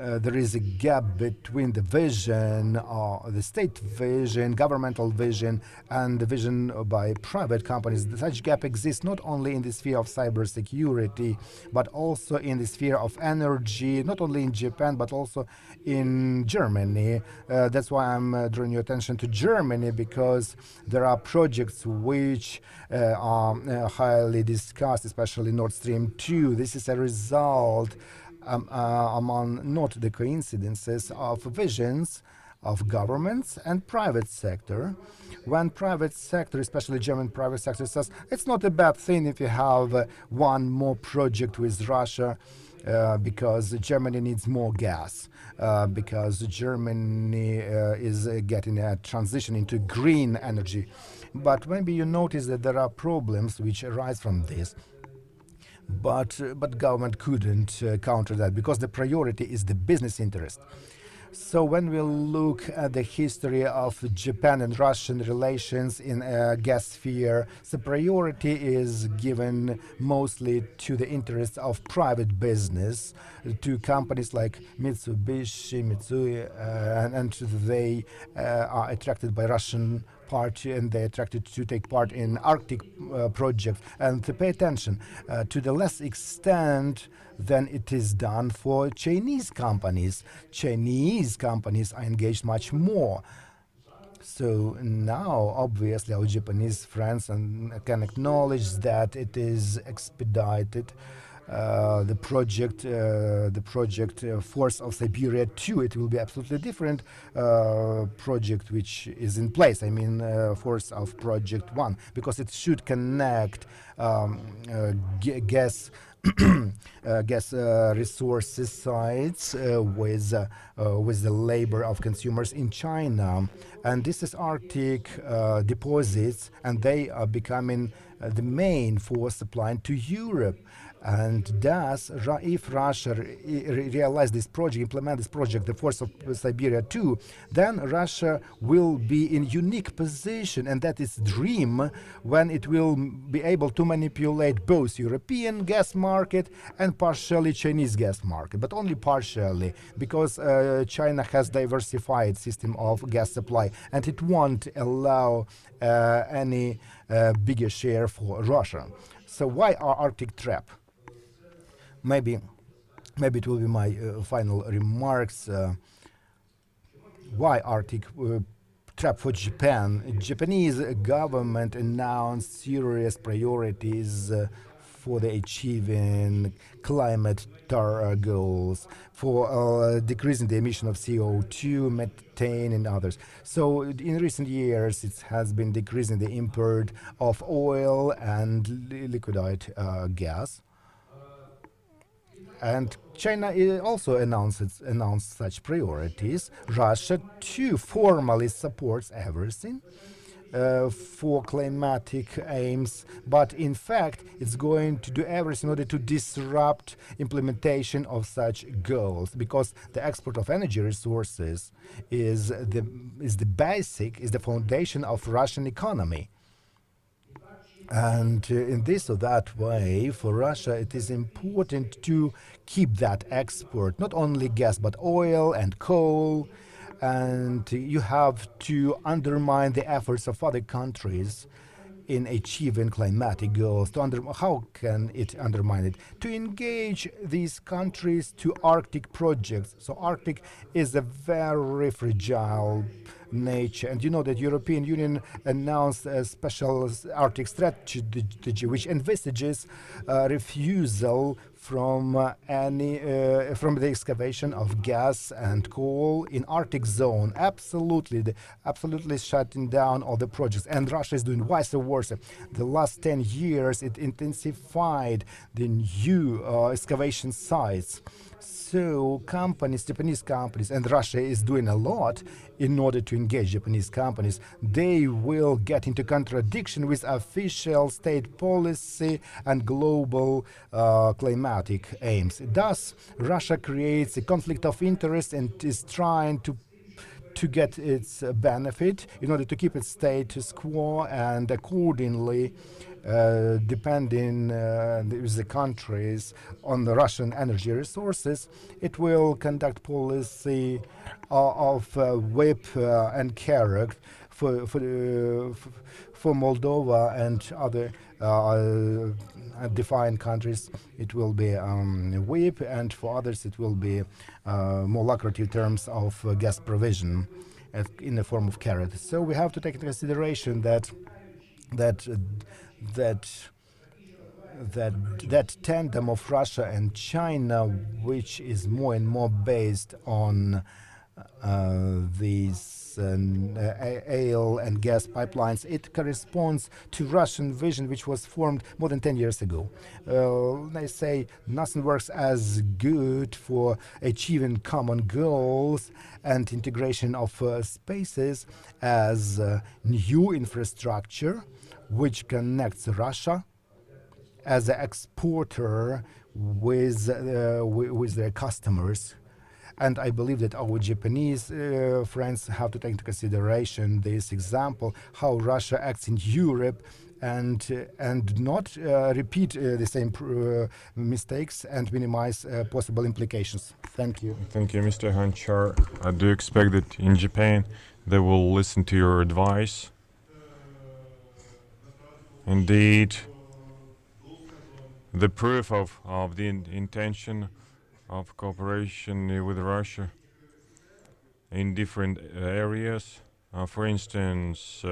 there is a gap between the vision, the state vision, governmental vision, and the vision by private companies. Such gap exists not only in the sphere of cybersecurity, but also in the sphere of energy, not only in Japan, but also in Germany. That's why I'm drawing your attention to Germany, because there are projects which are highly discussed, especially Nord Stream 2. This is a result among not the coincidences of visions of governments and private sector. When private sector, especially German private sector, says it's not a bad thing if you have one more project with Russia, because Germany needs more gas, because Germany is getting a transition into green energy. But maybe you notice that there are problems which arise from this. But government couldn't counter that, because the priority is the business interest. So when we look at the history of Japan and Russian relations in gas sphere, the priority is given mostly to the interests of private business, to companies like Mitsubishi, Mitsui, and they are attracted by Russian party, and they're attracted to take part in Arctic project, and to pay attention to the less extent than it is done for Chinese companies. Chinese companies are engaged much more. So now, obviously, our Japanese friends can acknowledge that it is expedited. The project Force of Siberia 2, it will be absolutely different project which is in place. I mean, Force of Project 1, because it should connect gas resources sites with the labor of consumers in China. And this is Arctic deposits, and they are becoming the main for supplying to Europe. And thus, if Russia realize this project, implement this project, the Force of Siberia 2, then Russia will be in unique position, and that is dream, when it will be able to manipulate both European gas market and partially Chinese gas market, but only partially, because China has diversified system of gas supply, and it won't allow any bigger share for Russia. So why are Arctic trap? Maybe it will be my final remarks. Why Arctic trap for Japan? Japanese government announced serious priorities for the achieving climate goals, for decreasing the emission of CO2, methane, and others. So in recent years, it has been decreasing the import of oil and liquefied gas. And China also announced such priorities. Russia too formally supports everything for climatic aims, but in fact it's going to do everything in order to disrupt implementation of such goals, because the export of energy resources is the foundation of Russian economy. And in this or that way, for Russia, it is important to keep that export, not only gas, but oil and coal. And you have to undermine the efforts of other countries in achieving climatic goals. How can it undermine it? To engage these countries to Arctic projects. So Arctic is a very fragile nature, and you know that European Union announced a special Arctic strategy which envisages refusal from from the excavation of gas and coal in Arctic zone. Absolutely shutting down all the projects, and Russia is doing vice versa. The last 10 years it intensified the new excavation sites. So companies, Japanese companies, and Russia is doing a lot in order to engage Japanese companies. They will get into contradiction with official state policy and global climatic aims. Thus, Russia creates a conflict of interest and is trying to get its benefit in order to keep its status quo, and accordingly depending with the countries on the Russian energy resources, it will conduct policy of whip and carrot for Moldova and other defined countries. It will be whip, and for others it will be more lucrative terms of gas provision in the form of carrot. So we have to take into consideration that tandem of Russia and China, which is more and more based on these oil and gas pipelines, it corresponds to Russian vision, which was formed more than 10 years ago. They say nothing works as good for achieving common goals and integration of spaces as new infrastructure, which connects Russia as an exporter with their customers. And I believe that our Japanese friends have to take into consideration this example, how Russia acts in Europe, and not repeat the same mistakes and minimize possible implications. Thank you. Thank you, Mr. Hanchar. I do expect that in Japan they will listen to your advice. Indeed, the proof of the intention of cooperation with Russia in different areas. For instance,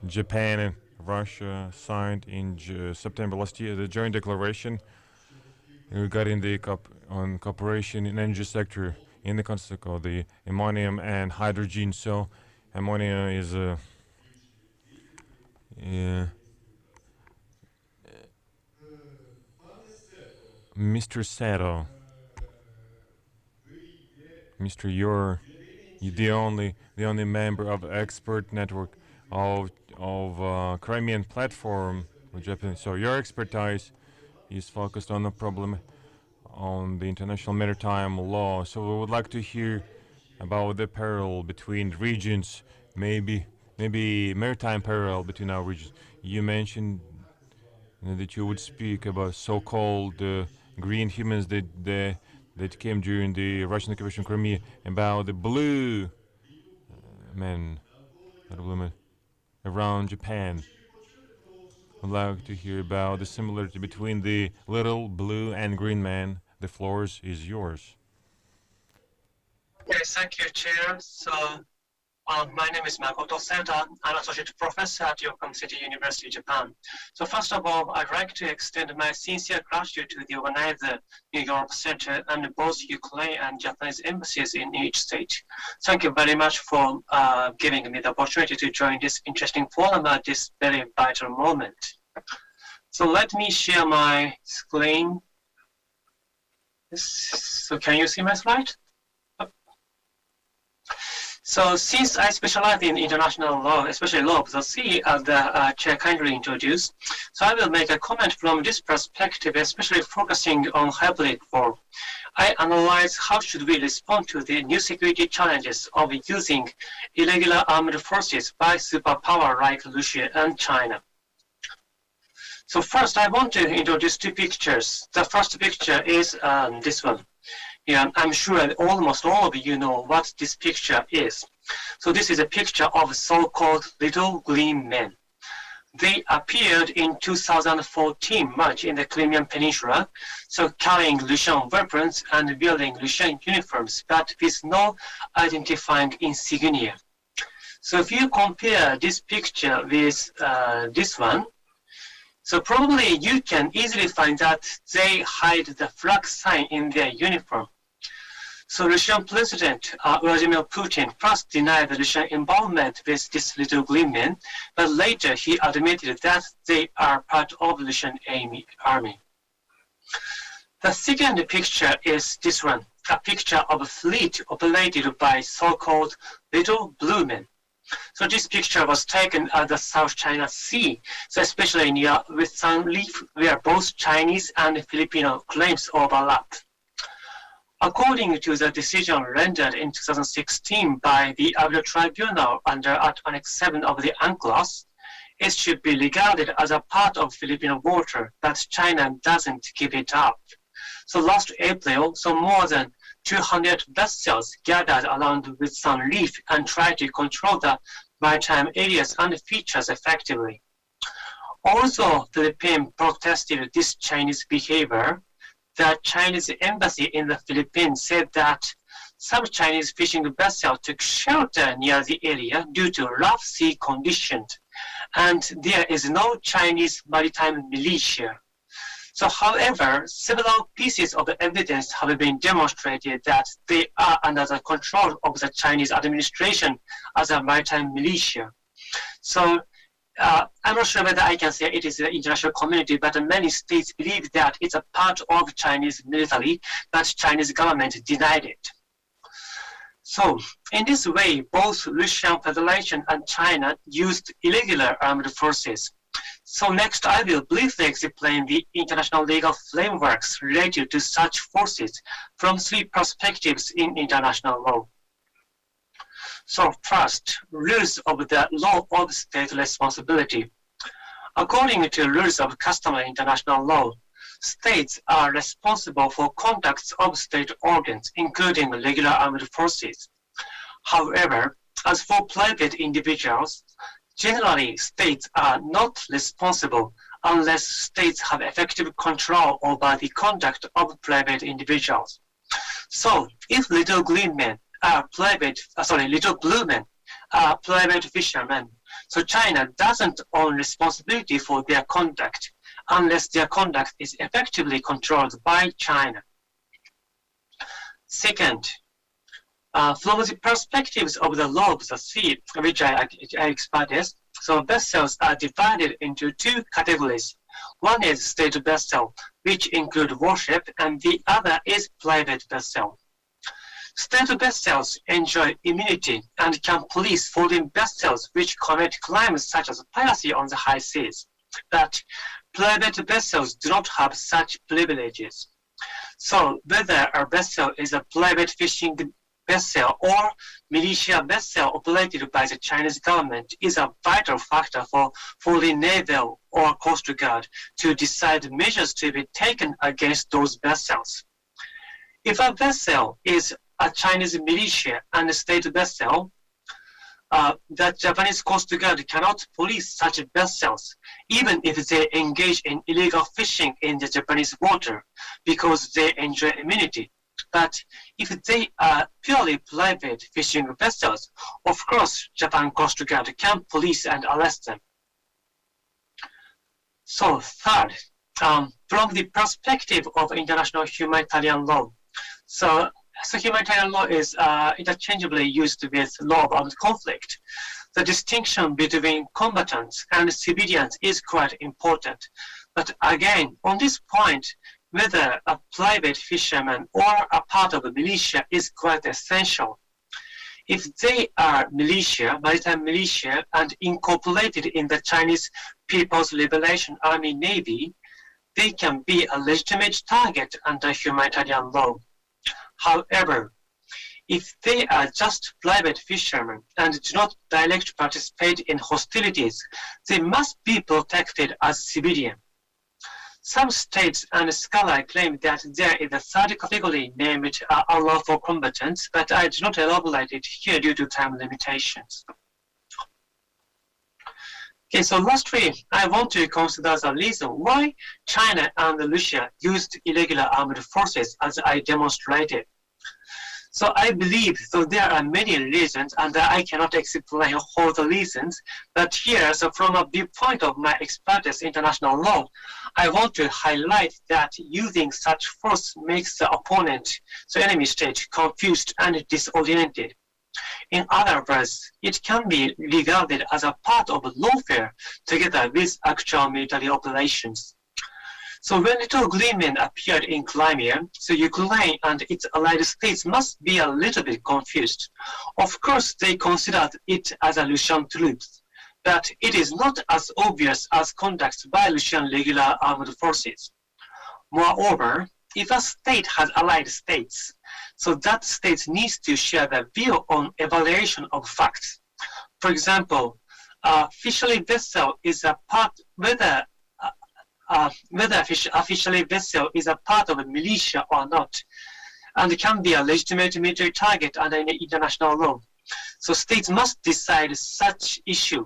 Japan and Russia signed in September last year the joint declaration regarding the cooperation in energy sector in the context of the ammonium and hydrogen. So ammonia is Mr. Sato, you're the only member of expert network of Crimean platform with Japan. So your expertise is focused on the problem on the international maritime law. So we would like to hear about the parallel between regions, maybe maritime parallel between our regions. You mentioned that you would speak about so-called green humans that came during the Russian occupation of Crimea, about the blue men around Japan. I'd like to hear about the similarity between the little blue and green man. The floor is yours. Yes, thank you, Chair. So, my name is Makoto Senta. I'm Associate Professor at Yokohama City University, Japan. So first of all, I'd like to extend my sincere gratitude to the organizer, New Europe Center, and both Ukraine and Japanese embassies in each state. Thank you very much for giving me the opportunity to join this interesting forum at this very vital moment. So let me share my screen. So can you see my slide? So since I specialize in international law, especially law of the sea, as the chair kindly introduced, so I will make a comment from this perspective, especially focusing on hybrid war. I analyze how should we respond to the new security challenges of using irregular armed forces by superpower like Russia and China. So first, I want to introduce two pictures. The first picture is this one. Yeah, I'm sure almost all of you know what this picture is. So this is a picture of so-called little green men. They appeared in 2014 March in the Crimean Peninsula, so carrying Russian weapons and wearing Russian uniforms, but with no identifying insignia. So if you compare this picture with this one, so probably you can easily find that they hide the flag sign in their uniform. So Russian President Vladimir Putin first denied Russian involvement with this little green men, but later he admitted that they are part of the Russian army. The second picture is this one, a picture of a fleet operated by so-called little blue men. So this picture was taken at the South China Sea, so especially near Western Reef, where both Chinese and Filipino claims overlap. According to the decision rendered in 2016 by the Arbitral Tribunal under Annex 7 of the UNCLOS, it should be regarded as a part of Filipino water, but China doesn't give it up. So last April, more than 200 vessels gathered around with some reef and tried to control the maritime areas and features effectively. Also, the Philippines protested this Chinese behavior. The Chinese embassy in the Philippines said that some Chinese fishing vessels took shelter near the area due to rough sea conditions, and there is no Chinese maritime militia. So, however, several pieces of evidence have been demonstrated that they are under the control of the Chinese administration as a maritime militia. So, I'm not sure whether I can say it is the international community, but many states believe that it's a part of Chinese military, but Chinese government denied it. So, in this way, both Russian Federation and China used irregular armed forces. So next, I will briefly explain the international legal frameworks related to such forces from 3 perspectives in international law. So first, rules of the law of state responsibility. According to rules of customary international law, states are responsible for conducts of state organs, including regular armed forces. However, as for private individuals, generally states are not responsible unless states have effective control over the conduct of private individuals. So, if little green men are little blue men are private fishermen, so China doesn't own responsibility for their conduct unless their conduct is effectively controlled by China. Second, from the perspectives of the law of the sea, which I expressed, so vessels are divided into 2 categories. One is state vessel, which include warship, and the other is private vessel. State vessels enjoy immunity and can police foreign vessels which commit crimes such as piracy on the high seas. But private vessels do not have such privileges. So whether a vessel is a private fishing vessel or militia vessel operated by the Chinese government is a vital factor for the naval or coast guard to decide measures to be taken against those vessels. If a vessel is a Chinese militia and a state vessel, the Japanese Coast Guard cannot police such vessels, even if they engage in illegal fishing in the Japanese water, because they enjoy immunity. But if they are purely private fishing vessels, of course, Japan Coast Guard can police and arrest them. So third, from the perspective of international humanitarian law, so humanitarian law is interchangeably used with law of armed conflict. The distinction between combatants and civilians is quite important. But again, on this point, whether a private fisherman or a part of a militia is quite essential. If they are militia, maritime militia, and incorporated in the Chinese People's Liberation Army Navy, they can be a legitimate target under humanitarian law. However, if they are just private fishermen and do not directly participate in hostilities, they must be protected as civilians. Some states and scholars claim that there is a third category named unlawful combatants, but I do not elaborate it here due to time limitations. Okay, so lastly, I want to consider the reason why China and Russia used irregular armed forces as I demonstrated. So I believe there are many reasons, and I cannot explain all the reasons, but here, so from a viewpoint of my expertise in international law, I want to highlight that using such force makes the opponent, so enemy state, confused and disoriented. In other words, it can be regarded as a part of lawfare together with actual military operations. So when little green men appeared in Crimea, so Ukraine and its allied states must be a little bit confused. Of course, they considered it as a Russian troops, but it is not as obvious as conduct by Russian regular armed forces. Moreover, if a state has allied states, so that state needs to share their view on evaluation of facts. For example, officially vessel is a part whether officially vessel is a part of a militia or not, and can be a legitimate military target under international law. So states must decide such issue,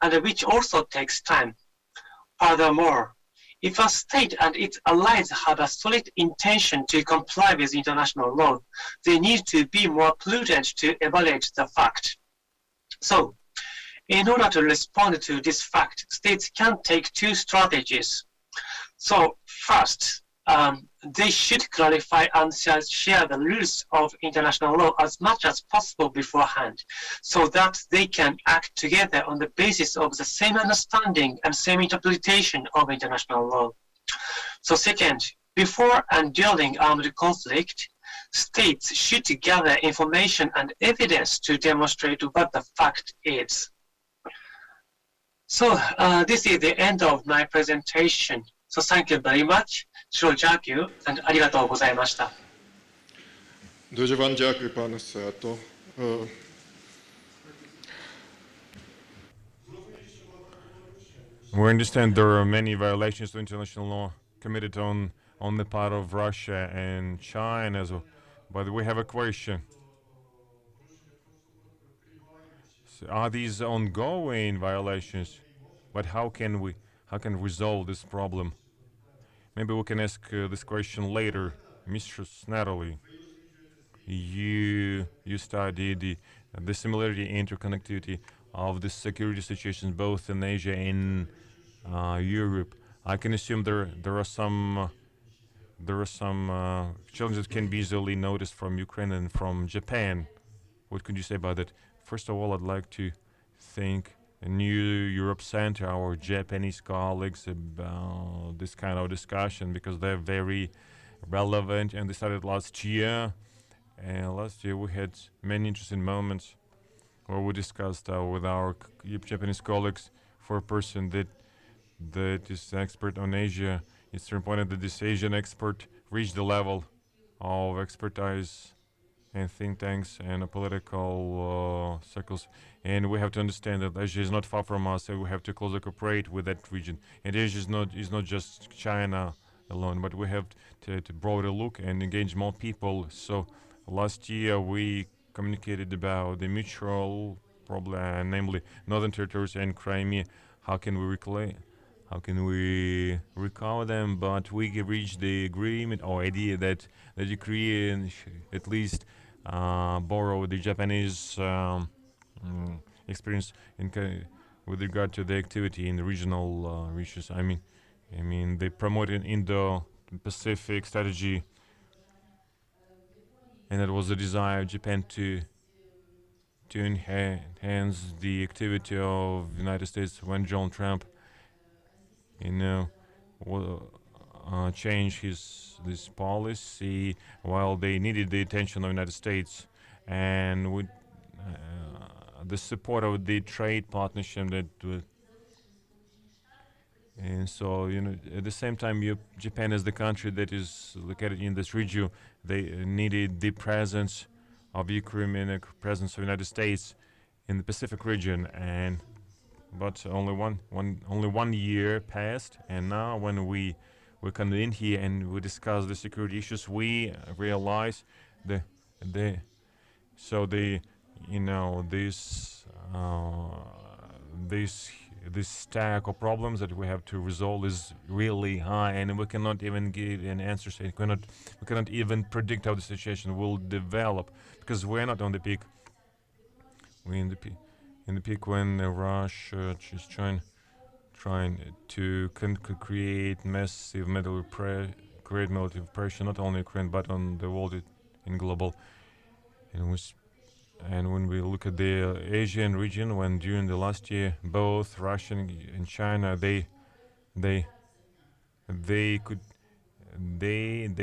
and which also takes time. Furthermore, if a state and its allies have a solid intention to comply with international law, they need to be more prudent to evaluate the fact. So, in order to respond to this fact, states can take two strategies. So, first, they should clarify and share the rules of international law as much as possible beforehand, so that they can act together on the basis of the same understanding and same interpretation of international law. So second, before and during armed conflict, states should gather information and evidence to demonstrate what the fact is. So this is the end of my presentation. So thank you very much. Дуже дякую, and ありがとうございました。Дуже вам дякую, пане Сето. We understand there are many violations of international law committed on the part of Russia and China as well. But we have a question. So are these ongoing violations? But how can we resolve this problem? Maybe we can ask this question later. Mistress Natalie, you studied the similarity and interconnectivity of the security situations both in Asia and Europe. I can assume there are some challenges that can be easily noticed from Ukraine and from Japan. What could you say about that? First of all, I'd like to thank New Europe Center, our Japanese colleagues, about this kind of discussion, because they're very relevant, and they started last year. And last year we had many interesting moments where we discussed with our Japanese colleagues. For a person that is an expert on Asia, it's important that this Asian expert reach the level of expertise and think tanks and political circles. And we have to understand that Asia is not far from us, and we have to closely cooperate with that region. And Asia is not just China alone, but we have to broader look and engage more people. So last year we communicated about the mutual problem, namely Northern Territories and Crimea. How can we reclaim? How can we recover them? But we reached the agreement or idea that the Ukraine at least borrow the Japanese experience with regard to the activity in the regional regions. I mean, they promoted Indo-Pacific strategy, and it was a desire of Japan to enhance the activity of the United States when Donald Trump, changed this policy while they needed the attention of the United States, and with the support of the trade partnership and so at the same time Japan is the country that is located in this region. They needed the presence of Ukraine and the presence of the United States in the Pacific region, but only one year passed, and now when we come in here and we discuss the security issues, we realize this stack of problems that we have to resolve is really high, and we cannot even give an answer. We cannot even predict how the situation will develop, because we're not on the peak. We're in the peak when Russia is trying to create massive military pressure, not only Ukraine but on the world in global. And when we look at the Asian region, when during the last year both Russia and China they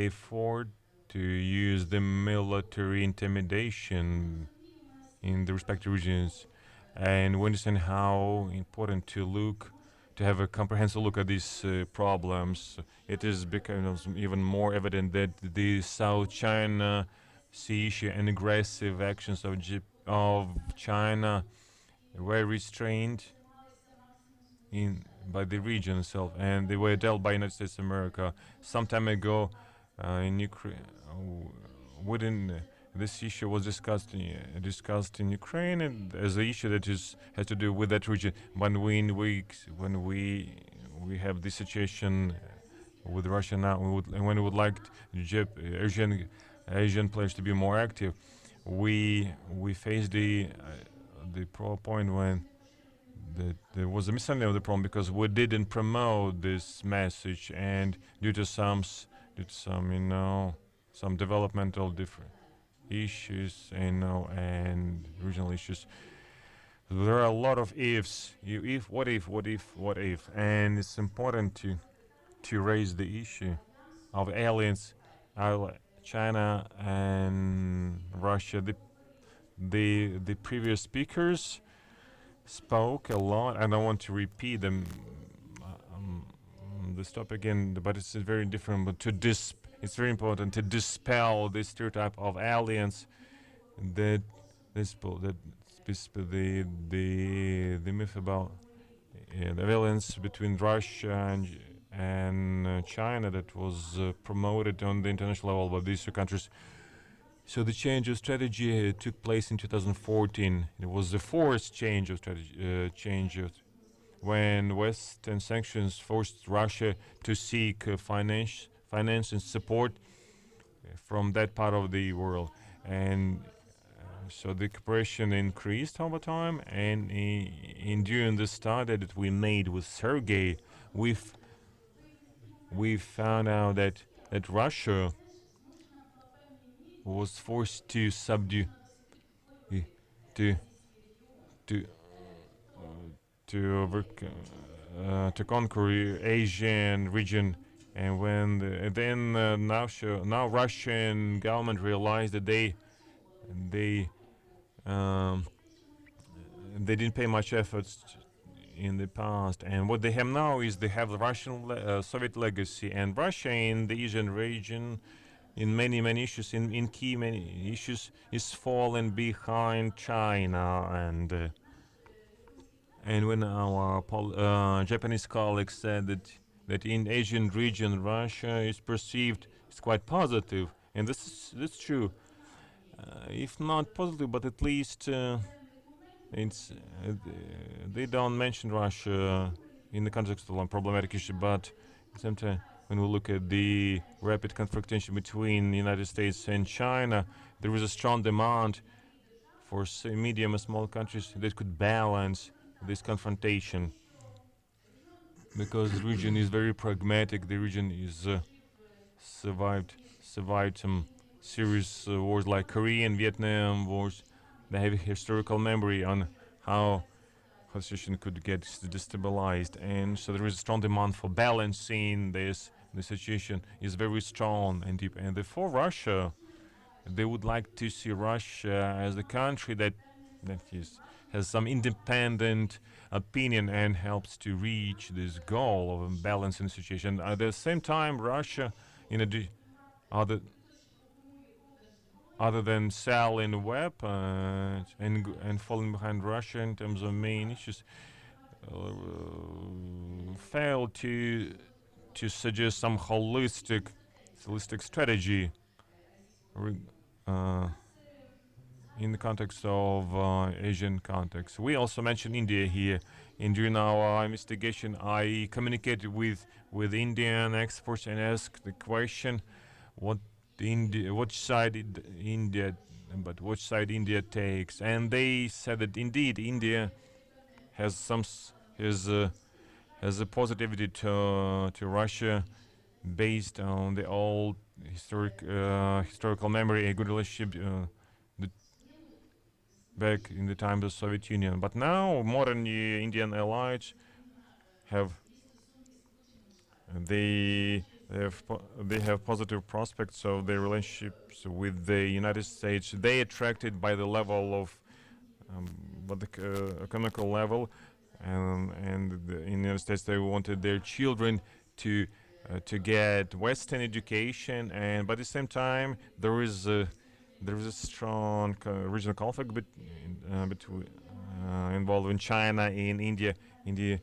afford to use the military intimidation in the respective regions, and we understand how important to have a comprehensive look at these problems. It is becoming even more evident that the South China Sea issue and aggressive actions of China were restrained by the region itself, and they were dealt by United States of America some time ago in Ukraine. Within this issue was discussed in Ukraine, and as an issue that has to do with that region. When we have this situation with Russia now, when we would like Asian players to be more active, we face the point when there was a misunderstanding of the problem because we didn't promote this message, and due to some some developmental different issues and regional issues, there are a lot of ifs. What if, and it's important to raise the issue of aliens, China and Russia. The previous speakers spoke a lot. I don't want to repeat them. This topic again, but it's very different. But it's very important to dispel this stereotype of aliens, the myth about the aliens between Russia and China that was promoted on the international level by these two countries. So the change of strategy took place in 2014. It was the fourth change of strategy, when Western sanctions forced Russia to seek finance and support from that part of the world, and so the cooperation increased over time. And during the study that we made with Sergey, we found out that Russia was forced to subdue to conquer Asian region, and when now Russian government realized that they didn't pay much efforts in the past, and what they have now is they have the Russian Soviet legacy, and Russia in the Asian region in many issues, in key many issues, is falling behind China. And when our Japanese colleagues said that in Asian region Russia is perceived as quite positive, and that's true. If not positive, but at least it's they don't mention Russia in the context of a problematic issue. But at the same time, when we look at the rapid confrontation between the United States and China, there is a strong demand for medium and small countries that could balance this confrontation, because the region is very pragmatic. The region is survived some serious wars like Korean, Vietnam wars. They have a historical memory on how the situation could get destabilized, and so there is a strong demand for balancing this. The situation is very strong and deep, and therefore Russia, they would like to see Russia as a country that has some independent opinion and helps to reach this goal of a balancing situation. At the same time, Russia, other than selling weapons and falling behind Russia in terms of main issues, failed to suggest some holistic strategy in the context of Asian context. We also mentioned India here, and during our investigation, I communicated with Indian experts and asked the question, which side India takes, and they said that indeed India has a positivity to Russia based on the old historical memory, a good relationship back in the time of the Soviet Union. But now modern Indian allies have positive prospects of their relationships with the United States. They attracted by the level of economical level, and in the United States they wanted their children to get Western education, but at the same time there is a strong regional conflict involving China and India. India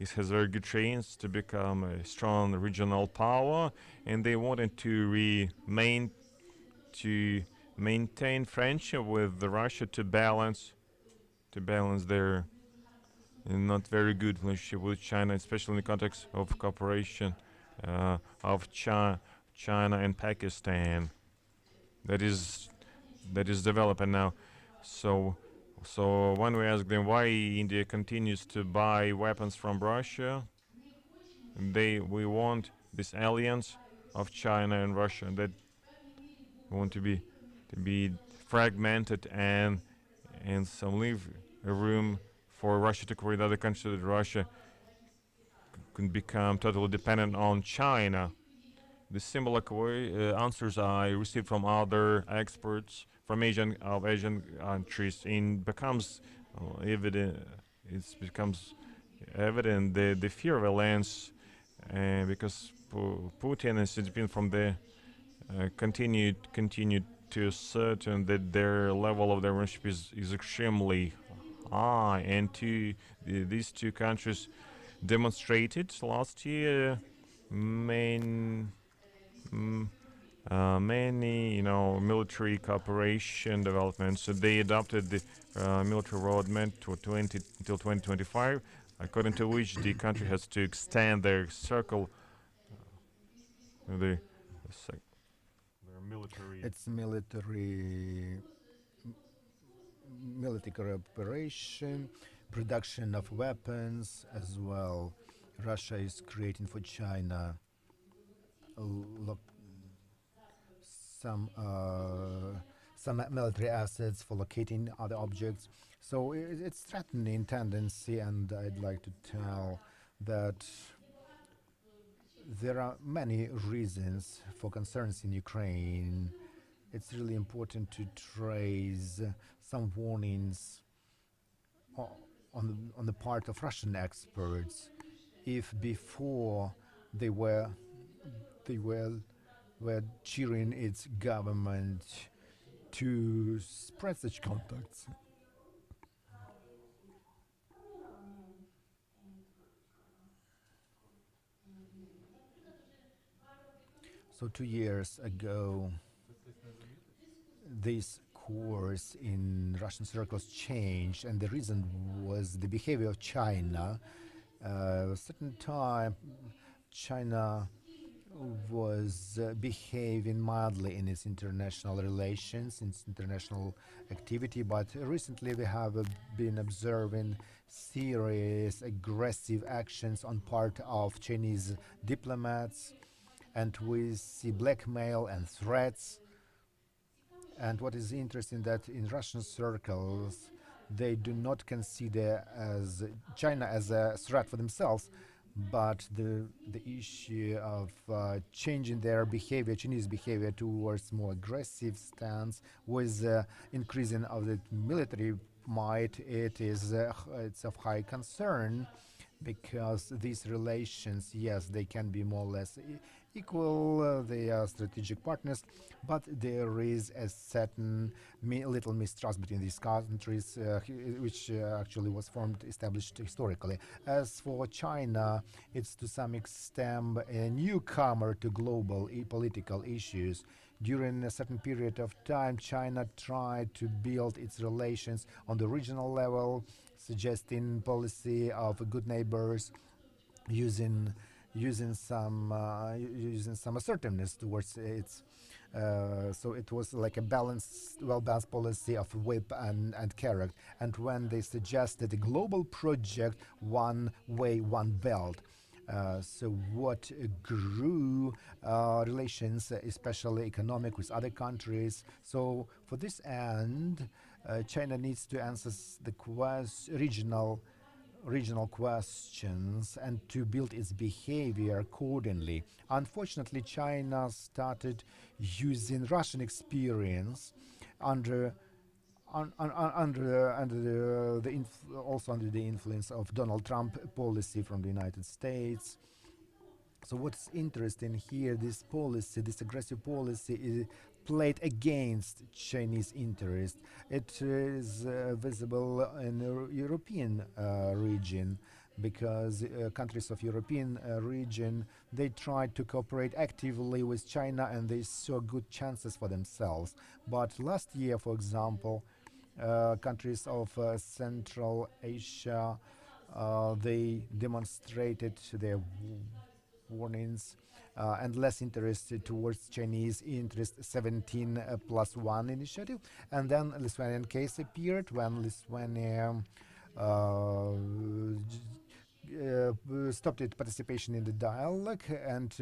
it has very good chance to become a strong regional power, and they wanted to maintain friendship with Russia to balance their not very good relationship with China, especially in the context of cooperation of China and Pakistan that is developing now. So when we ask them why India continues to buy weapons from Russia, we want this alliance of China and Russia that want to be fragmented and some leave a room for Russia to create other countries, so that Russia can become totally dependent on China. The similar answers I received from other experts from Asian countries, becomes evident. It becomes evident the fear of alliance, because Putin and Xi Jinping from the continued to ascertain that their level of their ownership is extremely high, and these two countries demonstrated last year many military cooperation developments. So they adopted the military roadmap until 2025, according to which the country has to extend their circle, their military. It's military cooperation, production of weapons as well. Russia is creating for China some military assets for locating other objects. So it's threatening tendency, and I'd like to tell that there are many reasons for concerns in Ukraine. It's really important to trace some warnings on the part of Russian experts. If before they were cheering its government to spread such contacts. So 2 years ago, this course in Russian circles changed, and the reason was the behavior of China. A certain time, China was behaving mildly in its international relations, in its international activity, but recently we have been observing serious aggressive actions on part of Chinese diplomats, and we see blackmail and threats. And what is interesting that in Russian circles, they do not consider as China as a threat for themselves, but the issue of changing their behavior, Chinese behavior towards more aggressive stance, with increasing of the military might, it's of high concern, because these relations, yes, they can be more or less equal, they are strategic partners, but there is a certain little mistrust between these countries, which actually was established historically. As for China, it's to some extent a newcomer to global political issues. During a certain period of time, China tried to build its relations on the regional level, suggesting policy of good neighbors, using some assertiveness towards its. So it was like a well-balanced policy of whip and carrot. And when they suggested a global project, one way, one belt. So what grew relations, especially economic, with other countries. So for this end, China needs to answer the regional questions and to build its behavior accordingly. Unfortunately, China started using Russian experience also under the influence of Donald Trump policy from the United States. So what's interesting here, this aggressive policy played against Chinese interest. It is visible in the European region. because countries of European region, they tried to cooperate actively with China and they saw good chances for themselves. But last year, for example, countries of Central Asia, they demonstrated their warnings and less interested towards Chinese interest 17+1 initiative. And then Lithuanian case appeared when Lithuania stopped its participation in the dialogue, and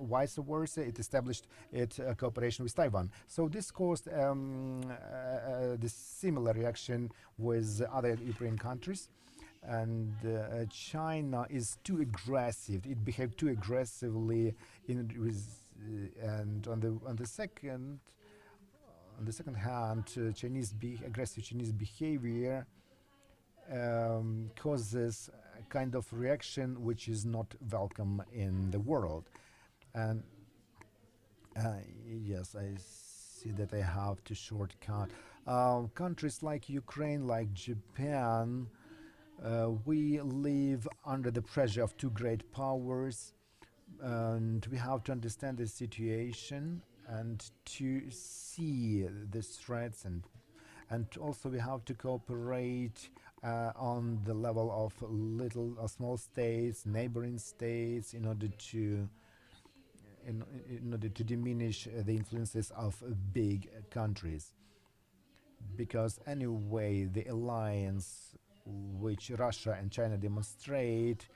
vice versa, it established its cooperation with Taiwan. So this caused this similar reaction with other European countries. And China is too aggressive. It behaved too aggressively and on the second hand, aggressive Chinese behavior causes a kind of reaction which is not welcome in the world. And yes, I see that I have to shortcut. Countries like Ukraine, like Japan, we live under the pressure of two great powers, and we have to understand the situation and to see the threats, and also we have to cooperate on the level of small states, neighboring states, in order to diminish the influences of big countries. Because anyway, the alliance which Russia and China demonstrate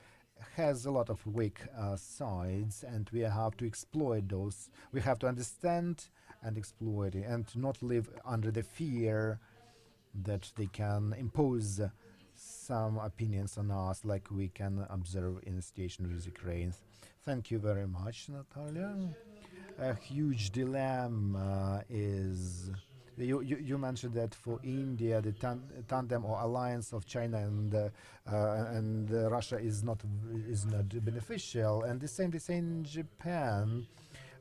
has a lot of weak sides, and we have to exploit those. We have to understand and exploit it, and not live under the fear that they can impose some opinions on us, like we can observe in the situation with Ukraine. Thank you very much, Natalia. A huge dilemma is you mentioned that for India, the tandem or alliance of China and Russia is not beneficial, and the same in Japan.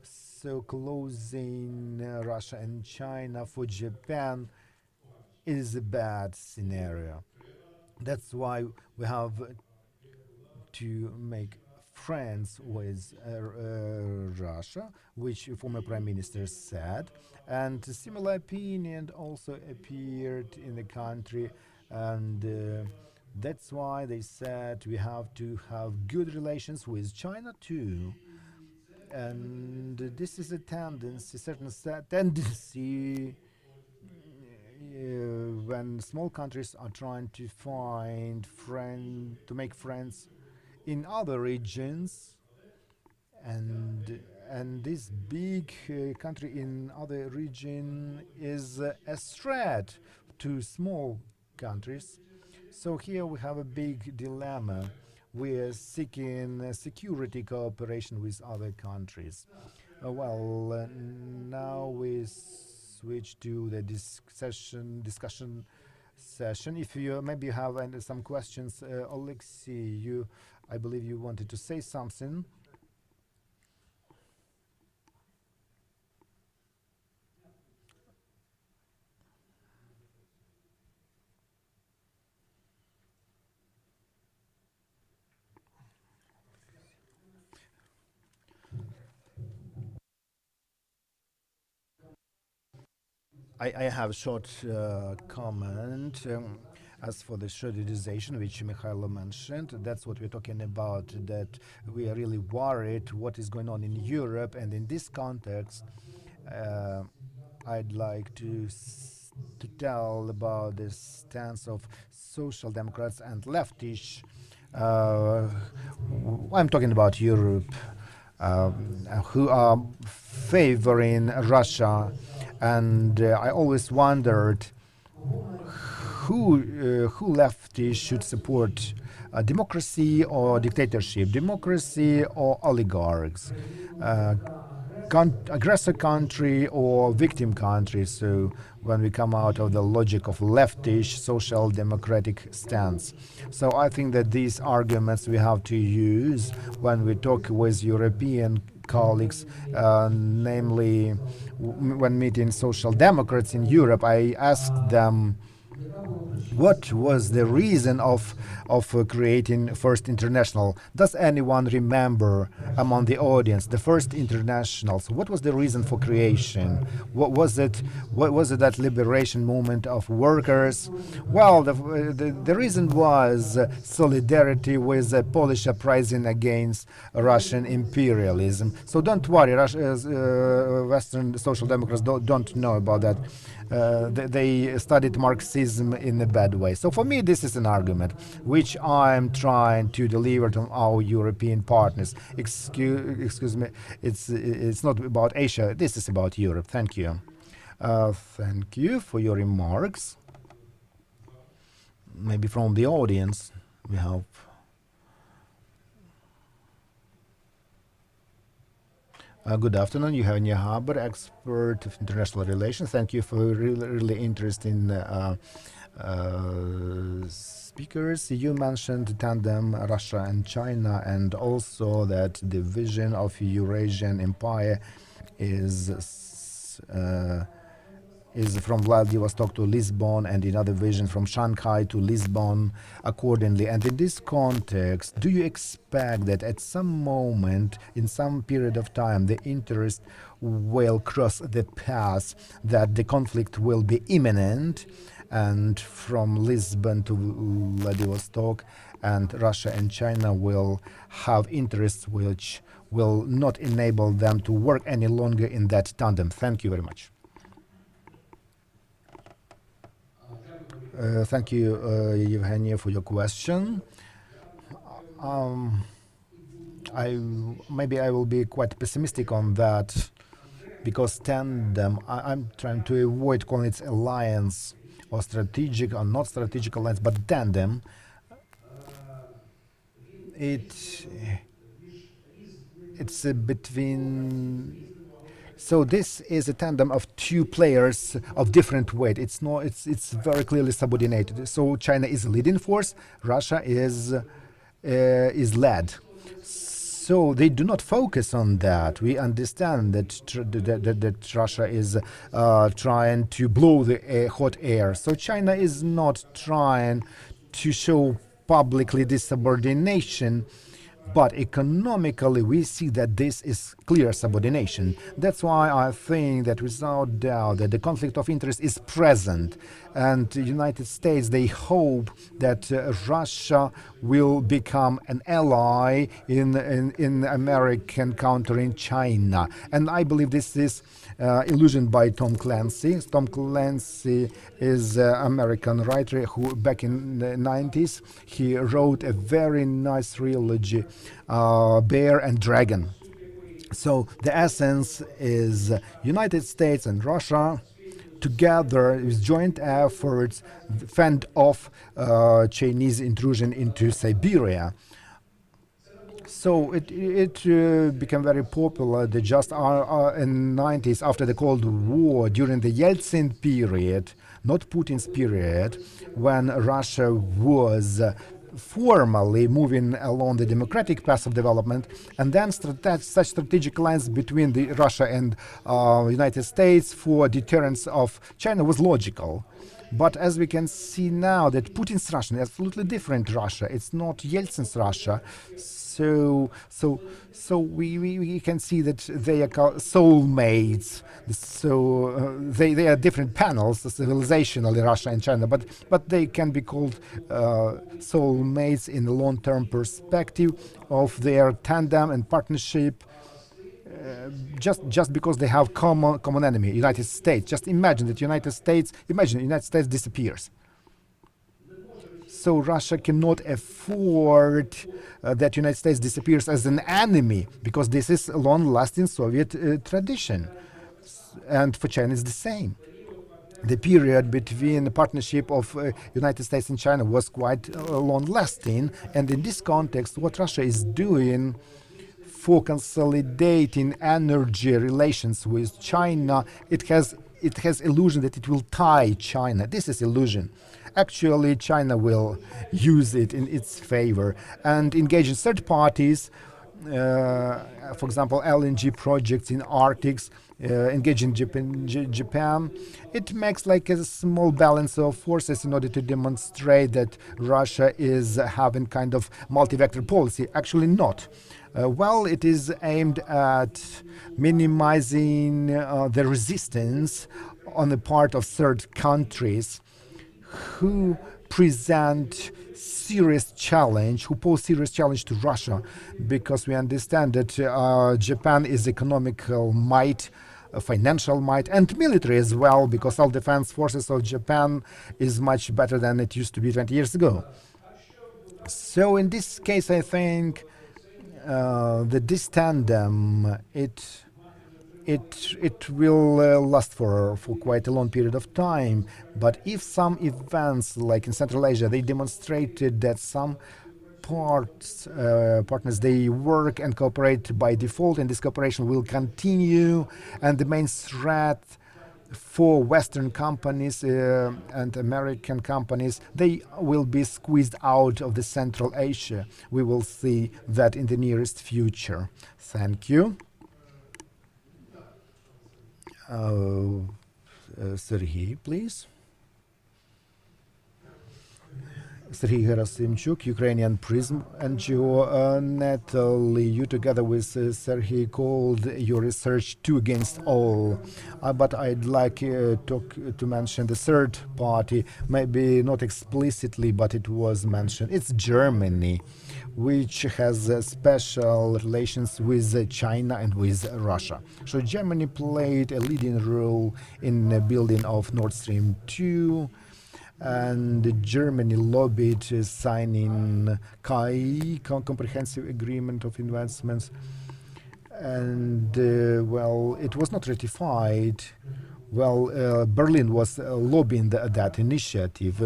So closing Russia and China for Japan is a bad scenario. That's why we have to make friends with Russia, which former Prime Minister said, and a similar opinion also appeared in the country, and that's why they said we have to have good relations with China too. And this is a tendency, certain tendency when small countries are trying to make friends in other regions, and this big country in other region is a threat to small countries. So here we have a big dilemma. We are seeking security cooperation with other countries. Now we switch to the discussion session. If you maybe have some questions, Alexei, I believe you wanted to say something. I have a short comment. As for the Shredderization, which Mikhailo mentioned, that's what we're talking about, that we are really worried what is going on in Europe. And in this context, I'd like to tell about the stance of social democrats and leftish. I'm talking about Europe, who are favoring Russia. And I always wondered who leftists should support, democracy or dictatorship, democracy or oligarchs, aggressor country or victim country. So when we come out of the logic of leftish social democratic stance. So I think that these arguments we have to use when we talk with European colleagues, namely when meeting social democrats in Europe. I asked them What was the reason of creating First International? Does anyone remember among the audience the First Internationals? What was the reason for creation? What was it? What was it, that liberation movement of workers? Well, the reason was solidarity with the Polish uprising against Russian imperialism. So don't worry, Western social democrats don't know about that. They studied Marxism in a bad way. So for me, this is an argument which I'm trying to deliver to our European partners. Excuse me, it's not about Asia. This is about Europe. Thank you. Thank you for your remarks. Maybe from the audience we have. Good afternoon. You have Nia Haber, expert of international relations. Thank you for really interesting speakers. You mentioned tandem Russia and China, and also that the vision of Eurasian empire is from Vladivostok to Lisbon, and another vision from Shanghai to Lisbon accordingly. And in this context, do you expect that at some moment, in some period of time, the interest will cross the path, that the conflict will be imminent, and from Lisbon to Vladivostok, and Russia and China will have interests which will not enable them to work any longer in that tandem? Thank you very much. Thank you, Evgenia, for your question. Maybe I will be quite pessimistic on that, because tandem, I'm trying to avoid calling it alliance or strategic or not strategic alliance, but tandem. It's between. So this is a tandem of two players of different weight. It's very clearly subordinated. So China is a leading force, Russia is led. So they do not focus on that. We understand that Russia is trying to blow the hot air. So China is not trying to show publicly this subordination. But economically, we see that this is clear subordination. That's why I think that without doubt that the conflict of interest is present, and the United States, they hope that Russia will become an ally in American countering China. And I believe this is illusion by Tom Clancy. Tom Clancy is an American writer who, back in the 90s, he wrote a very nice trilogy, Bear and Dragon. So the essence is United States and Russia together with joint efforts fend off Chinese intrusion into Siberia. So it became very popular just in the 90s, after the Cold War, during the Yeltsin period, not Putin's period, when Russia was formally moving along the democratic path of development, and then such strategic alliance between Russia and United States for deterrence of China was logical. But as we can see now, that Putin's Russia is absolutely different Russia. It's not Yeltsin's Russia. So we can see that they are soulmates. So they are different panels, civilizationally, Russia and China, but they can be called soulmates in the long-term perspective of their tandem and partnership. Just because they have common enemy, United States. Just imagine that United States disappears. So Russia cannot afford that United States disappears as an enemy, because this is a long-lasting Soviet tradition. And for China it's the same. The period between the partnership of United States and China was quite long-lasting. And in this context, what Russia is doing for consolidating energy relations with China, it has illusion that it will tie China. This is illusion. Actually, China will use it in its favor and engage in third parties for example, LNG projects in Arctic, engaging Japan. It makes like a small balance of forces in order to demonstrate that Russia is having kind of multi-vector policy. Actually not. Well, it is aimed at minimizing the resistance on the part of third countries who present serious challenge, who pose serious challenge to Russia, because we understand that Japan is economical might, financial might, and military as well, because all defense forces of Japan is much better than it used to be 20 years ago. So in this case, I think this tandem, it will last for quite a long period of time. But if some events, like in Central Asia, they demonstrated that some partners, they work and cooperate by default, and this cooperation will continue, and the main threat for Western companies and American companies, they will be squeezed out of the Central Asia. We will see that in the nearest future. Thank you. Sergey, please. Sergey Gerasimchuk, Ukrainian Prism NGO. Natalie, you together with Sergey called your research two against all. But I'd like to mention the third party, maybe not explicitly, but it was mentioned. It's Germany, which has special relations with China and with Russia. So Germany played a leading role in the building of Nord Stream 2. And Germany lobbied signing CAI, Comprehensive Agreement of Investments, and well, it was not ratified. Well, Berlin was lobbying that initiative,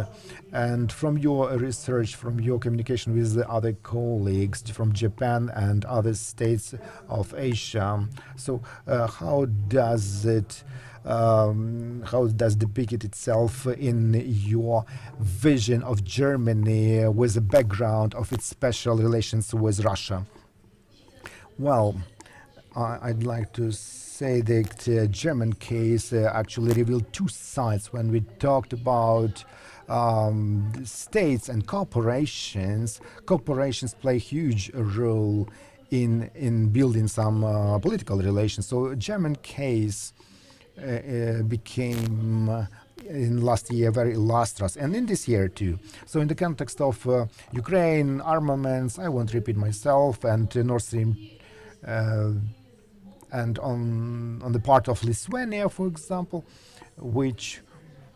and from your research, from your communication with the other colleagues from Japan and other states of Asia, so how does it depict itself in your vision of Germany with the background of its special relations with Russia? Well, I'd like to say that German case actually revealed two sides when we talked about states and corporations. Corporations play a huge role in building some political relations. So German case became in last year very illustrious, and in this year too. So in the context of Ukraine, armaments, I won't repeat myself, and Nord Stream, and on the part of Lithuania, for example, which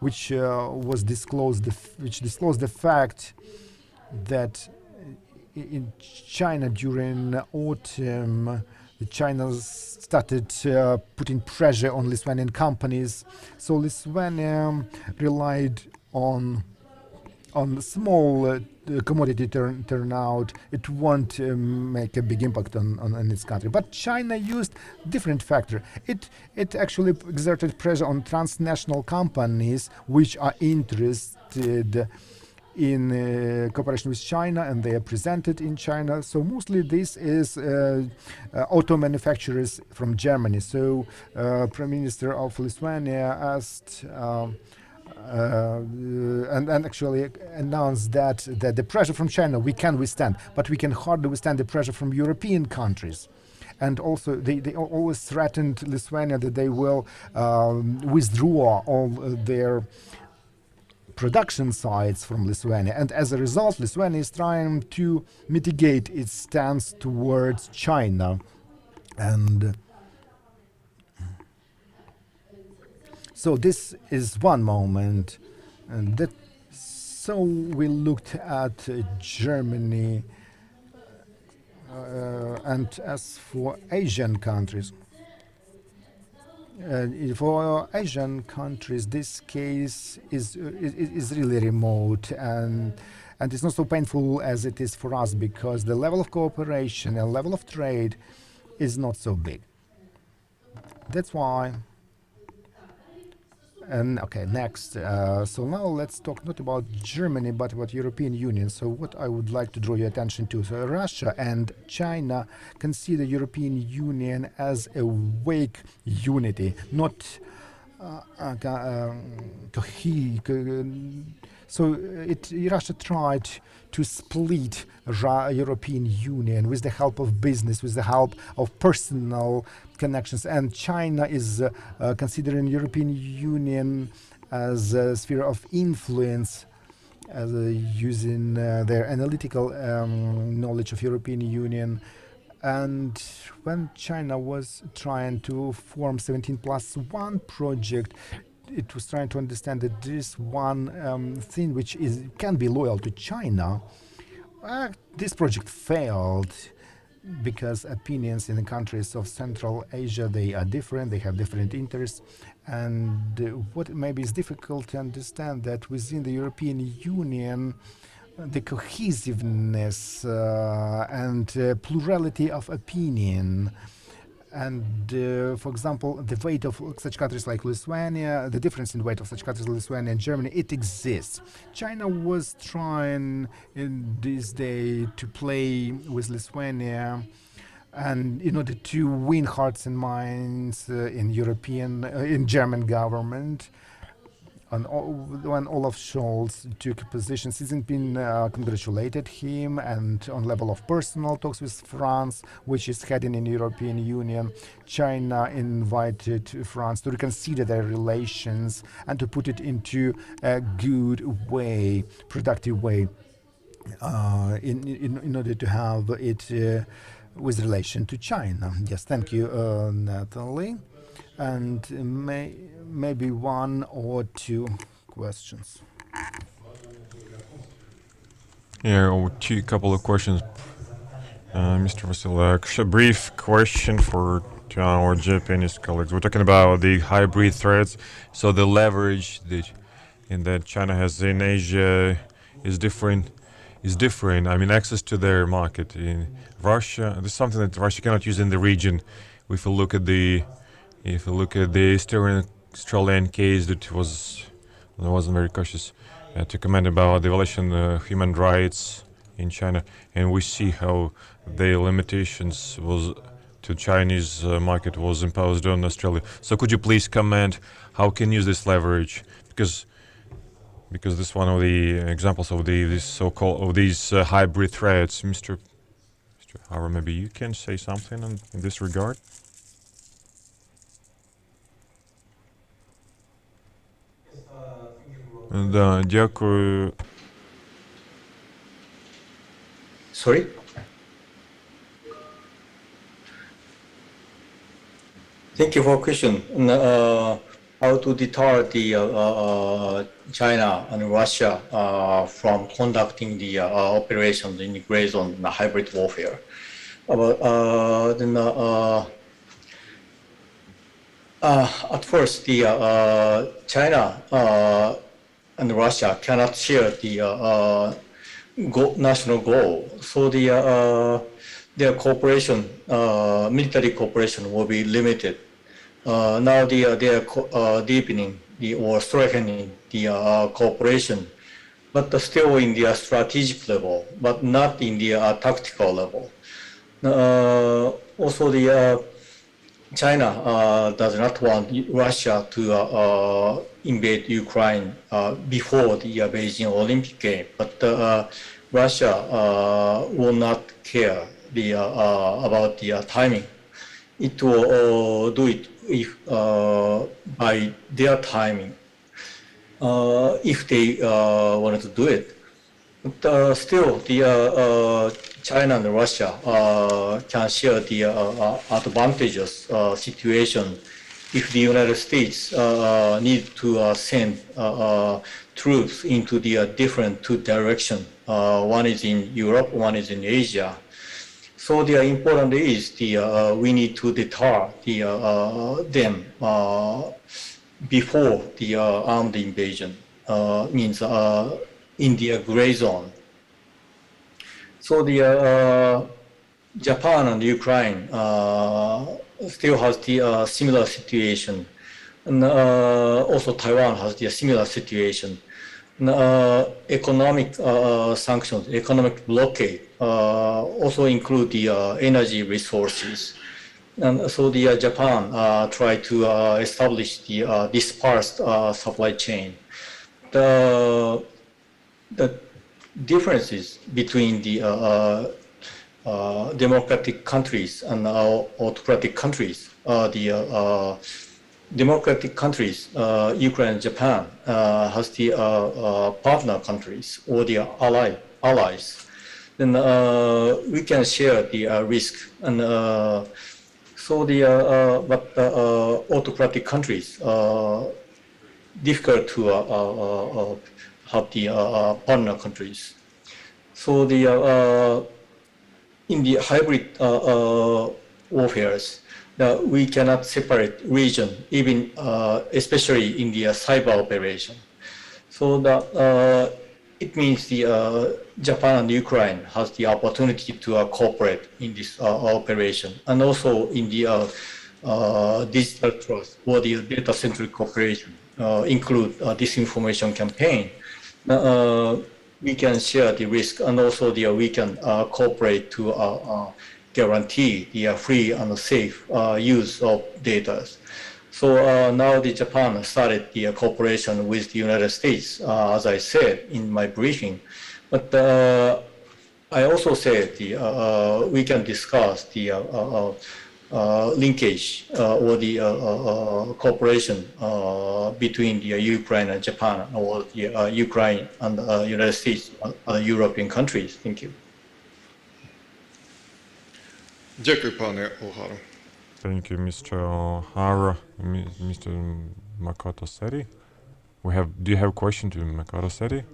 disclosed the fact that in China during autumn, China started putting pressure on Lithuanian companies. So Lithuania relied on small commodity turnout. It won't make a big impact on its country. But China used different factor. It actually exerted pressure on transnational companies which are interested in cooperation with China, and they are presented in China. So mostly this is auto manufacturers from Germany. So Prime Minister of Lithuania asked and actually announced that the pressure from China we can withstand, but we can hardly withstand the pressure from European countries. And also, they always threatened Lithuania that they will withdraw all their production sites from Lithuania, and as a result, Lithuania is trying to mitigate its stance towards China. And so this is one moment, and that. So we looked at Germany, and as for Asian countries. For Asian countries, this case is really remote, and it's not so painful as it is for us, because the level of cooperation and level of trade is not so big. That's why And okay, next. So now let's talk not about Germany, but about European Union. So what I would like to draw your attention to. So Russia and China consider European Union as a weak unity, not so Russia tried to split European Union with the help of business, with the help of personal connections, and China is considering European Union as a sphere of influence, as using their analytical knowledge of European Union. And when China was trying to form 17+1 project, it was trying to understand that there is one thing which can be loyal to China. This project failed because opinions in the countries of Central Asia, they are different, they have different interests. And what maybe is difficult to understand that within the European Union, the cohesiveness and plurality of opinion, and for example, the weight of such countries like Lithuania, the difference in weight of such countries like Lithuania and Germany, it exists. China was trying in this day to play with Lithuania, and in order to win hearts and minds in German government. And when Olaf Scholz took positions, Xi Jinping congratulated him, and on level of personal talks with France, which is heading in the European Union, China invited France to reconsider their relations and to put it into a good way, productive way, in order to have it with relation to China. Yes, thank you, Natalie. And maybe one or two questions. Yeah, couple of questions. Mr. Vasilak, a brief question to our Japanese colleagues. We're talking about the hybrid threats. So the leverage that China has in Asia is different. I mean, access to their market in Russia. This is something that Russia cannot use in the region. If you look at the Australian case, that wasn't very cautious to comment about the violation of human rights in China, and we see how the limitations to Chinese market was imposed on Australia. So could you please comment how can use this leverage, because this is one of the examples of these hybrid threats. Mr. Hauer, maybe you can say something in this regard. Дякую. Sorry? Thank you for the question. How to deter the China and Russia from conducting the operations in the gray zone, the hybrid warfare. At first, the China and Russia cannot share the national goal, so their cooperation, military cooperation, will be limited. Now they are deepening or strengthening the cooperation, but still in the strategic level, but not in the tactical level. Also, the China does not want Russia to invade Ukraine before the Beijing Olympic Games, but Russia will not care about the timing. It will do it by their timing if they wanted to do it. But still, the China and Russia can share the advantageous situation if the United States need to send troops into the different two directions. One is in Europe, one is in Asia. So the important is we need to deter them before the armed invasion, means in the gray zone. So the Japan and Ukraine still has the similar situation. And also Taiwan has the similar situation. And, economic sanctions, economic blockade also include the energy resources. And so the Japan tried to establish the dispersed supply chain. The differences between the democratic countries and autocratic countries, the democratic countries, Ukraine and Japan, has the partner countries or the allies. Then we can share the risk. And so the but autocratic countries difficult to have the partner countries. So the in the hybrid warfares, we cannot separate region, even especially in the cyber operation. So that it means the Japan and Ukraine has the opportunity to cooperate in this operation, and also in the digital trust or the data-centric cooperation, include disinformation campaign. We can share the risk, and also we can cooperate to guarantee the free and safe use of data. So now the Japan started the cooperation with the United States, as I said in my briefing. But I also said we can discuss the linkage or the cooperation between the Ukraine and Japan, or the Ukraine and United States, European countries. Thank you. Дякую, пане Огаро. Thank you, Mr. O'Hara. Mr. Makoto Seri. Do you have a question to Makoto Seri?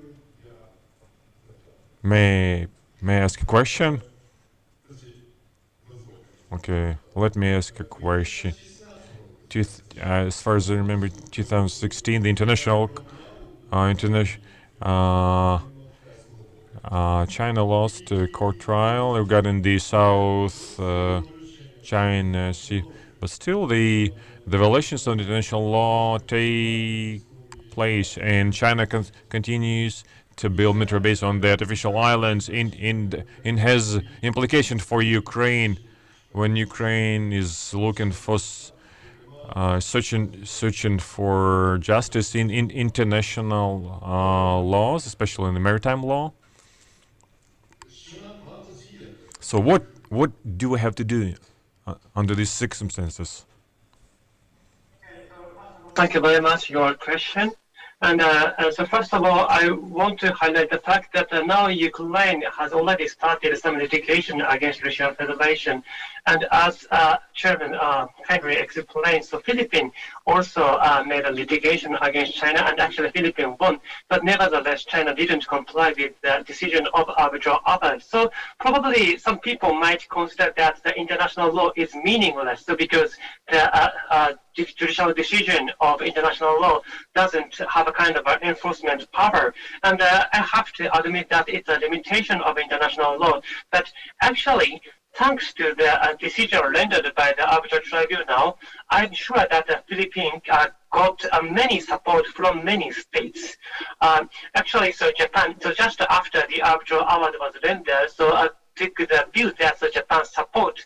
May I ask a question? Okay, let me ask a question. As far as I remember, 2016, the China lost a court trial regarding the South China Sea, but still the violations of international law take place, and China continues to build military base on the artificial islands. In has implications for Ukraine when Ukraine is looking for searching for justice in international laws, especially in the maritime law. So what do we have to do under these circumstances? Thank you very much for your question. And so first of all, I want to highlight the fact that now Ukraine has already started some litigation against Russian Federation. And as Chairman Henry explained, so Philippines also made a litigation against China, and actually Philippines won. But nevertheless, China didn't comply with the decision of arbitral appellate. So probably some people might consider that the international law is meaningless, so because the judicial decision of international law doesn't have a kind of enforcement power. And I have to admit that it's a limitation of international law. But actually, thanks to the decision rendered by the arbitral tribunal, I'm sure that the Philippines got many support from many states. Actually, so Japan, so just after the arbitral award was rendered, so took the view that Japan support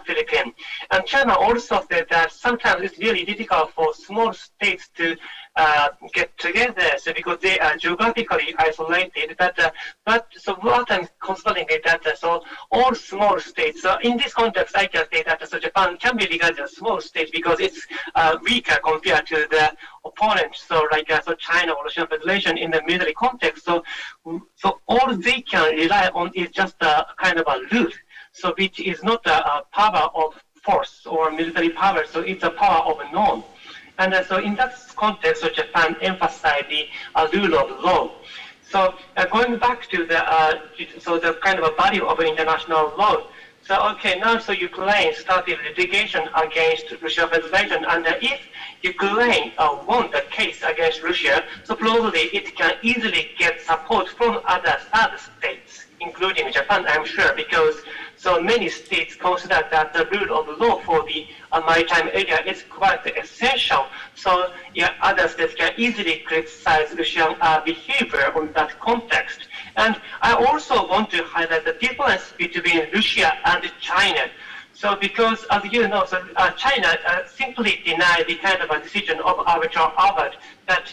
Philippines. And China also said that sometimes it's really difficult for small states to get together, so because they are geographically isolated. But so what I'm considering is that so all small states. So in this context, I can say that so Japan can be regarded as a small state because it's weaker compared to the opponent. So like so China or Russian Federation in the military context. So all they can rely on is just a kind of a rule. So which is not a power of force or military power. So it's a power of norm. And so in that context, so Japan emphasized the rule of law. So going back to the the kind of a value of international law. So okay, now so Ukraine started litigation against Russian Federation, and if Ukraine won the case against Russia, so probably it can easily get support from other third states, including Japan, I'm sure, because So many states consider that the rule of law for the maritime area is quite essential. So yeah, other states can easily criticize Russian behavior on that context. And I also want to highlight the difference between Russia and China. So because, as you know, so, China simply denied the kind of a decision of arbitral award. But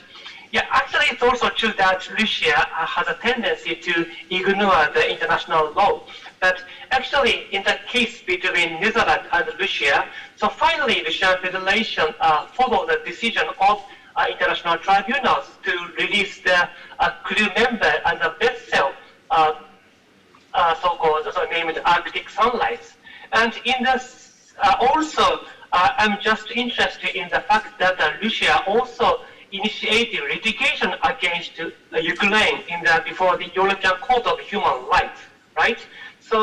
yeah, actually, it's also true that Russia has a tendency to ignore the international law. But actually, in the case between Netherlands and Russia, so finally, Russian Federation followed the decision of international tribunals to release the crew member and the vessel, so-called, so named Arctic Sunlight. And in this, also, I'm just interested in the fact that Russia also initiated litigation against Ukraine before the European Court of Human Rights, right? So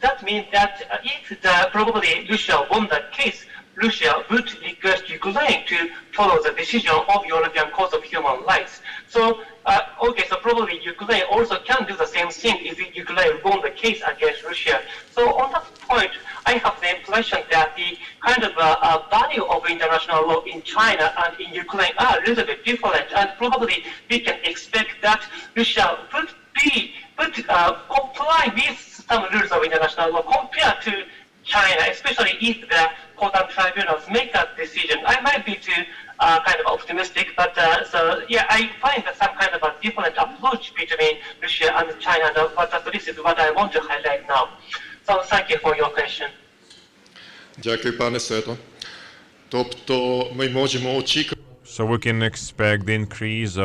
that means that if probably Russia won that case, Russia would request Ukraine to follow the decision of European Court of Human Rights. So, okay, so probably Ukraine also can do the same thing if Ukraine won the case against Russia. So on that point, I have the impression that the kind of value of international law in China and in Ukraine are a little bit different, and probably we can expect that Russia would comply with some rules of international law compared to China, especially if the court and tribunals make that decision. I might be too kind of optimistic, but so yeah, I find some kind of a different approach between Russia and China, but this is what I want to highlight now. So thank you for your question. Дякую, пане Сето. Тобто ми можемо очікувати. So we can expect the increase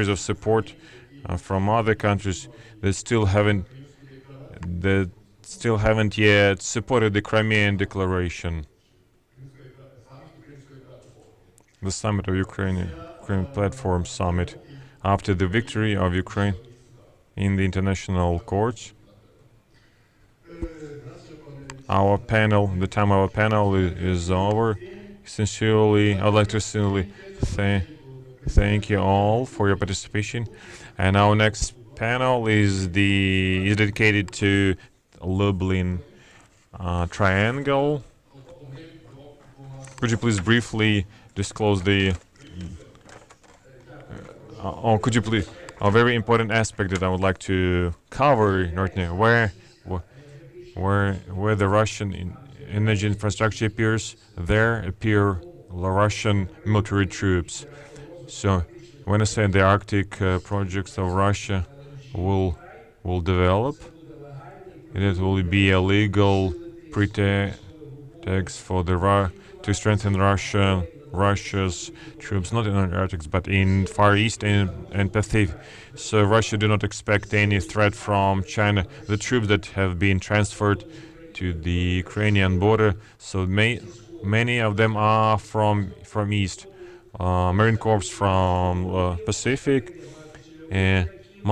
of support from other countries that still haven't yet supported the Crimean Declaration. The summit of Ukraine Platform Summit, after the victory of Ukraine in the international courts. The time of our panel is over. Sincerely, I'd like to sincerely thank you all for your participation. And our next panel is dedicated to Lublin Triangle. Could you please briefly disclose could you please a very important aspect that I would like to cover right now, where the Russian energy infrastructure appears, there appear Russian military troops. So when I say the Arctic projects of Russia will develop, it will be a legal pretext for to strengthen Russia's troops, not in Antarctic, but in Far East and Pacific. So Russia do not expect any threat from China. The troops that have been transferred to the Ukrainian border, so many of them are from East. Marine Corps from Pacific,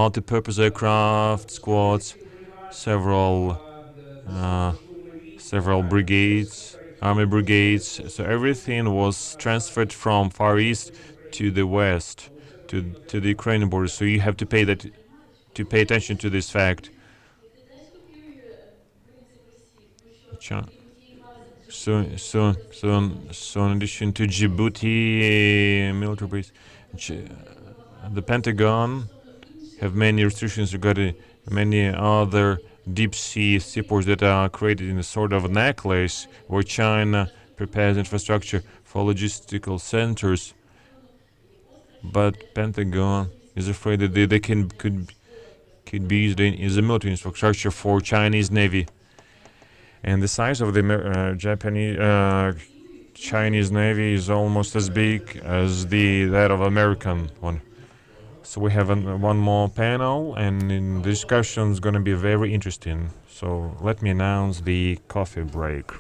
multi-purpose aircraft squads, several brigades, army brigades. So everything was transferred from Far East to the West, to the Ukrainian border. So you have to pay attention to this fact. So in addition to Djibouti military base, the Pentagon have many restrictions regarding many other deep sea seaports that are created in a sort of a necklace where China prepares infrastructure for logistical centers. But Pentagon is afraid that they could be used as a military infrastructure for Chinese Navy. And the size of the Chinese Navy is almost as big as that of American one. So we have one more panel, and the discussion is going to be very interesting. So let me announce the coffee break.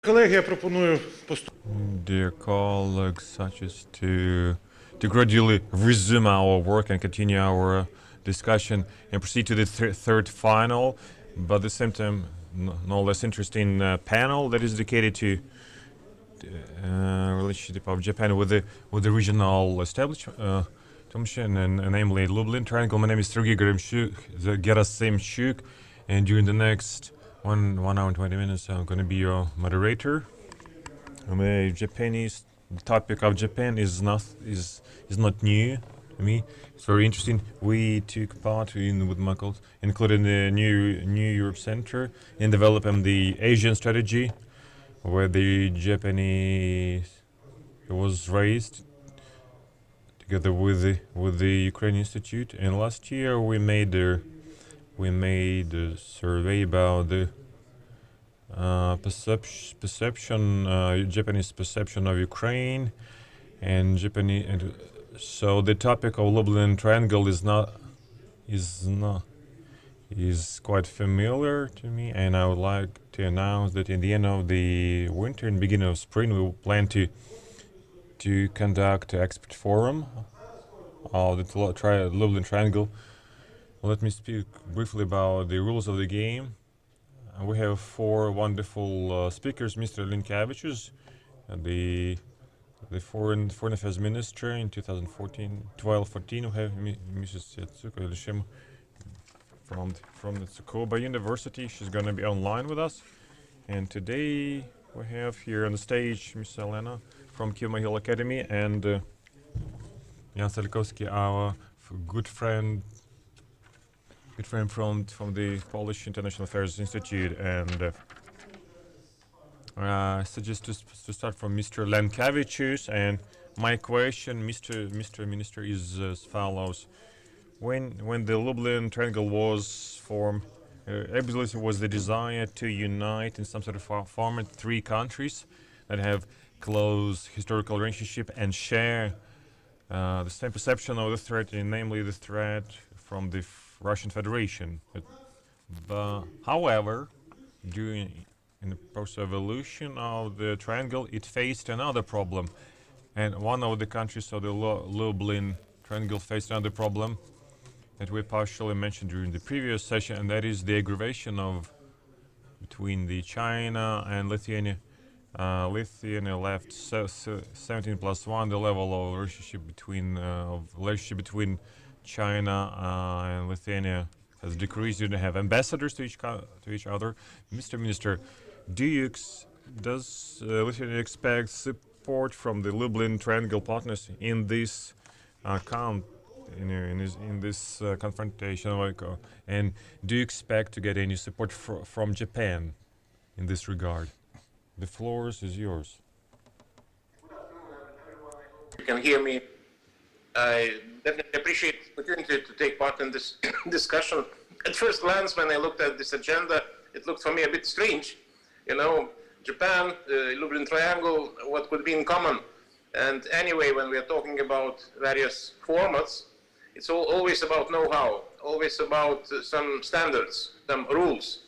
Колеги, я пропоную Dear colleagues, such as to gradually resume our work and continue our discussion and proceed to the third final, but at the same time no less interesting panel that is dedicated to relationship of Japan with the regional establishment, and namely Lublin Triangle. My name is Sergei Gerasimchuk, and during the next 1 hour and 20 minutes, I'm going to be your moderator. The topic of Japan is not new to me. It's very interesting. We took part with my colleagues, including the New Europe Center, in developing the Asian strategy, where the Japanese was raised together with the Ukraine Institute. And last year we made a survey about the Japanese perception of Ukraine and Japanese. And so the topic of Lublin Triangle is quite familiar to me, and I would like to announce that in the end of the winter and beginning of spring, we plan to conduct an expert forum of the Lublin Triangle. Let me speak briefly about the rules of the game. We have 4 wonderful speakers: Mr. Linkevičius, the foreign affairs minister in 2012-14. We have Mrs. Yatsuko Elishima from the Tsukuba University. She's going to be online with us. And today we have here on the stage Ms. Elena from Kyiv Hill Academy, and Jan Salkowski, our good friend from the Polish International Affairs Institute. And I suggest to start from Mr. Linkevičius. And my question, Mr. Minister, is as follows: When the Lublin Triangle was formed, obviously was the desire to unite in some sort of format 3 countries that have close historical relationship and share the same perception of the threat, namely the threat from the Russian Federation. But however, in the process of evolution of the triangle, it faced another problem, and one of the countries of the Lublin Triangle faced another problem that we partially mentioned during the previous session, and that is the aggravation between the China and Lithuania. Lithuania left 17+1. The level of relationship between China and Lithuania has decreased. You don't have ambassadors to each other. Mr. Minister, does Lithuania expect support from the Lublin Triangle partners in this in this confrontation, and do you expect to get any support from Japan in this regard? The floor is yours. You can hear me. I definitely appreciate the opportunity to take part in this discussion. At first glance, when I looked at this agenda, it looked for me a bit strange. Japan, Lublin Triangle, what could be in common? And anyway, when we are talking about various formats, it's always about know-how, always about some standards, some rules.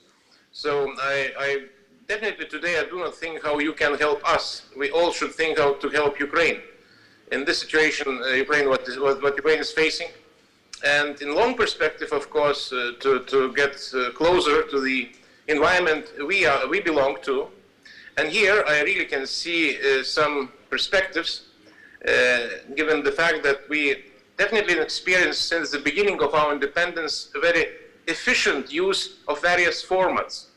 So I definitely today, I do not think how you can help us. We all should think how to help Ukraine. In this situation, what Ukraine is facing. And in long perspective, of course, to get closer to the environment we belong to. And here I really can see some perspectives, given the fact that we definitely experienced since the beginning of our independence a very efficient use of various formats.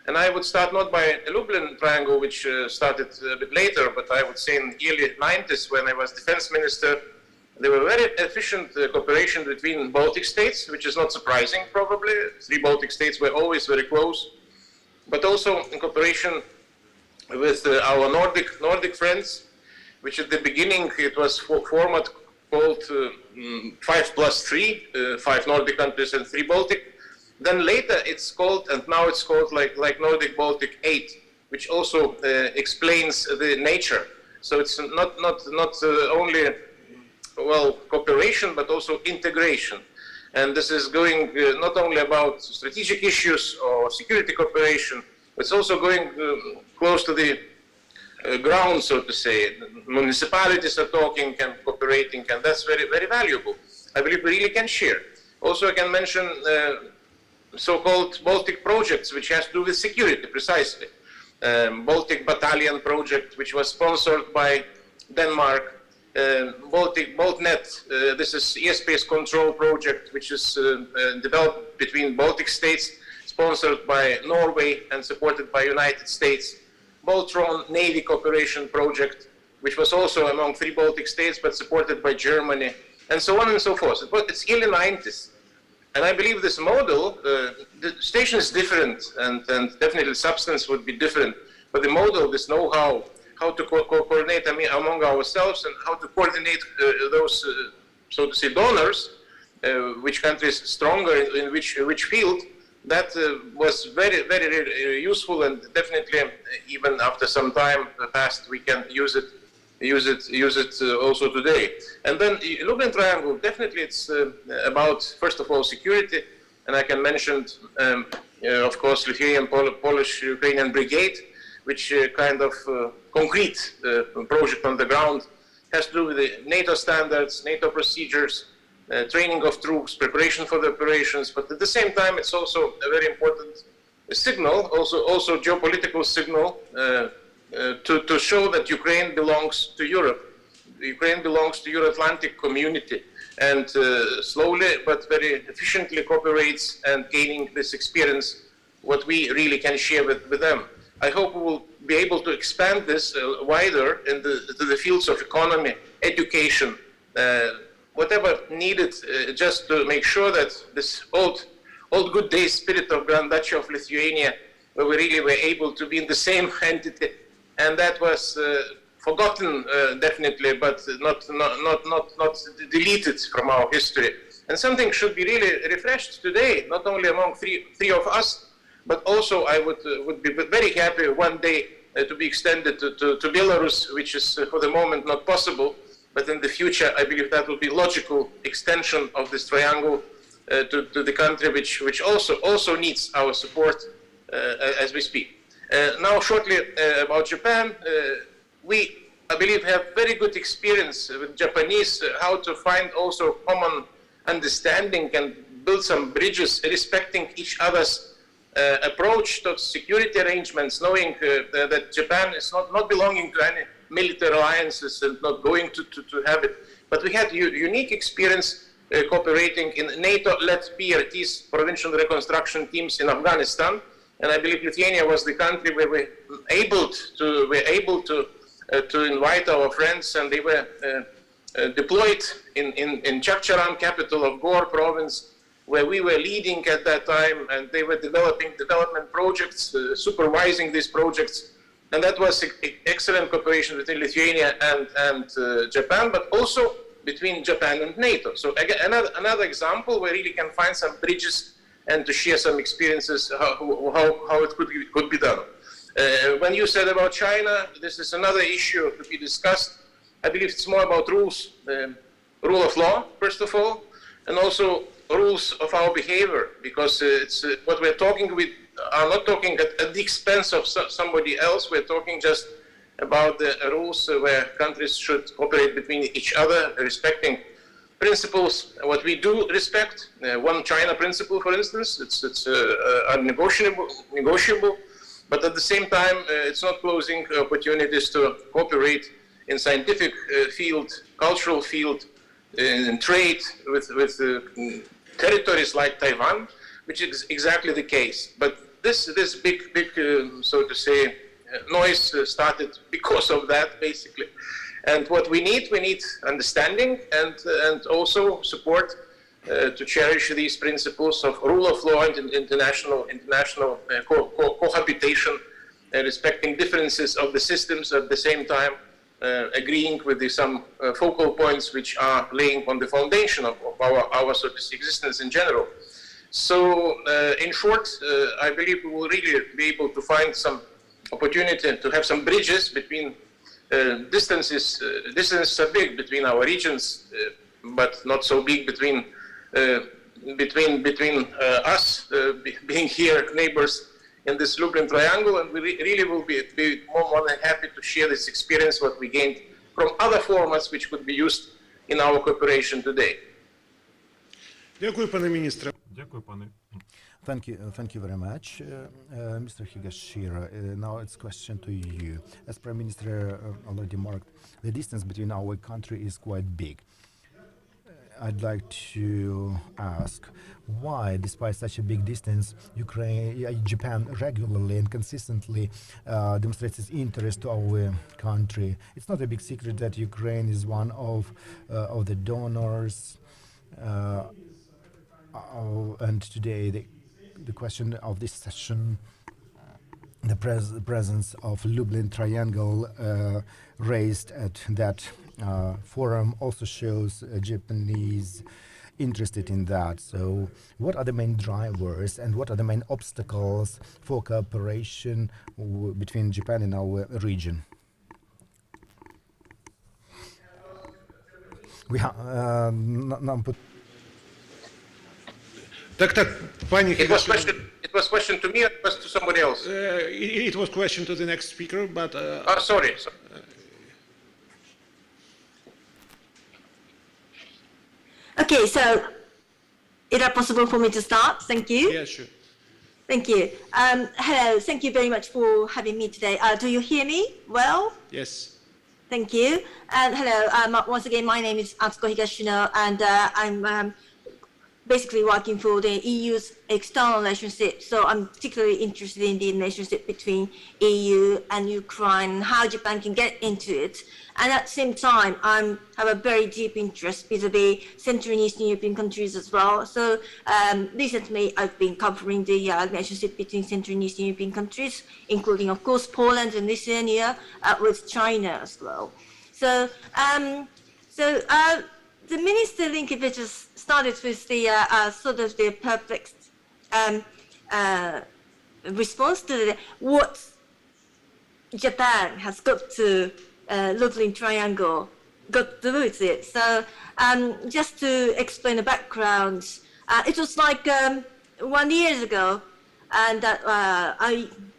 And I would start not by the Lublin Triangle, which started a bit later, but I would say in the early 90s when I was defense minister, there were very efficient cooperation between Baltic states, which is not surprising probably. 3 Baltic states were always very close, but also in cooperation with our Nordic friends, which at the beginning it was format called 5+3, 5 Nordic countries and 3 Baltic. Then later it's called, and now it's called like Nordic Baltic 8, which also explains the nature. So it's not only cooperation, but also integration. And this is going not only about strategic issues or security cooperation, It's also going close to the ground, so to say. Municipalities are talking and cooperating, and that's very, very valuable. I believe we really can share. Also, I can mention so-called Baltic projects, which has to do with security, precisely. Baltic Battalion project, which was sponsored by Denmark. BaltNet, this is airspace control project, which is developed between Baltic states, sponsored by Norway and supported by United States. Baltron Navy Cooperation Project, which was also among 3 Baltic states, but supported by Germany, and so on and so forth. But it's early 90s. And I believe this model, the station is different, and definitely substance would be different. But the model, this know-how, how to coordinate among ourselves and how to coordinate those, so to say, donors, which country is stronger in which field, that was very, very useful, and definitely even after some time passed, we can use it also today. And then Lublin Triangle, definitely it's about, first of all, security, and I can mention, of course, Lithuanian, Polish, Ukrainian Brigade, which kind of concrete project on the ground has to do with the NATO standards, NATO procedures, training of troops, preparation for the operations, but at the same time, it's also a very important signal, also geopolitical signal, to show that Ukraine belongs to Europe. Ukraine belongs to Euro-Atlantic community, and slowly but very efficiently cooperates and gaining this experience, what we really can share with them. I hope we will be able to expand this wider to the fields of economy, education, whatever needed, just to make sure that this old good days spirit of Grand Duchy of Lithuania, where we really were able to be in the same entity, and that was forgotten definitely, but not deleted from our history. And something should be really refreshed today, not only among three of us, but also I would be very happy one day to be extended to Belarus, which is for the moment not possible. But in the future, I believe that will be logical extension of this triangle to the country, which also needs our support as we speak. Now, shortly about Japan, we, I believe, have very good experience with Japanese, how to find also common understanding and build some bridges respecting each other's approach to security arrangements, knowing that Japan is not belonging to any military alliances and not going to have it. But we had unique experience cooperating in NATO-led PRTs, provincial reconstruction teams in Afghanistan. And I believe Lithuania was the country where we were able to invite our friends, and they were deployed in Chakcharan, capital of Gore province, where we were leading at that time, and they were developing development projects, supervising these projects. And that was excellent cooperation between Lithuania and Japan, but also between Japan and NATO. So again, another example where really can find some bridges and to share some experiences how it could be done. When you said about China, this is another issue to be discussed. I believe it's more about rules, rule of law, first of all, and also rules of our behavior, because it's what we're talking with. Are not talking at the expense of somebody else. We're talking just about the rules where countries should cooperate between each other, respecting principles. What we do respect, one China principle, for instance, it's negotiable, but at the same time, it's not closing opportunities to cooperate in scientific field, cultural field, in trade with territories like Taiwan, which is exactly the case. But this big, so to say, noise started because of that, basically. And what we need understanding and also support to cherish these principles of rule of law and international cohabitation, respecting differences of the systems at the same time, agreeing with some focal points which are laying on the foundation of our so to say, existence in general. So, in short, I believe we will really be able to find some opportunity to have some bridges between distances. Distances are big between our regions, but not so big between us being here neighbors in this Lublin Triangle, and we really will be more than happy to share this experience, what we gained from other formats which could be used in our cooperation today. Дякую, пане міністре. Дякую, пане. Thank you very much, Mr. Higashira. Now it's question to you. As Prime Minister already marked, the distance between our country is quite big. I'd like to ask why, despite such a big distance, Japan regularly and consistently demonstrates its interest to our country. It's not a big secret that Ukraine is one of the donors, and today the question of this session, the presence of Lublin Triangle raised at that forum also shows Japanese interested in that. So what are the main drivers and what are the main obstacles for cooperation between Japan and our region? We have It was question to me, or it was to somebody else? It was question to the next speaker, but... Sorry. Okay, so is it possible for me to start? Thank you. Yeah, sure. Thank you. Hello, thank you very much for having me today. Do you hear me well? Yes. Thank you. And hello, once again, my name is Atsuko Higashino, and I'm basically working for the EU's external relationship. So I'm particularly interested in the relationship between EU and Ukraine, how Japan can get into it. And at the same time, I have a very deep interest vis-a-vis Central and Eastern European countries as well. So recently, I've been covering the relationship between Central and Eastern European countries, including, of course, Poland and Lithuania, with China as well. So, the Minister Linkevičius started with the sort of the perplexed response to what Japan has got to Lublin Triangle, got to do with it. So just to explain the background, it was like 1 year ago, and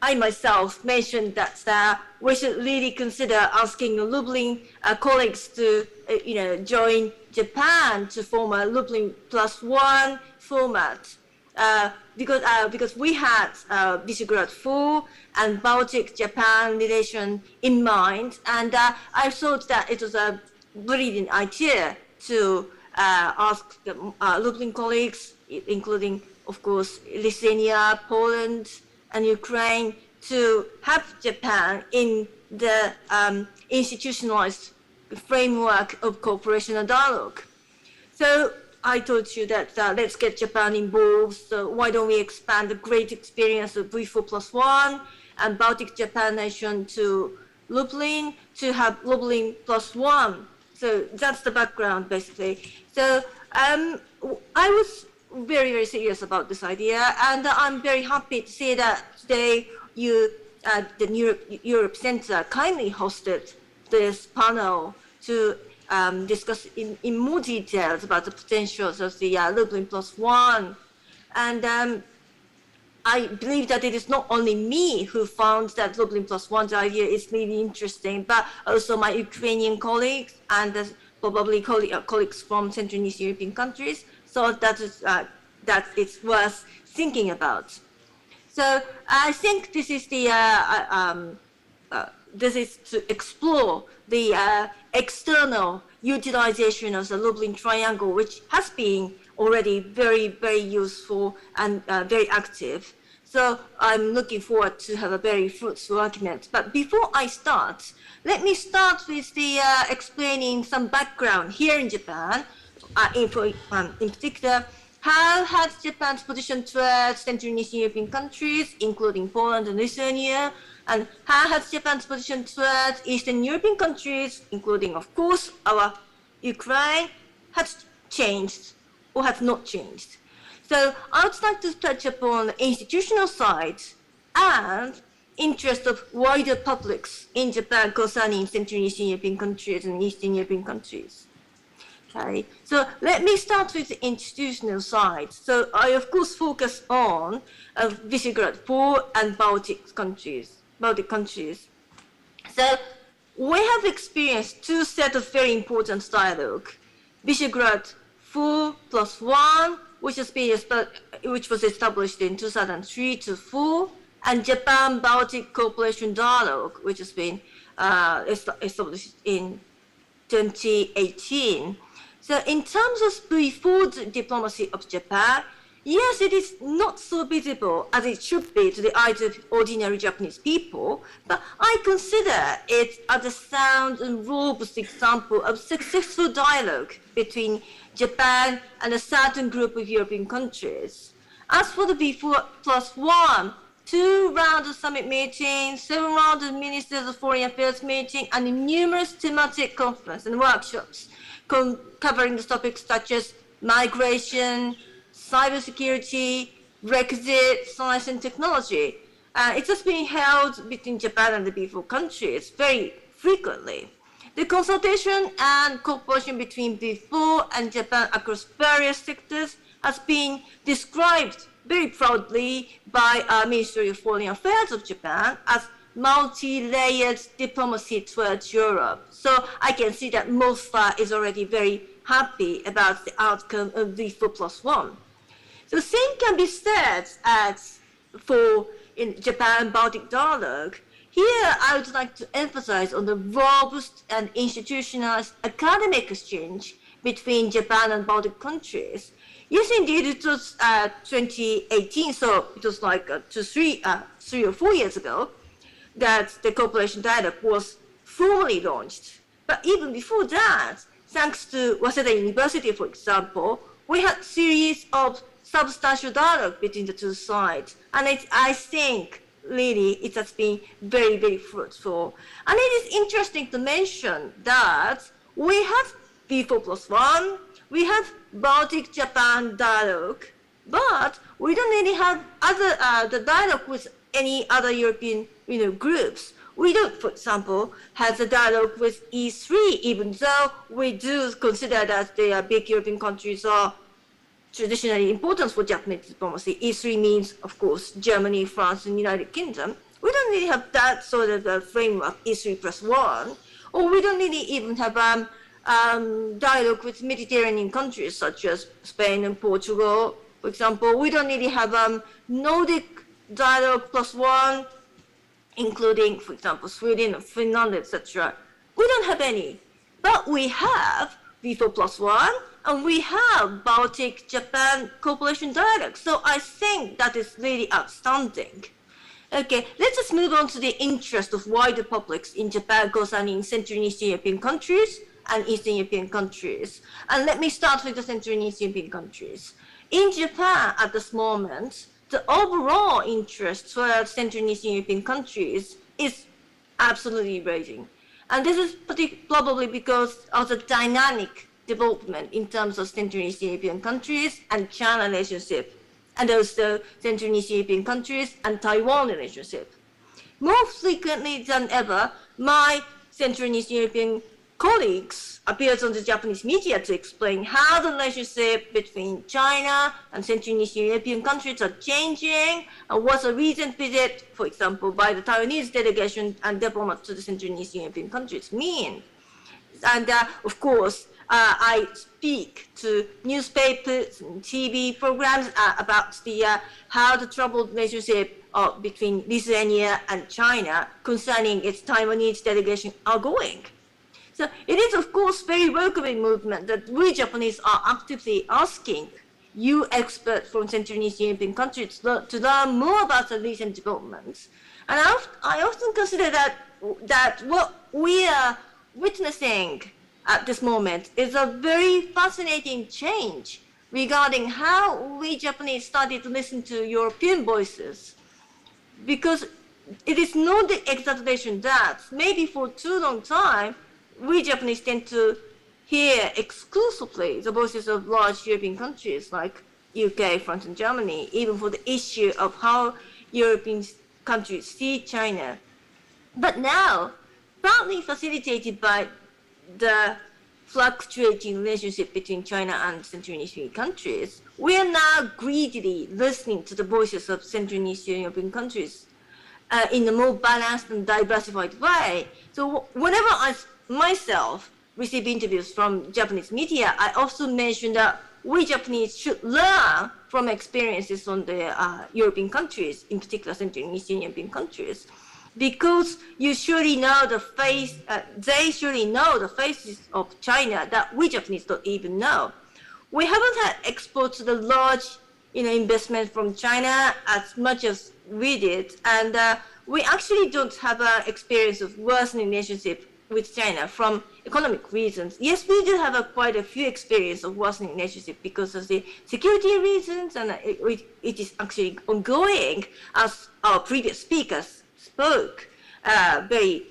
I myself mentioned that we should really consider asking Lublin colleagues to join Japan to form a Lublin +1 format, because we had Visegrad 4 and Baltic-Japan relation in mind, and I thought that it was a brilliant idea to ask the Lublin colleagues, including, of course, Lithuania, Poland, and Ukraine, to have Japan in the institutionalized framework of cooperation and dialogue. So I told you that let's get Japan involved. So why don't we expand the great experience of V4+1 and Baltic Japan nation to Lublin to have Lublin +1. So that's the background basically. So I was very, very serious about this idea, and I'm very happy to see that today the Europe Center kindly hosted this panel to discuss in more details about the potentials of the Lublin +1. And I believe that it is not only me who found that Lublin +1 idea is really interesting, but also my Ukrainian colleagues and probably colleagues from Central and Eastern European countries. So that it's worth thinking about. So I think this is this is to explore the external utilization of the Lublin Triangle, which has been already very, very useful and very active. So I'm looking forward to have a very fruitful argument. But before I start, let me start with the explaining some background here in Japan. In particular, how has Japan's position towards Central and Eastern European countries, including Poland and Lithuania, and how has Japan's position towards Eastern European countries, including, of course, our Ukraine, has changed or have not changed? So I would like to touch upon the institutional side and interest of wider publics in Japan concerning Central and Eastern European countries and Eastern European countries. Okay, so let me start with the institutional side. So I, of course, focus on Visegrad 4 and Baltic countries. So we have experienced two sets of very important dialogue. Visegrad 4+1, which was established in 2003 to 4, and Japan-Baltic Cooperation Dialogue, which has been established in 2018. So in terms of pre-food diplomacy of Japan, yes, it is not so visible as it should be to the eyes of ordinary Japanese people, but I consider it as a sound and robust example of successful dialogue between Japan and a certain group of European countries. As for the B4+1, 2 rounds of summit meetings, 7 rounds of ministers of foreign affairs meetings, and numerous thematic conferences and workshops covering the topics such as migration, cybersecurity, Brexit, science and technology. It has been held between Japan and the B4 countries very frequently. The consultation and cooperation between B4 and Japan across various sectors has been described very proudly by Ministry of Foreign Affairs of Japan as multi-layered diplomacy towards Europe. So I can see that MOSFA is already very happy about the outcome of the B4+1. The same can be said as for in Japan-Baltic dialogue. Here, I would like to emphasize on the robust and institutionalized academic exchange between Japan and Baltic countries. Yes, indeed, it was 2018, so it was like 3 or 4 years ago that the cooperation dialogue was formally launched. But even before that, thanks to Waseda University, for example, we had a series of substantial dialogue between the two sides. And I think, really, it has been very, very fruitful. And it is interesting to mention that we have B4+1, we have Baltic-Japan dialogue, but we don't really have the dialogue with any other European groups. We don't, for example, have a dialogue with E3, even though we do consider that they are big European countries are traditionally important for Japanese diplomacy. E3 means, of course, Germany, France, and United Kingdom. We don't really have that sort of framework, E3+1, or we don't really even have dialogue with Mediterranean countries such as Spain and Portugal, for example. We don't really have Nordic dialogue +1, including, for example, Sweden and Finland, etc. We don't have any, but we have B4+1, and we have Baltic-Japan cooperation dialogue. So I think that is really outstanding. Okay, let's just move on to the interest of wider publics in Japan concerning Central and Eastern European countries and Eastern European countries. And let me start with the Central and Eastern European countries. In Japan at this moment, the overall interest towards Central and Eastern European countries is absolutely rising. And this is probably because of the dynamic development in terms of Central and Eastern European countries and China relationship, and also Central and Eastern European countries and Taiwan relationship. More frequently than ever, my Central and Eastern European colleagues appeared on the Japanese media to explain how the relationship between China and Central and Eastern European countries are changing, and what a recent visit, for example, by the Taiwanese delegation and diplomats to the Central and Eastern European countries mean. And of course, I speak to newspapers and TV programs about how the troubled relationship between Lithuania and China concerning its Taiwanese delegation are going. So it is, of course, very welcoming movement that we Japanese are actively asking you experts from Central and Eastern European countries to learn more about the recent developments. And I often consider that what we are witnessing at this moment is a very fascinating change regarding how we Japanese started to listen to European voices. Because it is no exaggeration that maybe for too long time, we Japanese tend to hear exclusively the voices of large European countries like UK, France, and Germany, even for the issue of how European countries see China. But now, partly facilitated by the fluctuating relationship between China and Central and Eastern countries, we are now greedily listening to the voices of Central and Eastern European countries in a more balanced and diversified way. So whenever I myself receive interviews from Japanese media, I also mention that we Japanese should learn from experiences on the European countries, in particular Central and Eastern European countries, because you surely know the face, they surely know the faces of China that we Japanese don't even know. We haven't had exports to the large, investment from China as much as we did, and we actually don't have an experience of worsening relationship with China from economic reasons. Yes, we do have quite a few experience of worsening relationship because of the security reasons, and it is actually ongoing, as our previous speakers spoke very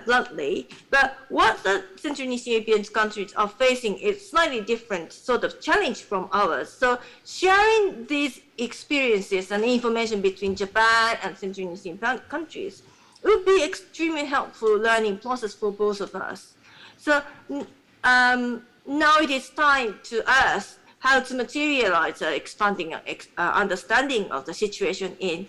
bluntly. But what the Central and Eastern European countries are facing is slightly different sort of challenge from ours. So sharing these experiences and information between Japan and Central and Eastern countries would be extremely helpful learning process for both of us. So now it is time to us how to materialize expanding understanding of the situation in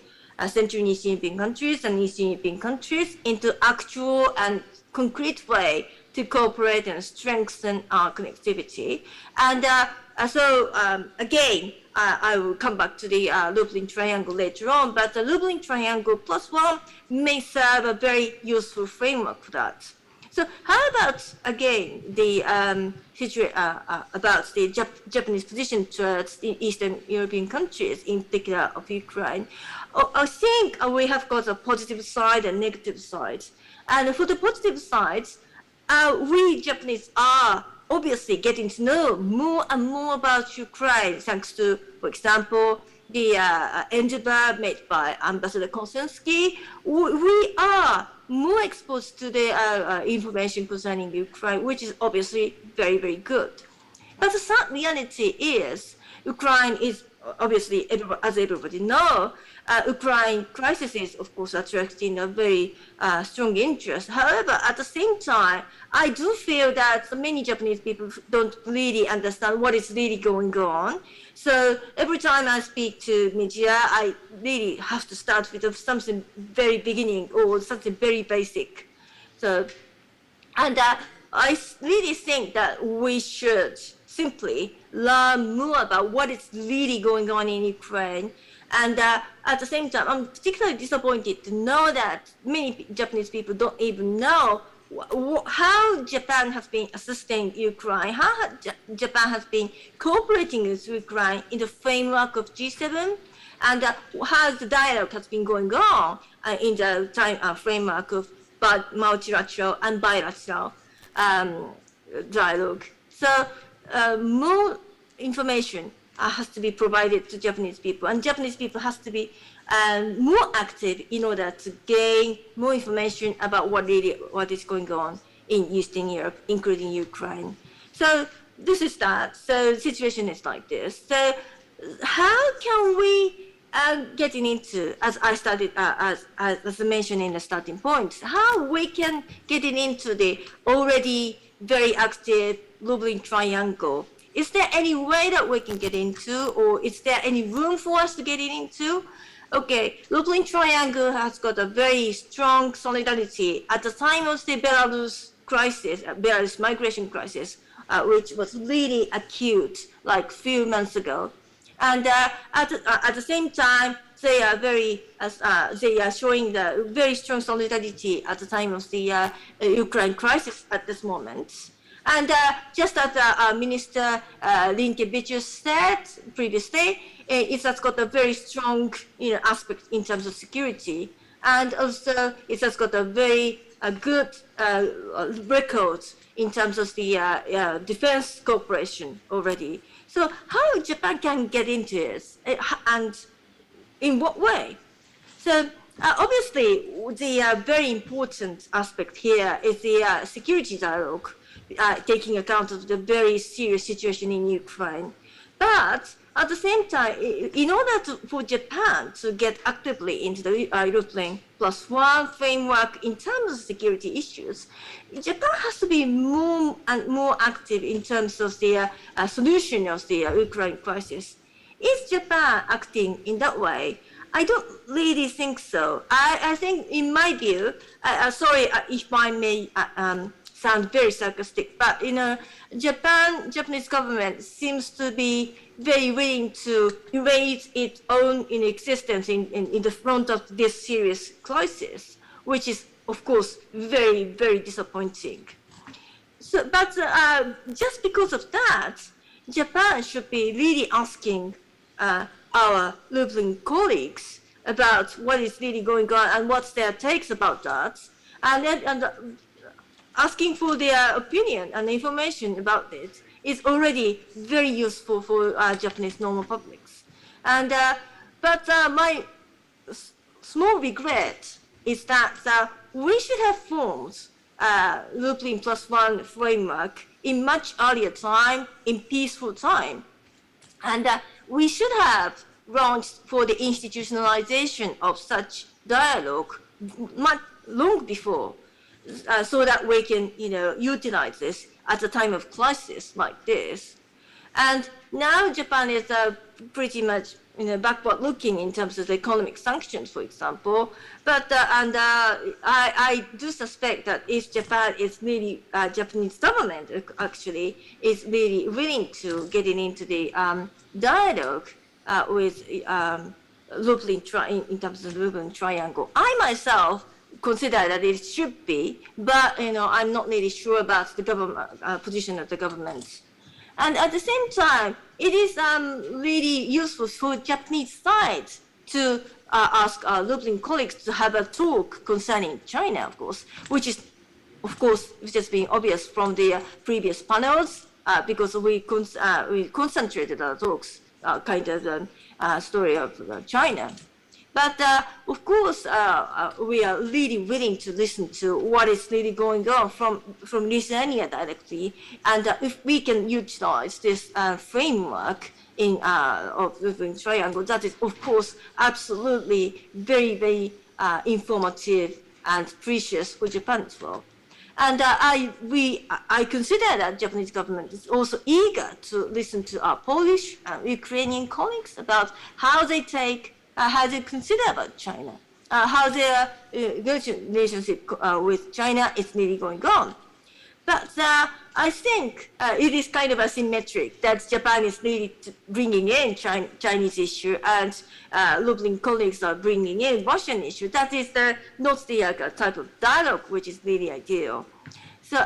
Central and Eastern European countries and Eastern European countries into actual and concrete way to cooperate and strengthen our connectivity. And again, I will come back to the Lublin Triangle later on, but the Lublin Triangle +1 may serve a very useful framework for that. So how about, again, the about the Japanese position towards the Eastern European countries, in particular of Ukraine? I think we have got a positive side and negative side. And for the positive sides, we Japanese are obviously getting to know more and more about Ukraine, thanks to, for example, the endeavor made by Ambassador Konsensky. We are more exposed to the information concerning Ukraine, which is obviously very, very good. But the sad reality is, Ukraine is obviously, as everybody knows, Ukraine crisis is, of course, attracting a very strong interest. However, at the same time, I do feel that many Japanese people don't really understand what is really going on. So every time I speak to media, I really have to start with something very beginning or something very basic. So, and I really think that we should simply learn more about what is really going on in Ukraine. And at the same time, I'm particularly disappointed to know that many Japanese people don't even know how Japan has been assisting Ukraine, how Japan has been cooperating with Ukraine in the framework of G7, and how the dialogue has been going on in the framework of multilateral and bilateral dialogue. So more information has to be provided to Japanese people, and Japanese people has to be more active in order to gain more information about what is going on in Eastern Europe, including Ukraine. So this is that. So the situation is like this. So how can we getting into, as I started, as I mentioned in the starting points, how we can get into the already very active Lublin Triangle? Is there any way that we can get into, or is there any room for us to get into? Okay, Lublin Triangle has got a very strong solidarity at the time of the Belarus crisis, Belarus migration crisis, which was really acute, like a few months ago. And at the same time, they are they are showing the very strong solidarity at the time of the Ukraine crisis at this moment. And just as Minister Linkevicius said previously, it has got a very strong aspect in terms of security. And also it has got a very good record in terms of the defense cooperation already. So how Japan can get into this, and in what way? So obviously the very important aspect here is the security dialogue, taking account of the very serious situation in Ukraine. But at the same time, in order for Japan to get actively into the European +1 framework in terms of security issues, Japan has to be more and more active in terms of the solution of the Ukraine crisis. Is Japan acting in that way? I don't really think so. I think, in my view, sorry if I may sound very sarcastic, but Japanese government seems to be very willing to erase its own existence in the front of this serious crisis, which is, of course, very, very disappointing. So, but just because of that, Japan should be really asking our European colleagues about what is really going on and what's their takes about that, and asking for their opinion and information about it is already very useful for Japanese normal publics. And but my small regret is that we should have formed European +1 framework in much earlier time, in peaceful time. And we should have launched for the institutionalization of such dialogue much long before, so that we can, utilize this at a time of crisis like this. And now Japan is pretty much backward looking in terms of the economic sanctions, for example. But I do suspect that if Japan is really, Japanese government actually is really willing to getting into the dialogue with in terms of the Lublin Triangle, I myself consider that it should be, but I'm not really sure about the government position of the government. And at the same time, it is really useful for Japanese side to ask our Lublin colleagues to have a talk concerning China, of course, which is, of course, just being obvious from the previous panels, because we concentrated our talks kind of the story of China. But of course, we are really willing to listen to what is really going on from Lithuania directly, and if we can utilize this framework of the Triangle, that is, of course, absolutely very, very informative and precious for Japan as well. And I consider that Japanese government is also eager to listen to our Polish and Ukrainian colleagues about how they consider about China, how their relationship with China is really going on. But I think it is kind of asymmetric that Japan is really bringing in Chinese issue and Lublin colleagues are bringing in Russian issue. That is not the type of dialogue which is really ideal. So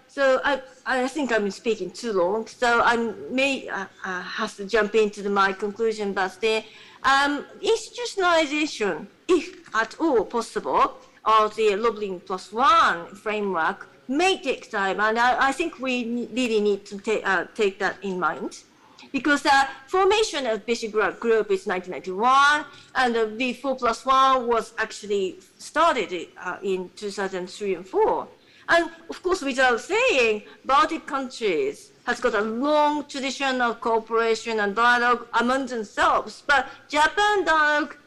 so I think I'm speaking too long. So I may have to jump into my conclusion, but the institutionalization, if at all possible, of the Lublin +1 framework may take time, and I think we really need to take that in mind, because the formation of Visegrad Group is 1991, and the V4+1 was actually started in 2003 and 4. And of course, without saying, Baltic countries has got a long tradition of cooperation and dialogue among themselves, but Japan dialogue,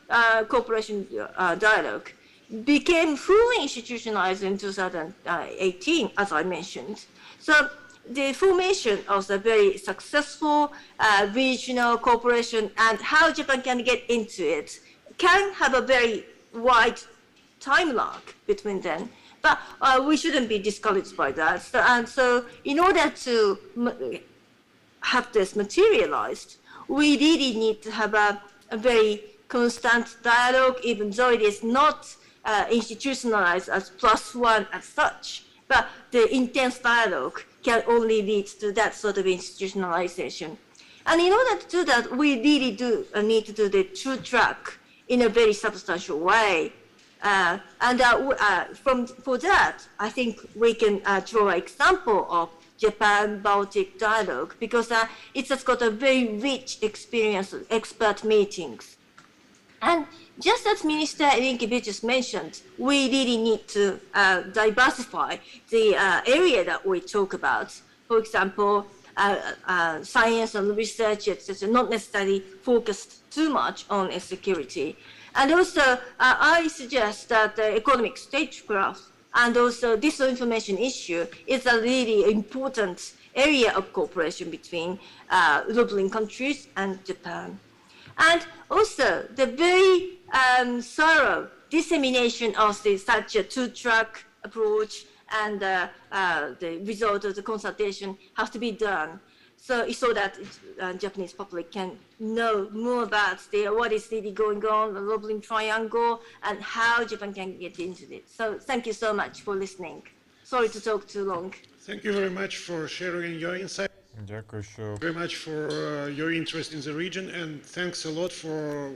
cooperation dialogue became fully institutionalized in 2018, as I mentioned. So the formation of the very successful regional cooperation and how Japan can get into it can have a very wide time lag between them. But we shouldn't be discouraged by that. So in order to have this materialized, we really need to have a very constant dialogue, even though it is not institutionalized as +1 as such. But the intense dialogue can only lead to that sort of institutionalization. And in order to do that, we really do need to do the true track in a very substantial way. For that, I think we can draw an example of Japan-Baltic dialogue, because it has got a very rich experience of expert meetings. And just as Minister Irinkevičius mentioned, we really need to diversify the area that we talk about. For example, science and research, etc., not necessarily focused too much on security. And also, I suggest that the economic statecraft and also disinformation issue is a really important area of cooperation between developing countries and Japan. And also, the very thorough dissemination of such a two-track approach and the result of the consultation has to be done so that Japanese public can know more about what is really going on, the Roebling Triangle, and how Japan can get into it. So thank you so much for listening. Sorry to talk too long. Thank you very much for sharing your insight. Дякую, що Very much for your interest in the region, and thanks a lot for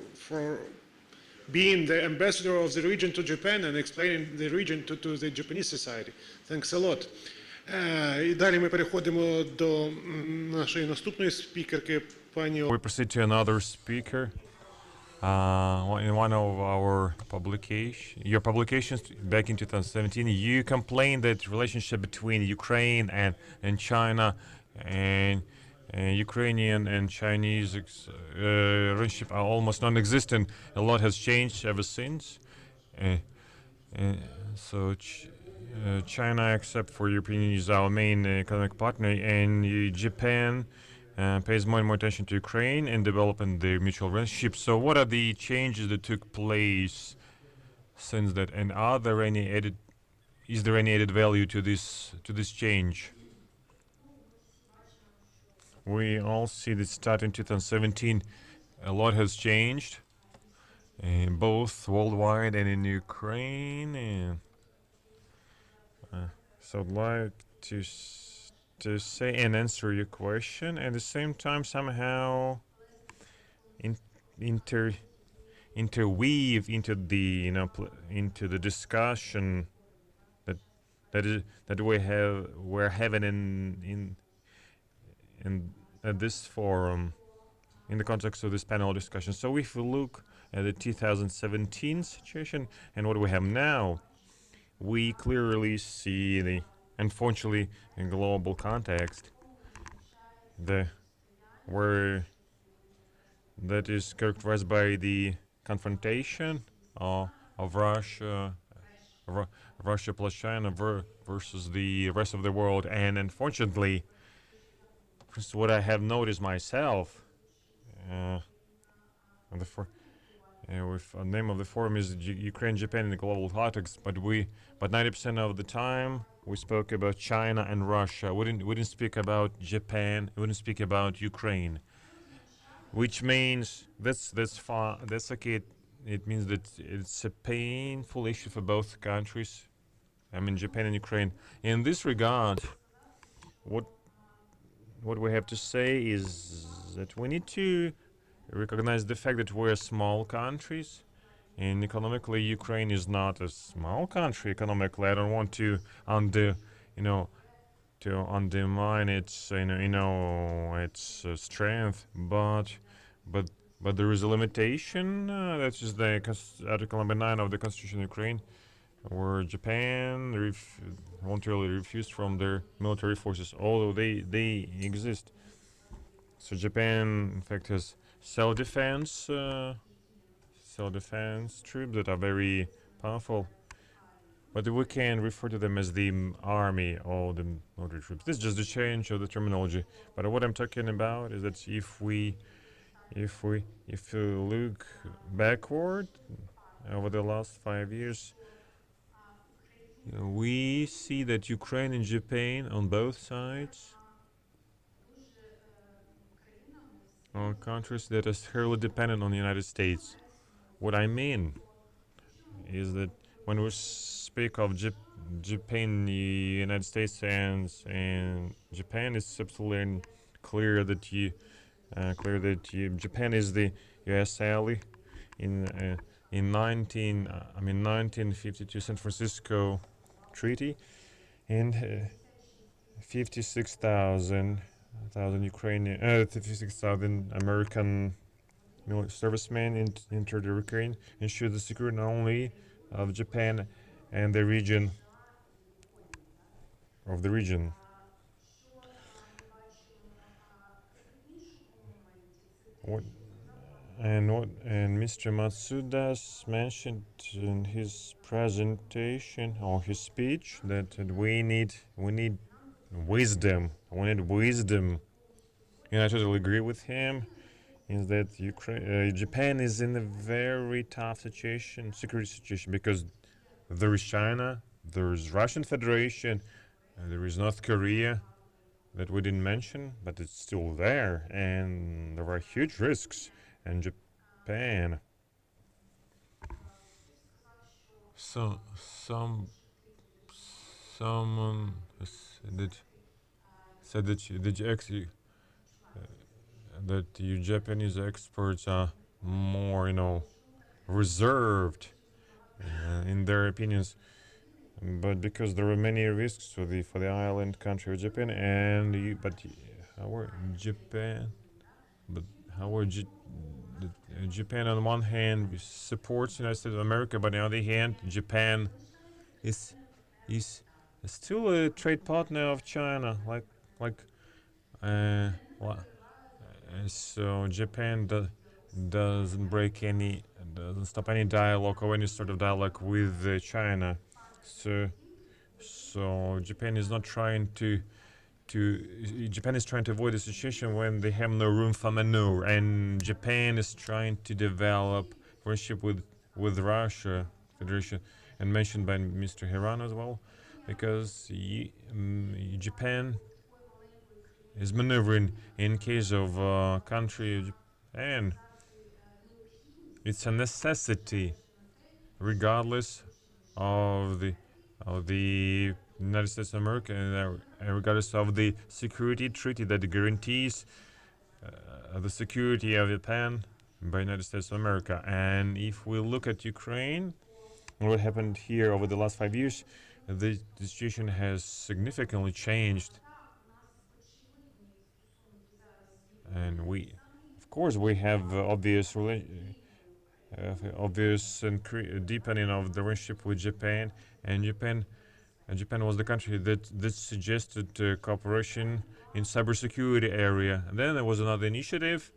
being the ambassador of the region to Japan and explaining the region to the Japanese society. Thanks a lot. І далі ми переходимо до нашої наступної спікерки, пані. We proceed to another speaker. In one of our your publications back in 2017, you complained that relationship between Ukraine and China and Ukrainian and Chinese relationship are almost non-existent. A lot has changed ever since. So China, except for European Union, is our main economic partner, and Japan pays more and more attention to Ukraine and developing their mutual relationship. So what are the changes that took place since that, and is there any added value to this change? We all see that starting 2017, a lot has changed, both worldwide and in Ukraine. And so I'd like to say and answer your question, at the same time somehow interweave into the into the discussion that we're having in at this forum, in the context of this panel discussion. So if we look at the 2017 situation and what we have now, we clearly see unfortunately, in global context, where that is characterized by the confrontation of Russia plus China versus the rest of the world, and unfortunately, what I have noticed myself, with the name of the forum is Ukraine, Japan in the global context, but 90% of the time we spoke about China and Russia. We didn't speak about Japan. We didn't speak about Ukraine, which means that's fine. That's okay. It means that it's a painful issue for both countries. I mean, Japan and Ukraine. In this regard, what we have to say is that we need to recognize the fact that we're small countries, and economically Ukraine is not a small country. Economically, I don't want to undermine its its strength, but there is a limitation. That's just the Article number 9 of the Constitution of Ukraine, where Japan voluntarily refused from their military forces, although they exist. So Japan, in fact, has self-defense troops that are very powerful, but we can refer to them as the army or the military troops. This is just a change of the terminology. But what I'm talking about is that if we look backward over the last 5 years, we see that Ukraine and Japan on both sides are countries that are heavily dependent on the United States. What I mean is that when we speak of Japan, the United States, and Japan, it's absolutely clear that Japan is the U.S. ally. In 1952 San Francisco Treaty, and 56,000 American servicemen entered the Ukraine, ensured the security not only of Japan and the region. And Mr. Matsuda mentioned in his presentation or his speech that we need wisdom. We need wisdom, and I totally agree with him. Is that Japan is in a very tough security situation, because there is China, there is Russian Federation, and there is North Korea that we didn't mention, but it's still there, and there are huge risks. And Japan. So someone said that you Japanese experts are more, reserved in their opinions, but because there are many risks for the island country of Japan, Japan on one hand supports the United States of America, but on the other hand, Japan is still a trade partner of China, so Japan doesn't stop any dialogue or any sort of dialogue with China. So Japan is not trying Japan is trying to avoid a situation when they have no room for maneuver, and Japan is trying to develop friendship with Russia Federation, and mentioned by Mr. Hirano as well, because Japan is maneuvering in case of country Japan. It's a necessity, regardless of the United States of America, and regardless of the security treaty that guarantees the security of Japan by United States of America. And if we look at Ukraine, what happened here over the last 5 years, the situation has significantly changed. And of course, we have obvious deepening of the relationship with Japan, and Japan was the country that suggested cooperation in cybersecurity area. And then there was another initiative,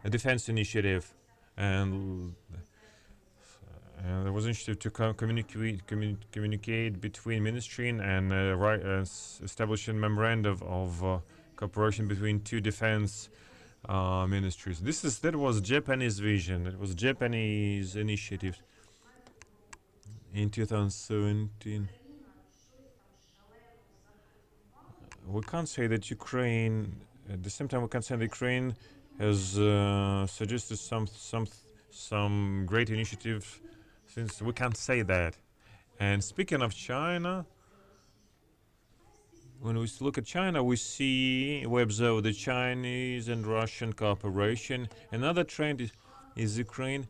a defense initiative, and there was an initiative to communicate between ministry and establishing memorandum of cooperation between two defense ministries. That was Japanese vision. It was Japanese initiative in 2017. We can't say that Ukraine, at the same time we can't say that Ukraine has suggested some great initiative, since we can't say that. And speaking of China, when we look at China, we observe the Chinese and Russian cooperation. Another trend is Ukraine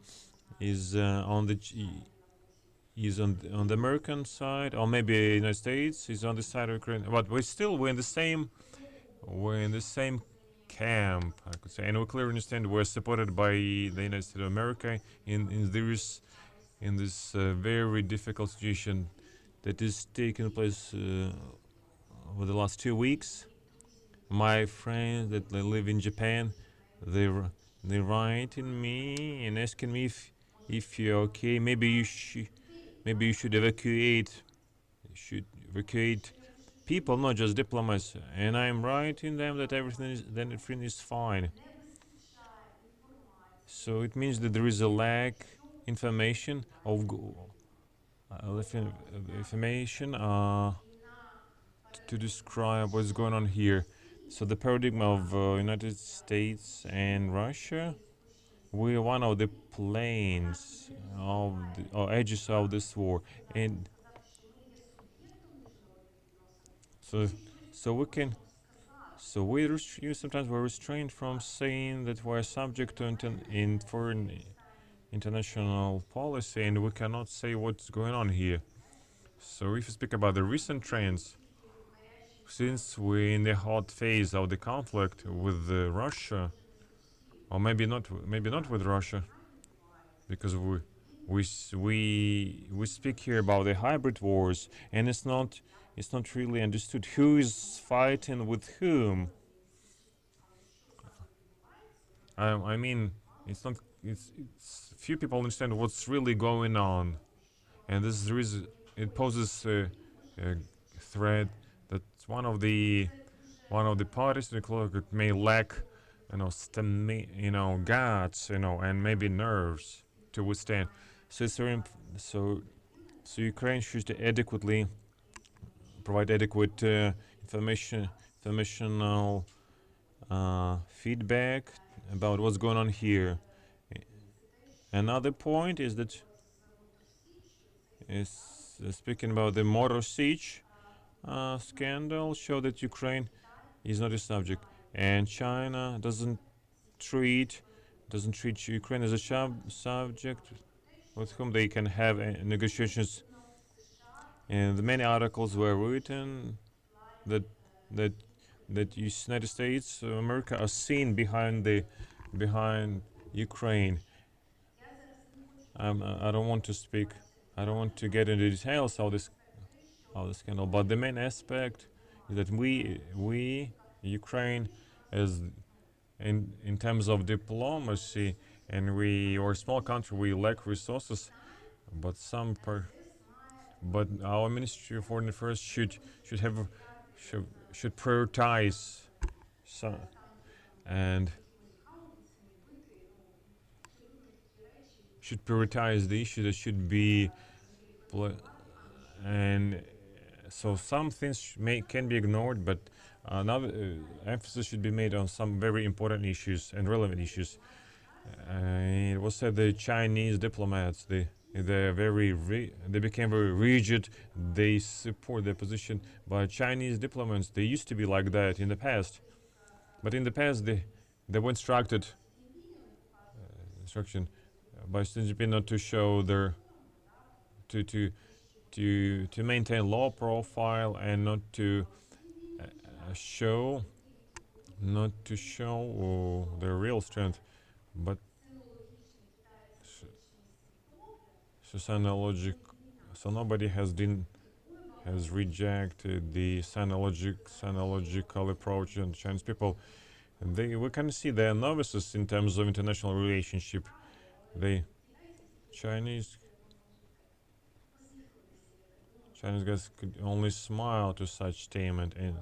is on the American side, or maybe the United States is on the side of Ukraine. But we're in the same camp, I could say, and we clearly understand we're supported by the United States of America in this very difficult situation that is taking place over the last 2 weeks. My friends that live in Japan, they writing me and asking me if you're okay. Maybe you should evacuate. People, not just diplomats. And I'm writing them that everything is fine. So it means that there is a lack information to describe what's going on here. So the paradigm of United States and Russia, we're one of the planes or edges of this war, and sometimes we're restrained from saying that we're subject to foreign international policy, and we cannot say what's going on here. So if you speak about the recent trends, since we're in the hot phase of the conflict with Russia, or maybe not with Russia, because we speak here about the hybrid wars, and it's not really understood who is fighting with whom. I mean, it's not. It's few people understand what's really going on, and this is the reason it poses a threat that one of the parties in the cloak may lack, guts, and maybe nerves to withstand. So it's very so Ukraine should adequately provide adequate informational feedback about what's going on here. Another point is that speaking about the Motor Siege scandal, show that Ukraine is not a subject, and China doesn't treat Ukraine as a subject with whom they can have negotiations. And the many articles were written that United States, America are seen behind Ukraine. I don't want to speak. I don't want to get into details of the scandal. But the main aspect is that we Ukraine, as in terms of diplomacy, and we are a small country, we lack resources. But our Ministry of Foreign Affairs should prioritize should prioritize the issue that should be, and so some things can be ignored, but another emphasis should be made on some very important issues and relevant issues. It was said the Chinese diplomats they became very rigid. They support their position, but Chinese diplomats, they used to be like that in the past. But in the past, they were instruction by Xi Jinping not to show their to maintain low profile and not to show their real strength, but so nobody has rejected the sinological approach on Chinese people. We can see they are novices in terms of international relationship. Chinese guys could only smile to such statement. And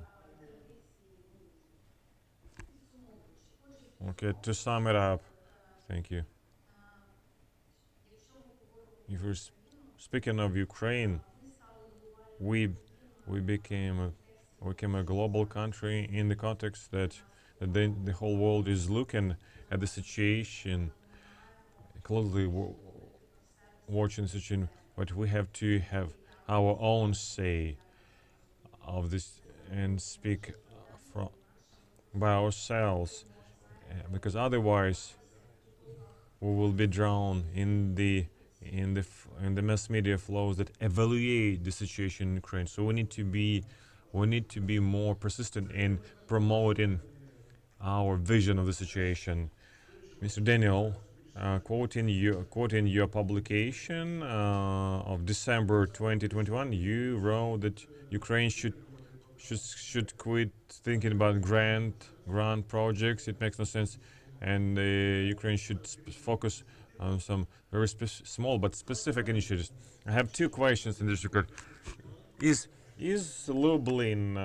okay, to sum it up, thank you. If we're speaking of Ukraine, we became a global country in the context that the whole world is looking at the situation, closely watching the situation, but we have to have our own say of this and speak by ourselves, because otherwise we will be drowned in the mass media flows that evaluate the situation in Ukraine. So we need to be more persistent in promoting our vision of the situation. Mr. Daniel, quoting your publication of December 2021, you wrote that Ukraine should quit thinking about grand projects. It makes no sense, and Ukraine should focus on some very small but specific initiatives. I have two questions in this regard. Is Lublin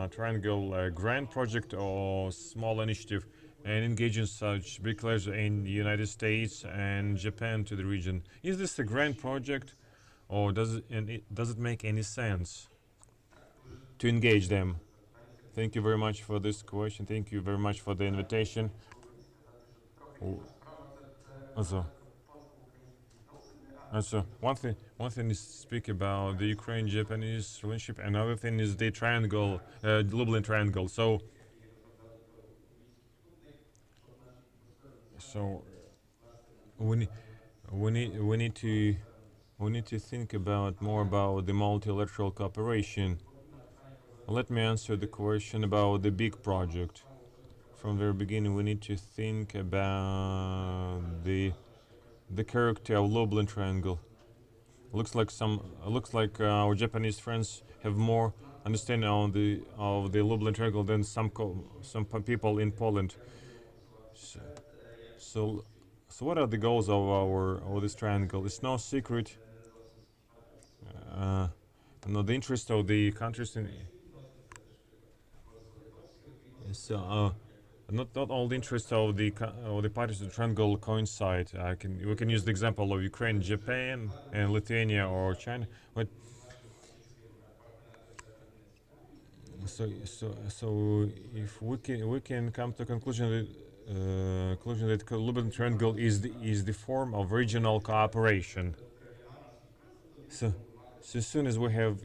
Triangle a grand project or small initiative, and engaging such big players in the United States and Japan to the region? Is this a grand project, or does it make any sense to engage them? Thank you very much for this question. Thank you very much for the invitation. So one thing is to speak about the Ukraine-Japanese relationship. Another thing is the triangle, Lublin Triangle. So we need to think more about the multilateral cooperation. Let me answer the question about the big project. From the very beginning, we need to think about the character of Lublin Triangle. Looks like our Japanese friends have more understanding of the Lublin Triangle than some people in Poland. So what are the goals of this triangle? It's no secret. The interest of the countries in not all the interests of the parties of the triangle coincide. We can use the example of Ukraine, Japan, and Lithuania or China. But so if we can come to a conclusion that Lublin Triangle is the form of regional cooperation. So as soon as we have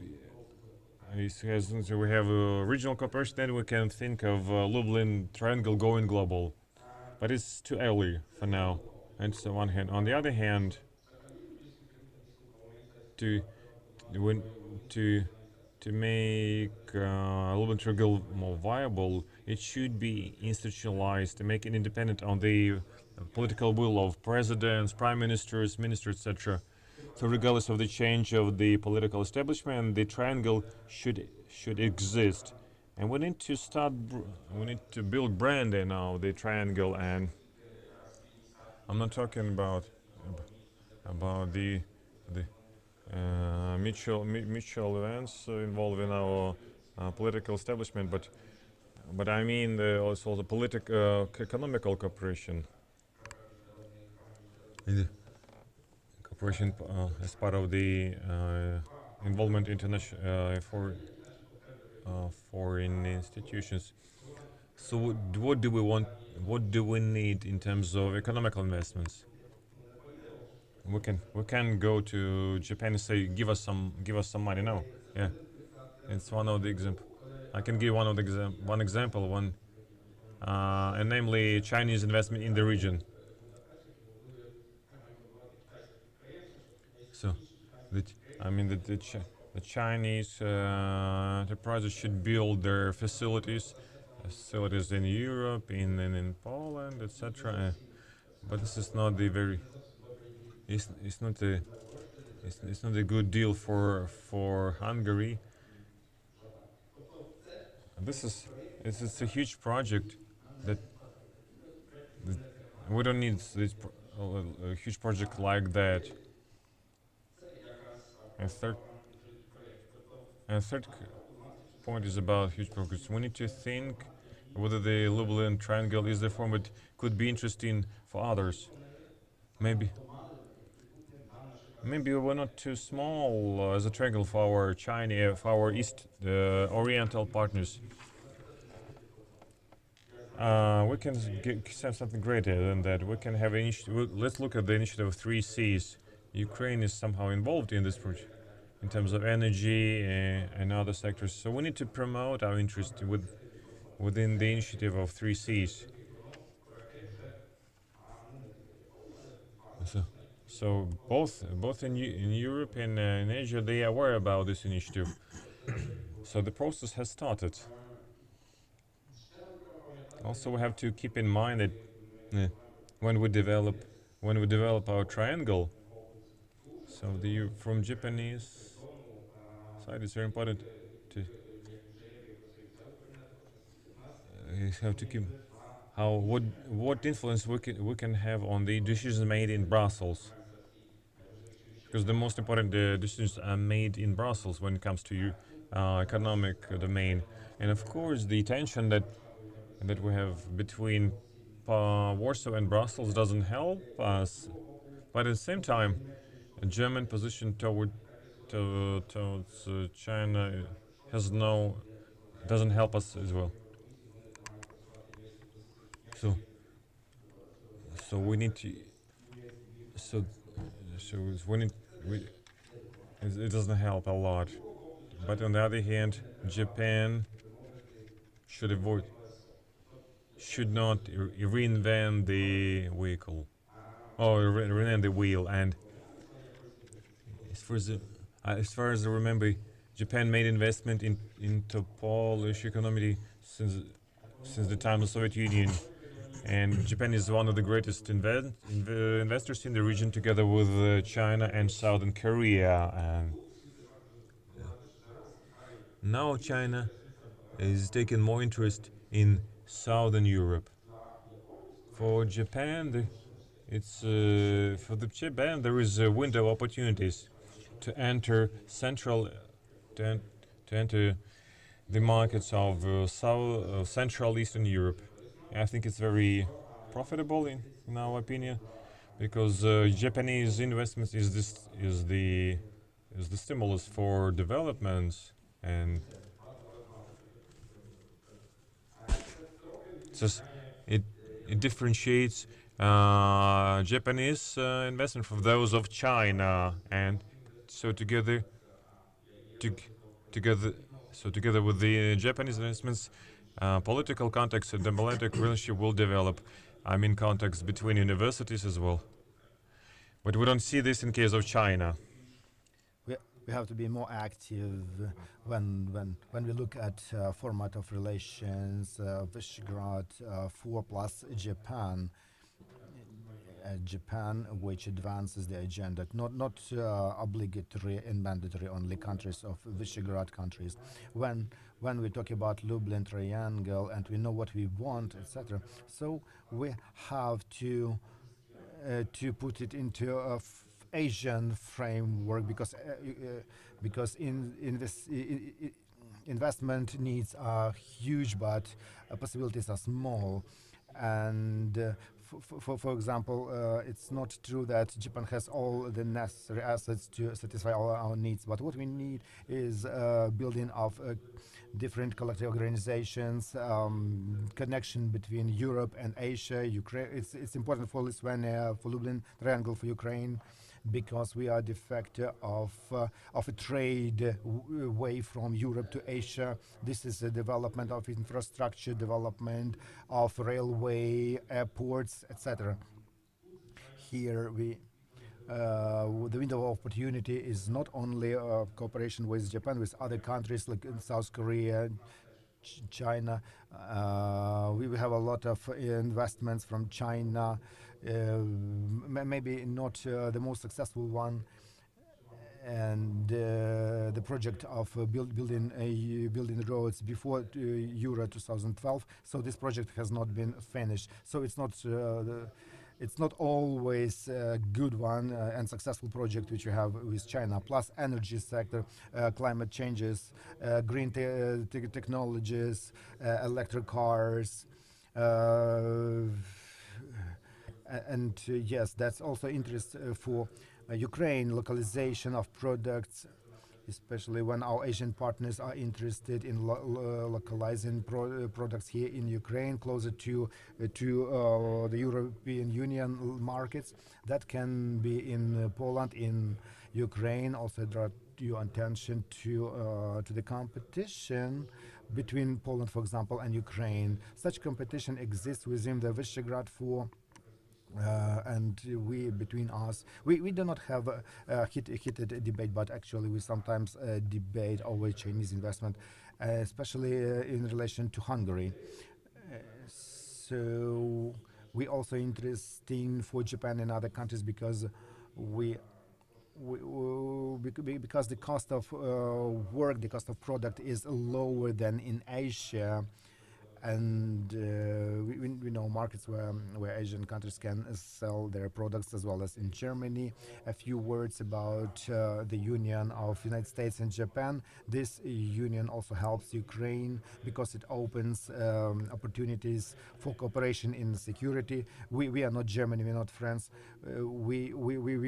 regional cooperation, then we can think of Lublin Triangle going global. But it's too early for now. And so on hand, on the other hand, to make Lublin Triangle more viable, it should be institutionalized to make it independent on the political will of presidents, prime ministers, ministers, etc. So regardless of the change of the political establishment, the triangle should exist, and we need to build branding of the triangle. And I'm not talking about the mutual events involving our political establishment, but I mean also the political economical cooperation. Cooperation as part of the involvement international foreign institutions. So what do we want? What do we need in terms of economical investments? We can go to Japan and say, give us some money. No, yeah, it's one of the example. I can give one example, and namely Chinese investment in the region. So, the Chinese enterprises should build their facilities in Europe, in Poland, etc. But this is not the very. It's not a good deal for Hungary. This is a huge project that we don't need a huge project like that. And third point is about huge progress. We need to think whether the Lublin Triangle is the form that could be interesting for others. Maybe we're not too small as a triangle for our China, for our East Oriental partners. We can have something greater than that. We can have let's look at the initiative of 3 Cs. Ukraine is somehow involved in this project in terms of energy and other sectors. So we need to promote our interest within the initiative of 3 Cs. So both in Europe and in Asia, they are aware about this initiative. So the process has started. Also, we have to keep in mind that when we develop our triangle, so from Japanese side, it's very important to have to keep what influence we can have on the decisions made in Brussels, because the most important decisions are made in Brussels when it comes to economic domain, and of course the tension that we have between Warsaw and Brussels doesn't help us, but at the same time, a German position towards China doesn't help us as well. So we need to. It doesn't help a lot. But on the other hand, Japan should not reinvent the vehicle or reinvent the wheel. And as far as I remember, Japan made investment into Polish economy since the time of the Soviet Union, and Japan is one of the greatest investors in the region, together with China and Southern Korea. And now China is taking more interest in Southern Europe. For Japan, for the Japan there is a window of opportunities to enter to enter the markets of Central Eastern Europe. I think it's very profitable in our opinion, because Japanese investments is the stimulus for development, and it differentiates Japanese investment from those of China, and so together with the Japanese investments, political context and diplomatic relationship will develop. I mean, contacts between universities as well. But we don't see this in case of China. We have to be more active when we look at format of relations, Visegrad 4 plus Japan. Japan, which advances the agenda, not obligatory and mandatory only countries of Visegrad countries. When we talk about Lublin Triangle and we know what we want, etc., so we have to put it into a Asian framework, because investment needs are huge, but possibilities are small. And for example, it's not true that Japan has all the necessary assets to satisfy all our needs, but what we need is building of different collective organizations, connection between Europe and Asia, Ukraine. It's important for Lithuania, for Lublin Triangle, for Ukraine, because we are de facto of a trade way from Europe to Asia. This is a development of infrastructure, development of railway, airports, etc. Here the window of opportunity is not only cooperation with Japan, with other countries like South Korea, China. We have a lot of investments from China, maybe not the most successful one, and the project of building roads before Euro 2012. So this project has not been finished. So it's not always a good one and successful project which you have with China. Plus energy sector, climate changes, green technologies, electric cars, and yes, that's also interest for Ukraine, localization of products, especially when our Asian partners are interested in localizing products here in Ukraine, closer to the European Union markets. That can be in Poland, in Ukraine. Also draw your attention to the competition between Poland, for example, and Ukraine. Such competition exists within the Visegrad 4. And between us, we do not have a heated debate, but actually we sometimes debate over Chinese investment, especially in relation to Hungary. So we also interesting for Japan and other countries, because because the cost of work, the cost of product is lower than in Asia. And we know markets where Asian countries can sell their products, as well as in Germany. A few words about the union of United States and Japan. This union also helps Ukraine because it opens opportunities for cooperation in security. We are not Germany, we're not France. We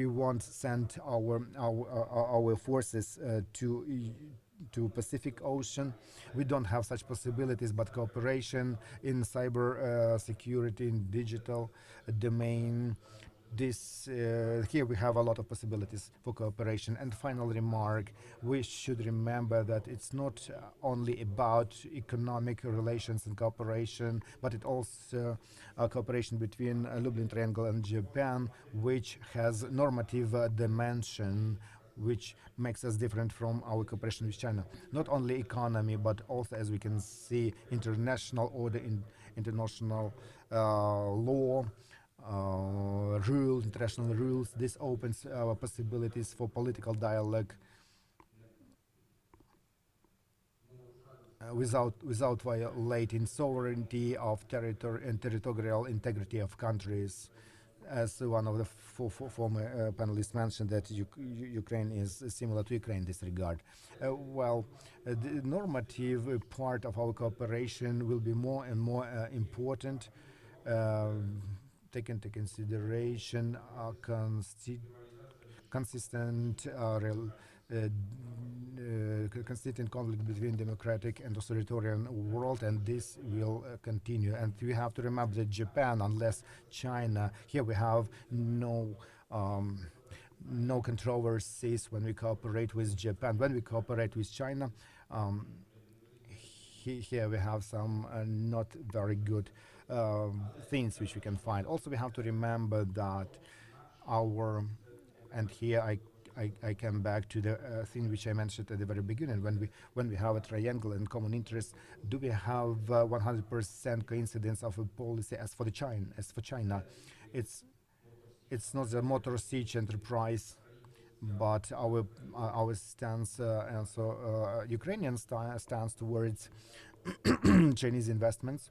won't send our forces to Pacific Ocean. We don't have such possibilities, but cooperation in cyber security, in digital domain, here we have a lot of possibilities for cooperation. And final remark, we should remember that it's not only about economic relations and cooperation, but it also cooperation between Lublin Triangle and Japan, which has normative dimension, which makes us different from our cooperation with China. Not only economy, but also, as we can see, international order, international law, international rules. This opens possibilities for political dialogue. without violating sovereignty of territory and territorial integrity of countries. As one of the former panelists mentioned, that Ukraine is similar to Ukraine in this regard. The normative part of our cooperation will be more and more important, take into consideration consistent consistent conflict between democratic and authoritarian world, and this will continue. And we have to remember that Japan, unless China, here we have no controversies when we cooperate with Japan. When we cooperate with China, here we have some not very good things which we can find. Also, we have to remember that and here I come back to the thing which I mentioned at the very beginning. When we have a triangle and common interest, do we have 100% coincidence of a policy as for China? It's not the Motor Siege enterprise, but our stance and so Ukrainian stance towards Chinese investments.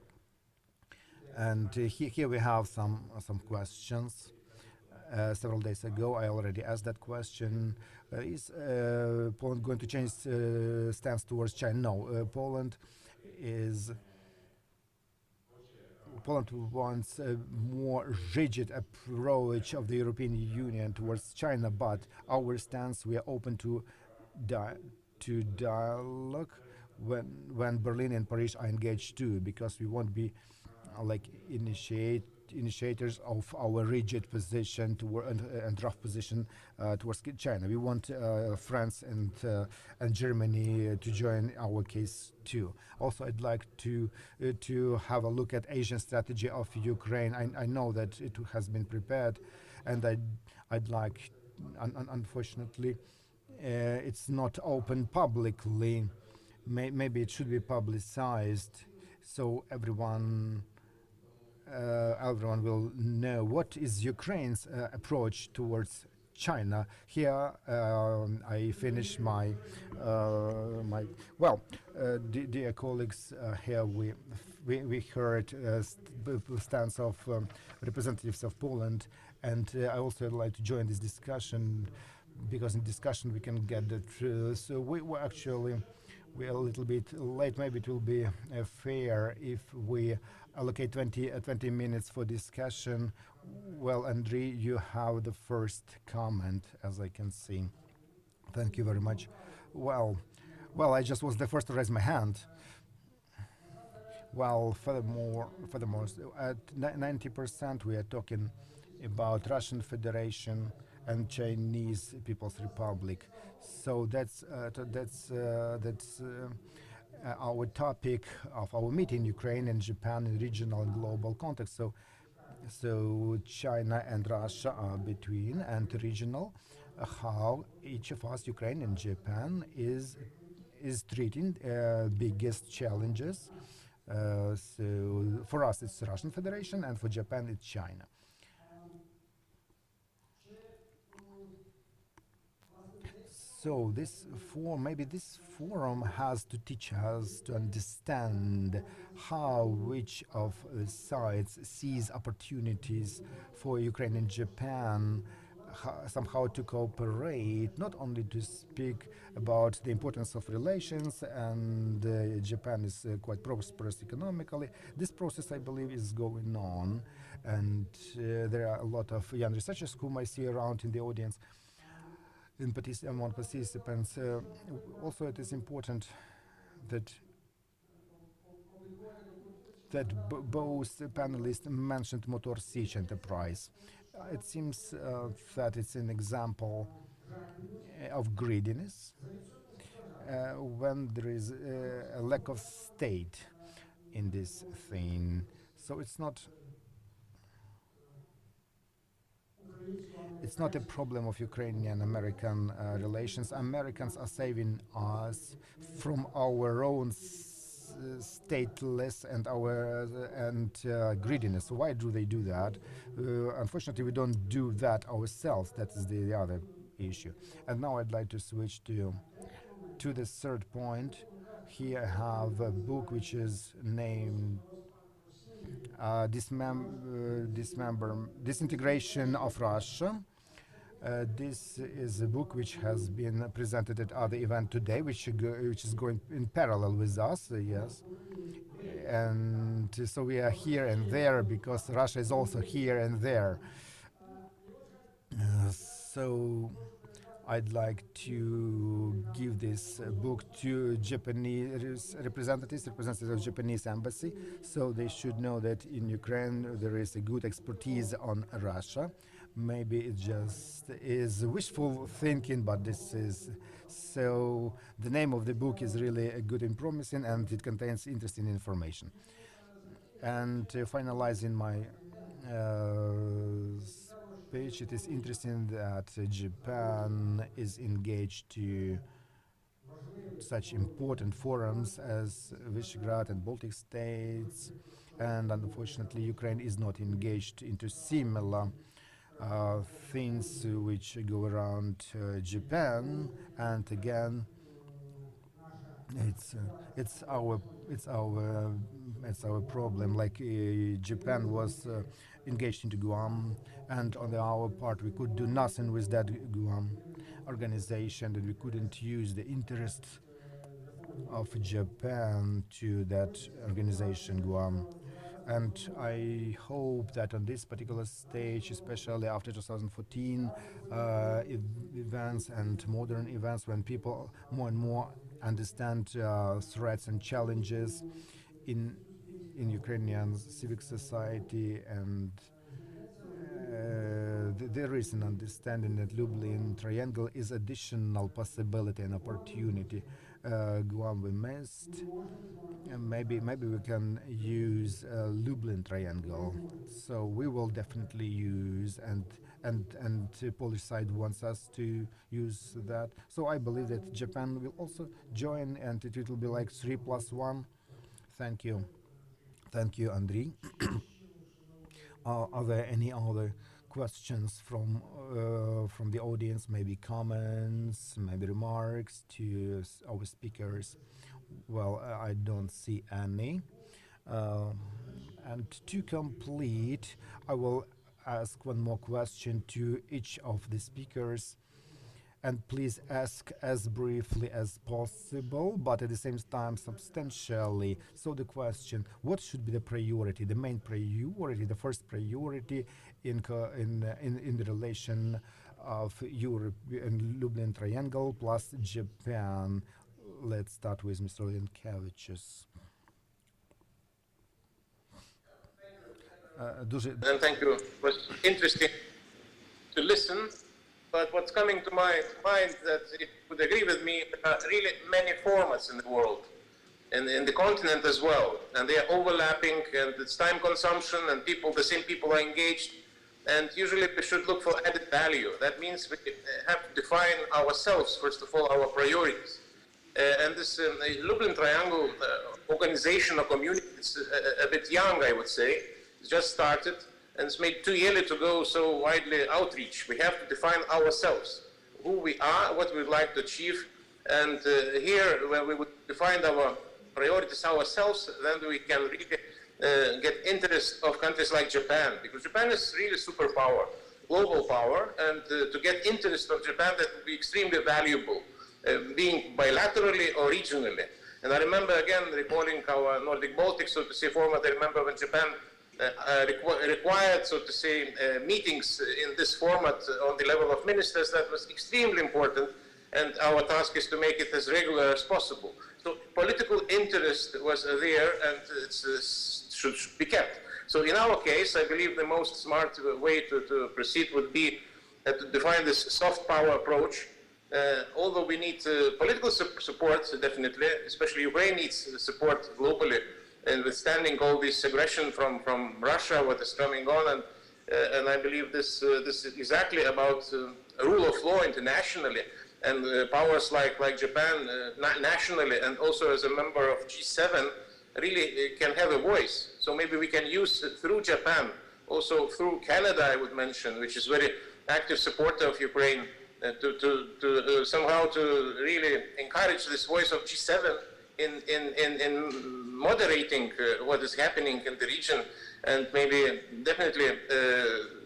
And here we have some questions. Several days ago, I already asked that question. Is Poland going to change stance towards China? No. Poland wants a more rigid approach of the European Union towards China, but our stance, we are open to dialogue when Berlin and Paris are engaged too, because we won't be like initiators of our rigid position and rough position towards China. We want France and Germany to join our case too. Also, I'd like to have a look at Asian strategy of Ukraine. I know that it has been prepared, and I'd like, unfortunately, it's not open publicly. Maybe it should be publicized so everyone will know what is Ukraine's approach towards China. Here I finish my dear colleagues. Here we heard stance of representatives of Poland, and I also would like to join this discussion, because in discussion we can get the truth. So we're a little bit late. Maybe it will be fair if we allocate 20 minutes for discussion. Well, Andriy, you have the first comment, as I can see. Thank you very much. Well, I just was the first to raise my hand. Well, furthermore, at 90% we are talking about Russian Federation and Chinese People's Republic. So that's our topic of our meeting, Ukraine and Japan in regional and global context. So China and Russia are between and regional. How each of us, Ukraine and Japan, is treating biggest challenges. So for us it's Russian Federation, and for Japan it's China. So this forum has to teach us to understand how each of the sides sees opportunities for Ukraine and Japan, somehow to cooperate, not only to speak about the importance of relations, and Japan is quite prosperous economically. This process, I believe, is going on, and there are a lot of young researchers whom I see around in the audience. Among participants, also it is important that both panelists mentioned Motor Siege enterprise. It seems that it's an example of greediness when there is a lack of state in this thing. So it's not a problem of Ukrainian-American relations. Americans are saving us from our own stateless and greediness. Why do they do that? Unfortunately, we don't do that ourselves. That is the other issue. And now I'd like to switch to the third point. here I have a book which is named Disintegration of Russia. This is a book which has been presented at other event today, which is going in parallel with us, yes. And so we are here and there because Russia is also here and there. So I'd like to give this book to Japanese representatives of Japanese embassy, so they should know that in Ukraine there is a good expertise on Russia. Maybe it just is wishful thinking, but this is so. The name of the book is really good and promising, and it contains interesting information. And finalizing my speech, it is interesting that Japan is engaged to such important forums as Visegrad and Baltic states, and unfortunately Ukraine is not engaged into similar things which go around Japan. And again, it's our problem. Like Japan was engaged into Guam, and on our part we could do nothing with that Guam organization, and we couldn't use the interest of Japan to that organization Guam. And I hope that on this particular stage, especially after 2014 events and modern events, when people more and more understand threats and challenges in Ukrainian civic society, and there is an understanding that Lublin Triangle is additional possibility and opportunity. Guam we missed, and maybe we can use Lublin Triangle. So we will definitely use, and the Polish side wants us to use that. So I believe that Japan will also join, and it will be like 3+1. Thank you, Andriy. Are there any other questions from the audience? Maybe comments, maybe remarks to our speakers? Well, I don't see any. And to complete, I will ask one more question to each of the speakers. And please ask as briefly as possible, but at the same time substantially. So the question: what should be the priority, the main priority, the first priority in the relation of Europe and Lublin Triangle plus Japan? Let's start with Mr. Lenkevicius. And thank you. It was interesting to listen. But what's coming to my mind, that it would agree with me, really many formats in the world, and in the continent as well, and they are overlapping, and it's time consumption, and the same people are engaged, and usually we should look for added value. That means we have to define ourselves, first of all, our priorities. And this Lublin Triangle organization or community is a bit young, I would say. It's just started. And it's made too early to go so widely outreach. We have to define ourselves, who we are, what we would like to achieve. And here, when we would define our priorities ourselves, then we can really get interest of countries like Japan, because Japan is really a superpower, global power, and to get interest of Japan, that would be extremely valuable, being bilaterally or regionally. And I remember, again, recalling our Nordic-Baltic, so to say, format. I remember when Japan required, so to say, meetings in this format on the level of ministers. That was extremely important, and our task is to make it as regular as possible. So political interest was there, and it should be kept. So in our case, I believe the most smart way to proceed would be to define this soft power approach. Although we need political support, definitely, especially Ukraine needs support globally, and withstanding all this aggression from Russia, what is coming on, and I believe this is exactly about rule of law internationally, and powers like Japan nationally, and also as a member of G7, really can have a voice. So maybe we can use through Japan, also through Canada, I would mention, which is very active supporter of Ukraine, to somehow to really encourage this voice of G7 in moderating what is happening in the region, and maybe definitely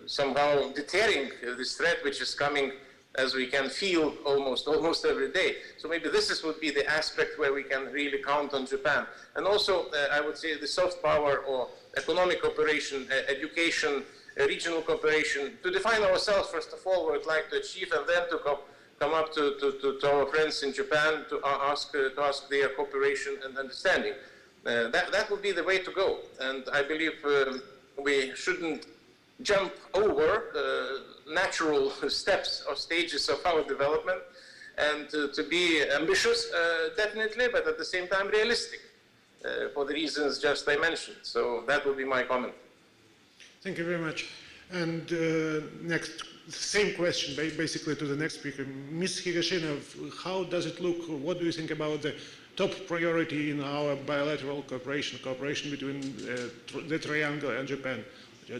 somehow deterring this threat which is coming, as we can feel almost every day. So maybe would be the aspect where we can really count on Japan. And also, I would say the soft power or economic cooperation, education, regional cooperation, to define ourselves, first of all, what we'd like to achieve, and then to come up to our friends in Japan to ask their cooperation and understanding. That would be the way to go. And I believe we shouldn't jump over natural steps or stages of our development, and to be ambitious, definitely, but at the same time realistic, for the reasons just I mentioned. So that would be my comment. Thank you very much. And next, same question basically to the next speaker. Ms. Higashina, how does it look? What do you think about the top priority in our bilateral cooperation between the Triangle and Japan?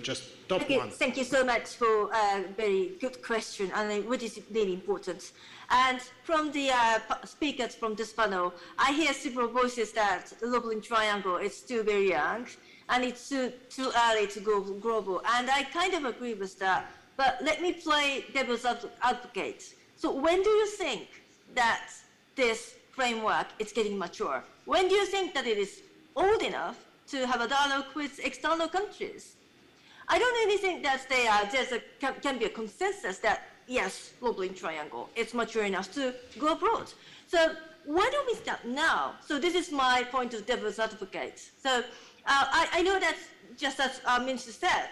Just top one. Thank you so much for a very good question, and what is really important. And from the speakers from this panel, I hear several voices that the Lublin Triangle is still very young, and it's too early to go global. And I kind of agree with that. But let me play devil's advocate. So when do you think that this framework is getting mature? When do you think that it is old enough to have a dialogue with external countries? I don't really think that can be a consensus that, yes, Lublin Triangle is mature enough to go abroad. So why don't we start now? So this is my point of devil's advocate. So I know that, just as Minister said,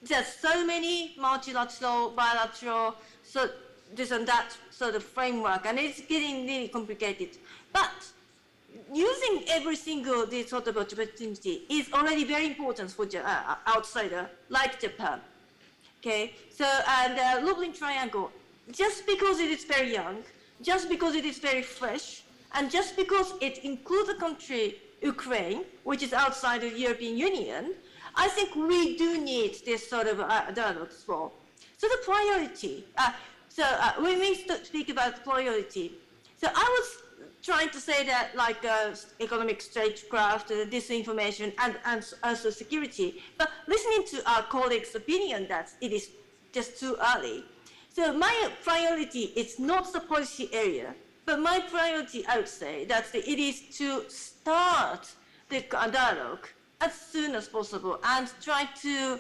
there's so many multilateral, bilateral, so this and that sort of framework, and it's getting really complicated. But using every single this sort of opportunity is already very important for outsider like Japan. Okay, so and Lublin Triangle, just because it is very young, just because it is very fresh, and just because it includes a country, Ukraine, which is outside the European Union, I think we do need this sort of dialogue as well. So the priority, when we speak about priority, so I was trying to say that like economic statecraft, disinformation, and also security, but listening to our colleagues' opinion that it is just too early. So my priority is not the policy area, but my priority, I would say, that it is to start the dialogue as soon as possible and try to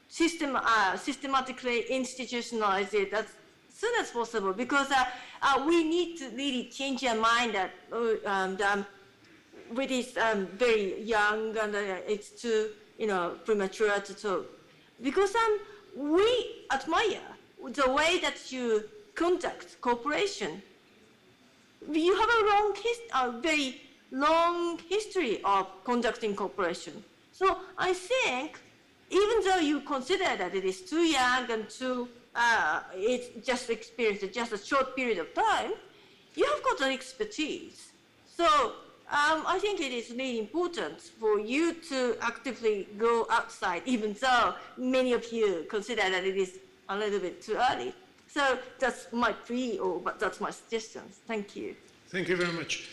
systematically institutionalize it as soon as possible, because we need to really change our mind that it is very young and it's too premature to talk. Because we admire the way that you conduct cooperation. You have a very long history of conducting cooperation. So I think, even though you consider that it is too young and too, it's just experienced just a short period of time, you have got an expertise. So I think it is really important for you to actively go outside, even though many of you consider that it is a little bit too early. So that's my plea, but that's my suggestions. Thank you. Thank you very much.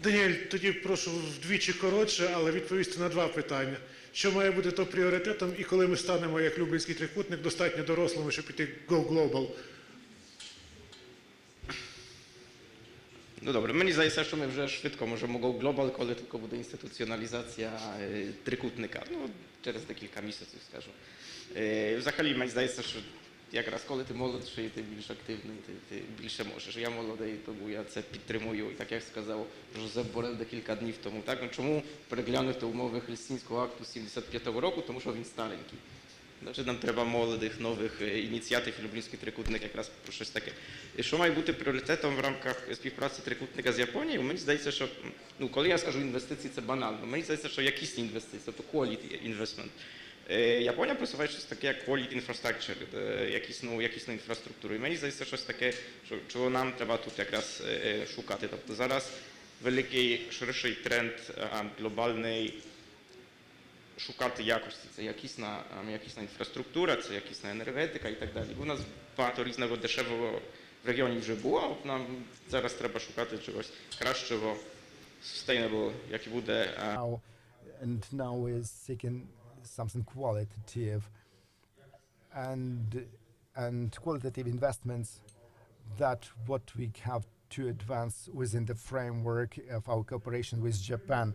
Даніель, тоді прошу вдвічі коротше, але відповісти на два питання. Що має бути то пріоритетом, і коли ми станемо, як Люблінський трикутник, достатньо дорослими, щоб піти go global? No dobra, mені здається, що ми вже швидко можемо go global, коли тільки буде інституціоналізація трикутника. Ну, через декілька місяців, скажу. Взагалі, мені здається, що якраз коли ти молодший, ти більш активний, ти більше можеш. Я молодий, тому я це підтримую. І так як сказав Жозеп Борель декілька днів тому. Так? Чому переглянути умови Хельсінського акту 75-го року? Тому що він старенький. Значить, нам треба молодих, нових ініціатив, і Люблінський трикутник якраз про щось таке. І що має бути пріоритетом в рамках співпраці трикутника з Японією? Мені здається, що, коли я скажу інвестиції, це банально. Мені здається, що якісні інвестиції, тобто quality investment. Японія просуває щось таке, як quality infrastructure, якісну інфраструктуру. І мені здається, щось таке, чого нам треба тут якраз шукати. Тобто зараз великий, ширший тренд глобальний шукати якості. Це якісна інфраструктура, це якісна енергетика і так далі. У нас багато різного дешевого в регіоні вже було, нам зараз треба шукати чогось кращого, sustainable, jaki буде. Now is seeking something qualitative and qualitative investments that what we have to advance within the framework of our cooperation with Japan.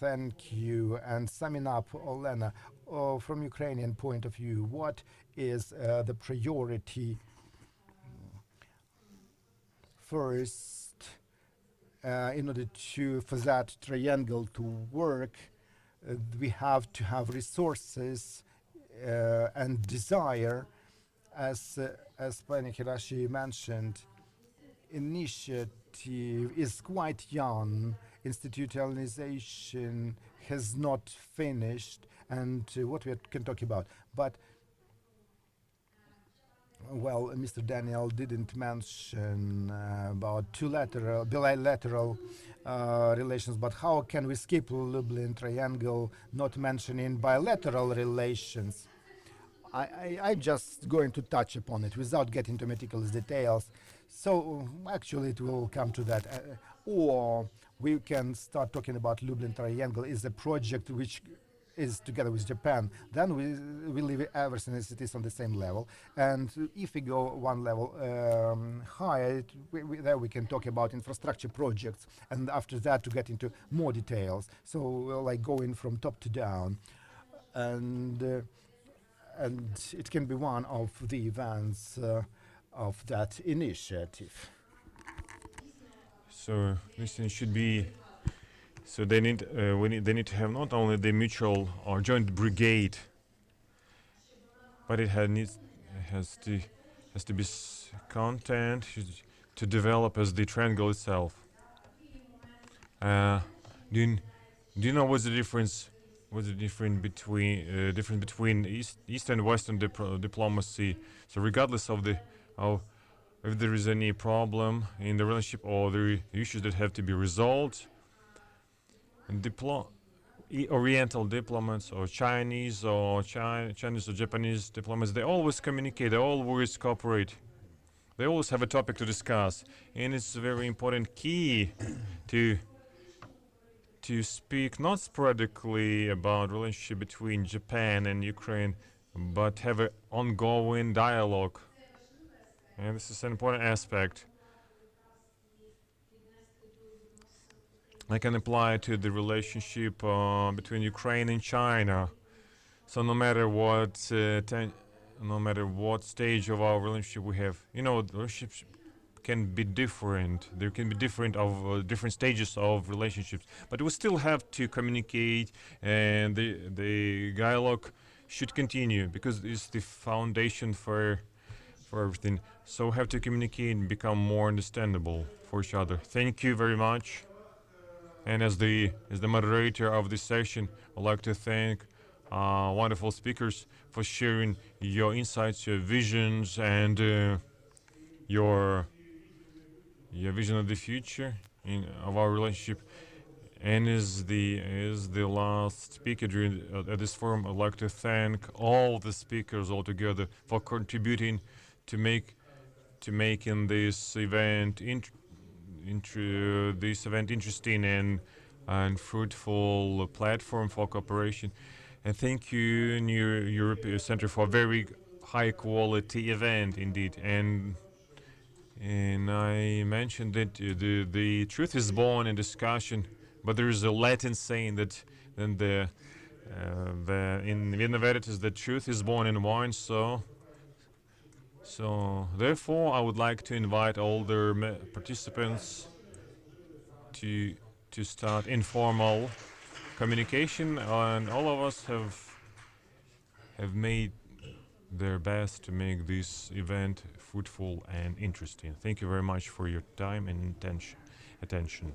Thank you. And summing up, Olena, from Ukrainian point of view, what is the priority first in order for that triangle to work? We have to have resources and desire, as Pani Hirashi mentioned. Initiative is quite young. Institutionalization has not finished, and what we can talk about. But well, Mr. Daniel didn't mention about bilateral relations, but how can we skip Lublin Triangle, not mentioning bilateral relations? I'm just going to touch upon it without getting into meticulous details. So actually it will come to that. Or we can start talking about Lublin Triangle is a project which is together with Japan. Then we leave everything as it is on the same level. And if we go one level higher, there we can talk about infrastructure projects. And after that to get into more details. So like going from top to down. And it can be one of the events of that initiative. So listen, should be. So they need they need to have not only the mutual or joint brigade, but it has to be content to develop as the triangle itself. Do you know what's the difference? What's the difference between East and Western diplomacy? So regardless of if there is any problem in the relationship or the issues that have to be resolved, Oriental diplomats or Chinese or Japanese diplomats, they always communicate, they always cooperate. They always have a topic to discuss, and it's a very important key to speak not sporadically about relationship between Japan and Ukraine, but have an ongoing dialogue. And this is an important aspect. I can apply to the relationship between Ukraine and China. So no matter what stage of our relationship we have, the relationship can be different. There can be different stages of relationships, but we still have to communicate, and the dialogue should continue because it's the foundation for everything. So we have to communicate and become more understandable for each other. Thank you very much. And as the moderator of this session, I'd like to thank wonderful speakers for sharing your insights, your visions, and your vision of the future of our relationship. And as the last speaker at this forum, I'd like to thank all the speakers altogether for contributing to making this event interesting and fruitful platform for cooperation. And thank you, New Europe Center, for a very high quality event indeed. And I mentioned that the truth is born in discussion, but there is a Latin saying that in Vina Veritas, the truth is born in wine. So therefore, I would like to invite all the participants to start informal communication, and all of us have made their best to make this event fruitful and interesting. Thank you very much for your time and attention.